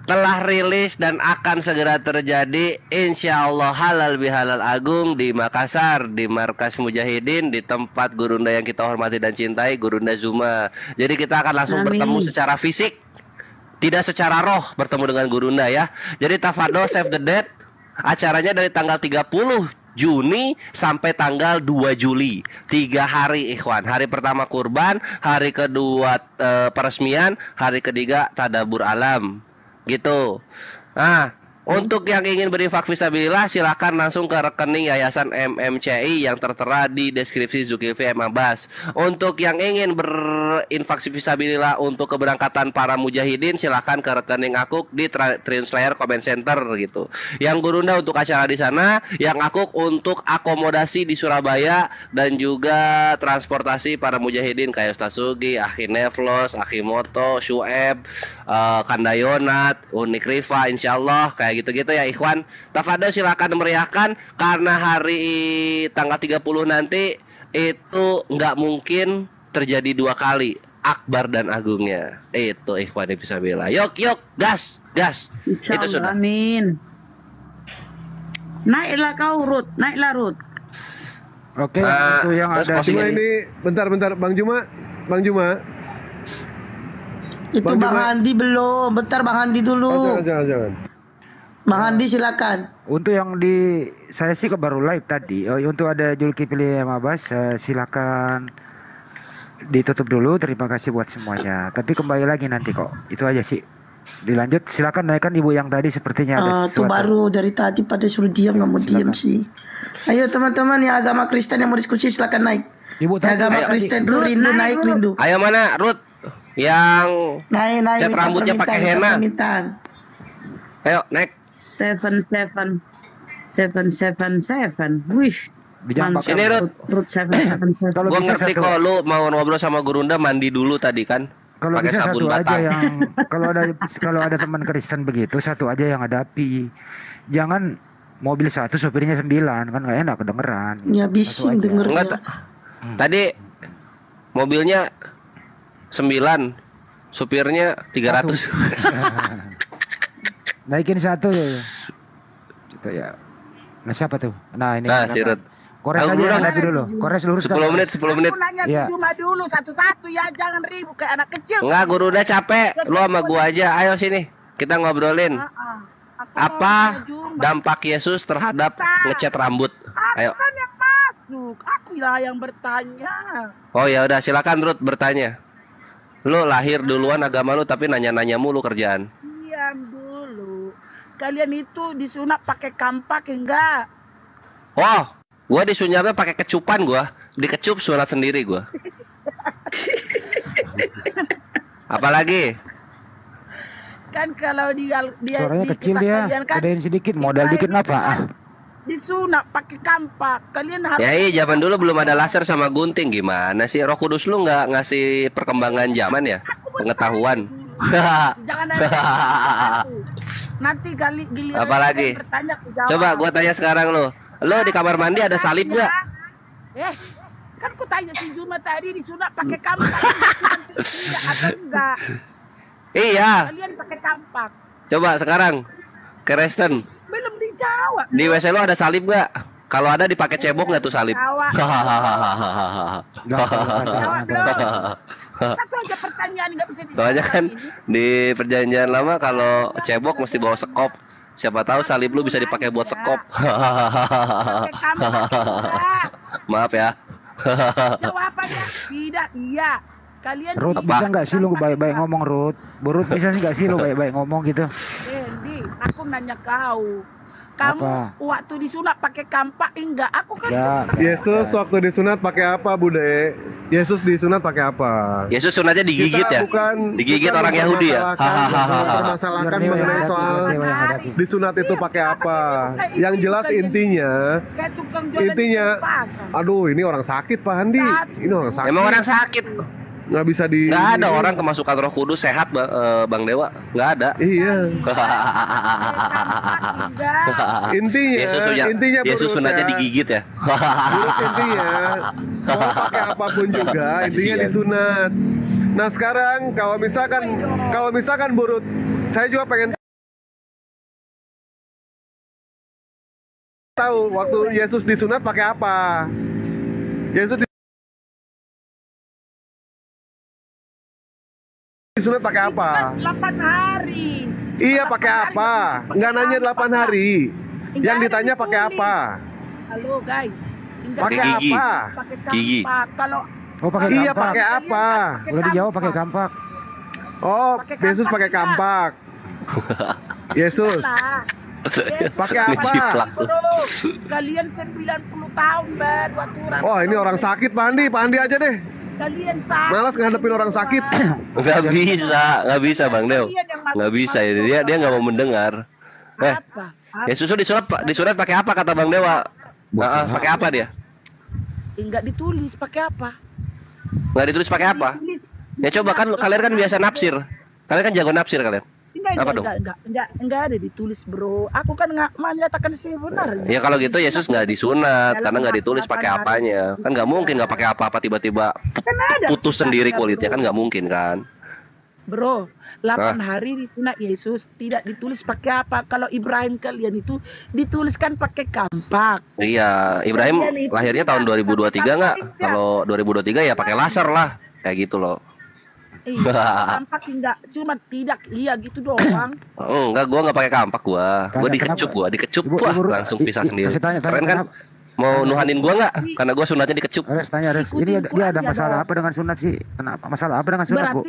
telah rilis dan akan segera terjadi insyaallah halal bihalal agung di Makassar di Markas Mujahidin di tempat Gurunda yang kita hormati dan cintai, Gurunda Zuma. Jadi kita akan langsung bertemu secara fisik, tidak secara roh bertemu dengan Gurunda ya. Jadi tafadhol save the date. Acaranya dari tanggal 30 Juni sampai tanggal 2 Juli 3 hari ikhwan. Hari pertama kurban, hari kedua peresmian, hari ketiga tadabur alam gitu. Nah, untuk yang ingin berinfak fisabilillah silakan langsung ke rekening Yayasan MMCI yang tertera di deskripsi Zulkifli M. Abbas. Untuk yang ingin berinfak fisabilillah untuk keberangkatan para mujahidin silakan ke rekening Akuk di Translayer Comment Center gitu. Yang Gurunda untuk acara di sana, yang Akuk untuk akomodasi di Surabaya dan juga transportasi para mujahidin kayak Ustaz Sugi, Akhi Neflos, Akhi Moto, Syueb, Kandayonat, Unik Rifa, insyaallah kayak gitu-gitu ya ikhwan. Tafadhol silakan meriahkan karena hari tanggal 30 nanti itu nggak mungkin terjadi 2 kali akbar dan agungnya. Itu ikhwan fisabilillah. Yuk, gas. Itu sudah. Amin. Naiklah kau Rut, Oke, itu yang ada ini bentar Bang Juma. Itu Bang Andi belum. Bentar Bang Andi dulu. Jangan. Bang Andi silakan. Untuk yang di saya sih baru live tadi. Untuk ada Zulkifli M. Abbas silakan ditutup dulu. Terima kasih buat semuanya. Tapi kembali lagi nanti kok. Itu aja sih. Dilanjut, silakan naikkan ibu yang tadi sepertinya ada Tuh sesuatu. baru dari tadi pada suruh diam nggak mau diam sih. Ayo teman-teman yang agama Kristen yang mau diskusi silakan naik. Ibu Yang agama Kristen tuh rindu naik rindu. Ayo mana Ruth yang Naik cat minta rambutnya pakai permintaan, henna. permintaan. Ayo naik. 777. Wih. Dijampak. Ini Ruth. Ruth 777. Kalau Gua bisa ngerti satu, kok lu mau ngobrol sama Gurunda mandi dulu tadi kan. kalau Pakai bisa sabun satu aja batang. yang kalau ada teman Kristen begitu, satu aja yang hadapi. Jangan mobil 1 sopirnya 9, kan nggak enak kedengeran. Ya bising dengernya. Enggak, tadi mobilnya 9, supirnya 300. Naikin satu ya. Gitu ya. Nah siapa tuh? Nah ini. Nah, si Ruth. Kores aja yang hadapi dulu. Kores luruskan. 10 menit. Aku nanya Iya. cuma dulu satu-satu ya, jangan ribut kayak anak kecil. Enggak, Gurunda capek. Lu sama gua aja. Ayo sini. Kita ngobrolin. Apa dampak Yesus terhadap ngecat rambut? Ayo. Kan yang masuk, aku lah yang bertanya. Oh ya udah, silakan Ruth bertanya. Lu lahir duluan agama lu tapi nanya-nanya mulu kerjaan. Diam dulu. Kalian itu disunat pakai kampak enggak? Oh, gua disunatnya pakai kecupan gua. Dikecup sunat sendiri gua. Apalagi? Kan kalau dia Suaranya di kecil tempat dia. kalian kan Gedein sedikit, modal dikit apa? Ah. disunat pakai kampak. Kalian harus Ya iya, zaman dulu belum ada laser sama gunting. Gimana sih? Roh Kudus lu nggak ngasih perkembangan zaman ya? Pengetahuan. jangan nanya aku. Nanti giliran Apalagi? saya bertanya aku jawab. Coba gua tanya sekarang lu. Lu di kamar mandi ada salib nggak? Kan ku tanya si Juma tadi disunat pakai kampak. Tidak atau enggak? Iya. Kalian pakai kampak. Coba sekarang Kristen. Belum dijawab. Di WC lu ada salib nggak? Kalau ada dipakai cebok nggak tuh salib? Satu aja pertanyaan nggak bisa dijawab. Soalnya kan di perjanjian lama kalau cebok mesti bawa sekop. Siapa tahu salib lu bisa dipakai buat sekop. Maaf ya. Jawabannya tidak iya. Kalian Ruth tidak. bisa nggak sih lu baik-baik ngomong Ruth? Ruth bisa sih nggak sih lu baik-baik ngomong gitu? Di, aku nanya kau. Kamu Apa? waktu disunat pakai kampak enggak? Aku kan Ya. Yesus waktu disunat pakai apa, Bude? Yesus disunat pakai apa? Yesus sunatnya digigit ya? Digigit orang Yahudi ya? Permasalahkan mengenai soal disunat itu pakai apa? Yang jelas intinya, aduh ini orang sakit Pak Handi. Ini orang sakit. Emang orang sakit? Nggak bisa di. Nggak ada orang kemasukan Roh Kudus sehat, Bang Dewa. Nggak ada. Iya. intinya Yesus sunatnya digigit ya. Intinya mau pakai apapun juga, intinya disunat. Nah sekarang kalau misalkan Burut, saya juga pengen tahu waktu Yesus disunat pakai apa? Yesus disunat pakai apa? 8 hari. Iya pakai apa? Nggak nanya 8 hari. Yang ditanya pakai apa? Halo guys. Pakai apa? Gigi. Kalau pakai iya kampak. pakai apa? Udah dijawab pakai kampak. Oh, Yesus pakai kampak. Yesus. Pakai apa? Kalian 90 tahun ber waktu orang. Oh, ini orang sakit, Pak Andi aja deh. Kalian sakit. Malas ngadepin orang sakit. Nggak bisa Bang Dew. Nggak bisa ya. Dia nggak mau mendengar. Yesus disunat pakai apa kata Bang Dewa? Pakai apa dia? Enggak ditulis pakai apa? Nggak ditulis pakai apa? Ya coba kan kalian kan biasa nafsir. Kalian kan jago nafsir kalian. Enggak ada ditulis bro. Aku kan nggak menyatakan sebenarnya. Ya kalau gitu Yesus nggak disunat karena nggak ditulis pakai apanya. Kan nggak mungkin nggak pakai apa-apa tiba-tiba putus sendiri kulitnya, kan nggak mungkin kan. Bro, 8 hari disunat Yesus tidak ditulis pakai apa. Kalau Ibrahim kalian itu dituliskan pakai kampak. Iya, Ibrahim lahirnya tahun 2023 nggak? Kalau 2023 ya pakai laser lah, kayak gitu loh. Iya, kampak enggak, cuma tidak iya gitu doang. Enggak, gua nggak pakai kampak gua dikecup langsung pisah sendiri. Keren kan? Mau nuhanin gua nggak? Karena gua sunatnya dikecup. Tanya ini dia ada masalah apa dengan sunat sih? Kenapa? Masalah apa dengan sunat Bu?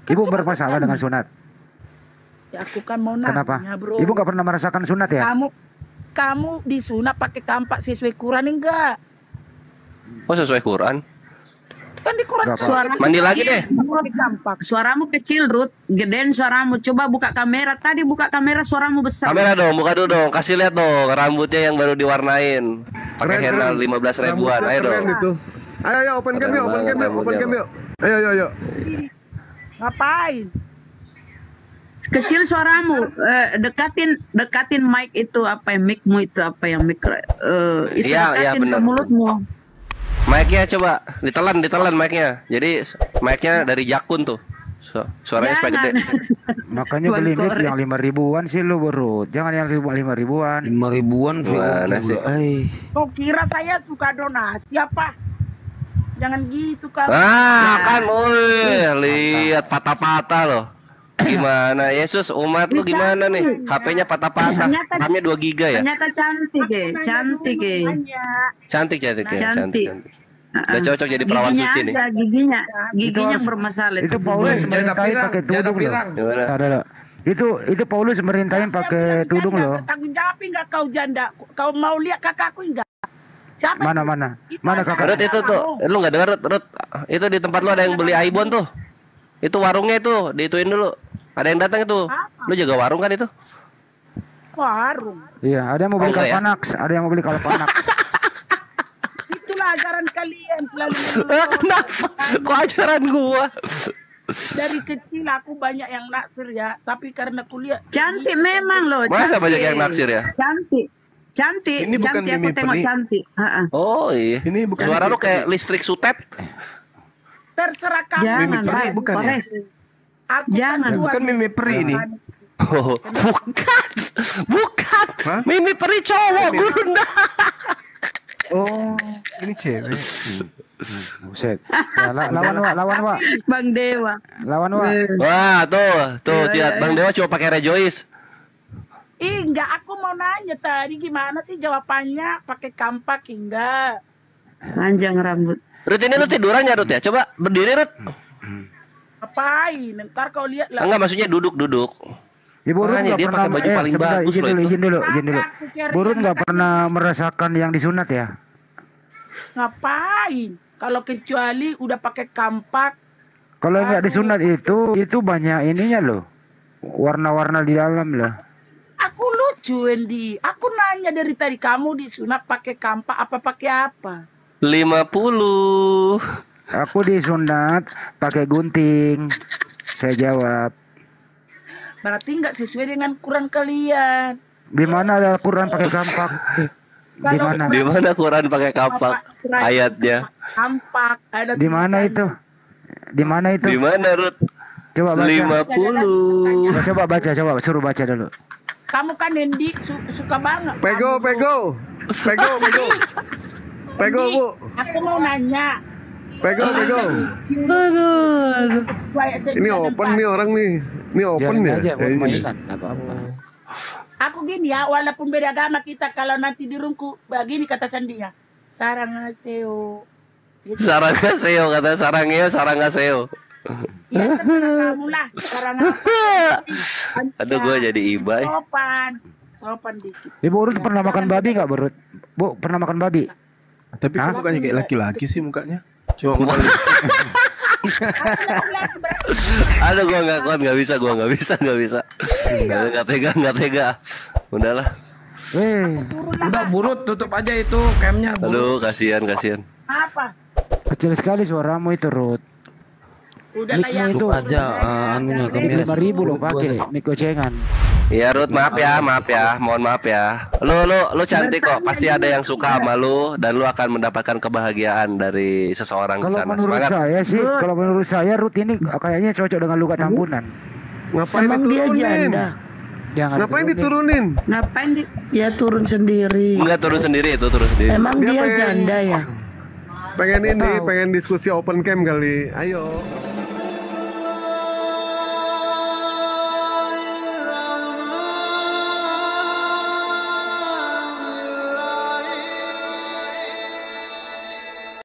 Ibu bermasalah dengan sunat? Ya, aku kan mau nanya, Kenapa? bro. Ibu nggak pernah merasakan sunat ya? Kamu disunat pakai kampak sesuai Quran enggak? Oh sesuai Quran? Kan di Quran Suara Mandi lagi deh. Suaramu kecil, Ruth. Gedein suaramu. Coba buka kamera. Tadi buka kamera suaramu besar. Kamera dong, buka dulu dong. Kasih lihat dong rambutnya yang baru diwarnain. Pakai henna 15 ribuan. Ayo dong. Itu. Ayo open cam yuk, open cam yuk. Ayo. Ngapain? Kecil suaramu. Dekatin mic itu apa yang micmu itu apa yang mic itu Iya, dekatin ke benar. mulutmu. Mic-nya coba ditelan mic-nya. Jadi mic-nya dari Jakun tuh. Suaranya supaya gede. Makanya beli mic yang 5 ribuan sih lu Bro. Jangan yang 5 ribuan. 5 ribuan Mana sih? Kau kira saya suka donasi apa? Jangan gitu kan. Kan lihat patah-patah loh. Gimana Yesus umat lu gimana nih? HP-nya patah-patah. RAM-nya 2 giga ya? Ternyata cantik ya. Cantik. Cantik. Udah cocok jadi perawan suci nih. Giginya bermasalah. Itu Paulus merintahin pakai tudung loh. Gimana? Itu Paulus merintahin pakai tudung loh. Tanggung jawab enggak kau janda? Kau mau lihat kakakku enggak? Siapa? Mana kakak? Rut itu tuh, lu nggak dengar Rut? Itu di tempat lu ada yang beli Aibon tuh. Itu warungnya itu, diituin dulu. Ada yang datang itu. Lu jaga warung kan itu? Warung. Iya, ada yang mau beli enggak ya? Kalpanax, ada yang mau beli Kalpanax. Itulah ajaran kalian selalu. Kenapa? Kok ajaran gua? Dari kecil aku banyak yang naksir ya, tapi karena kuliah Cantik memang loh. Masa cantik. banyak yang naksir ya? Cantik. Ini bukan Cantik aku Mimi tengok Peri. cantik. Oh iya. Ini bukan Suara lu Mimi kayak Peri. listrik sutet. terserah kamu. Jangan, Mimi Peri Pak. bukan ya? Polres. Aku Jangan. kan Bukan Mimi Peri ini. Oh, bukan. Mimi Peri cowok, Gurunda. Oh, ini cewek. Buset. Ya, lawan Wak. Bang Dewa. Lawan Wak. Wah, tuh lihat Bang Dewa cuma pakai rejoice. enggak, aku mau nanya tadi gimana sih jawabannya? Pakai kampak enggak? Panjang rambut. Rut ini lu tiduran ya Rut ya? Coba berdiri Rut. Ngapain? Ntar kau lihat lah. Enggak, maksudnya duduk. Ibu Rut Makanya nggak dia pernah pakai baju paling sebentar, bagus loh itu. izin dulu. Burut nggak pernah merasakan yang disunat ya? Ngapain? Kalau kecuali udah pakai kampak. Kalau nggak disunat itu banyak ininya loh, warna-warna di dalam loh. Aku lucu Wendy. Aku nanya dari tadi kamu disunat pakai kampak apa pakai apa? 50. Aku disunat pakai gunting. Saya jawab. Berarti nggak sesuai dengan Quran kalian. Di mana ada Quran pakai kampak? Di mana? Di mana Quran pakai kapak ayatnya? Kampak. Ada Di mana itu? Di mana itu? Di mana Rut? Coba baca. 50. Coba baca, suruh baca dulu. Kamu kan Wendy suka banget. Pego, Bu. Aku mau nanya. Pego. Ini open nih orang nih. Ini open ya. Aja buat Kayaknya. mainan, apa-apa. Aku gini ya, walaupun beda agama kita, kalau nanti di rumku begini kata sandinya, sarangaseo. Gitu. Sarangaseo kata sarangaseo. Ya terserah kamu lah, sarangaseo. Aduh, gue jadi ibai. Sopan dikit. Ibu Rut pernah makan babi nggak, Bu Rut? Bu, pernah makan babi? Tapi kok mukanya kayak laki-laki sih mukanya. Coba Aduh, gue nggak kuat, nggak bisa. Nggak tega. Udahlah. Udah Burut, tutup aja itu camnya. Aduh, kasihan. Apa? Kecil sekali suaramu itu, Rut. Udah lah ya. Tutup aja anunya kamera. 5.000 lo pakai mic gocengan. Iya Rut, maaf ya, mohon maaf ya. Lu cantik kok, pasti ada yang suka sama lu dan lu akan mendapatkan kebahagiaan dari seseorang di Kalau sana. menurut Semangat. saya sih, kalau menurut saya Rut ini kayaknya cocok dengan luka tambunan. Ngapain Emang dia diturunin? janda. Jangan Ngapain diturunin? Ngapain dia turun sendiri? Enggak turun sendiri. Emang dia pengen- janda ya? Pengen diskusi open cam kali. Ayo.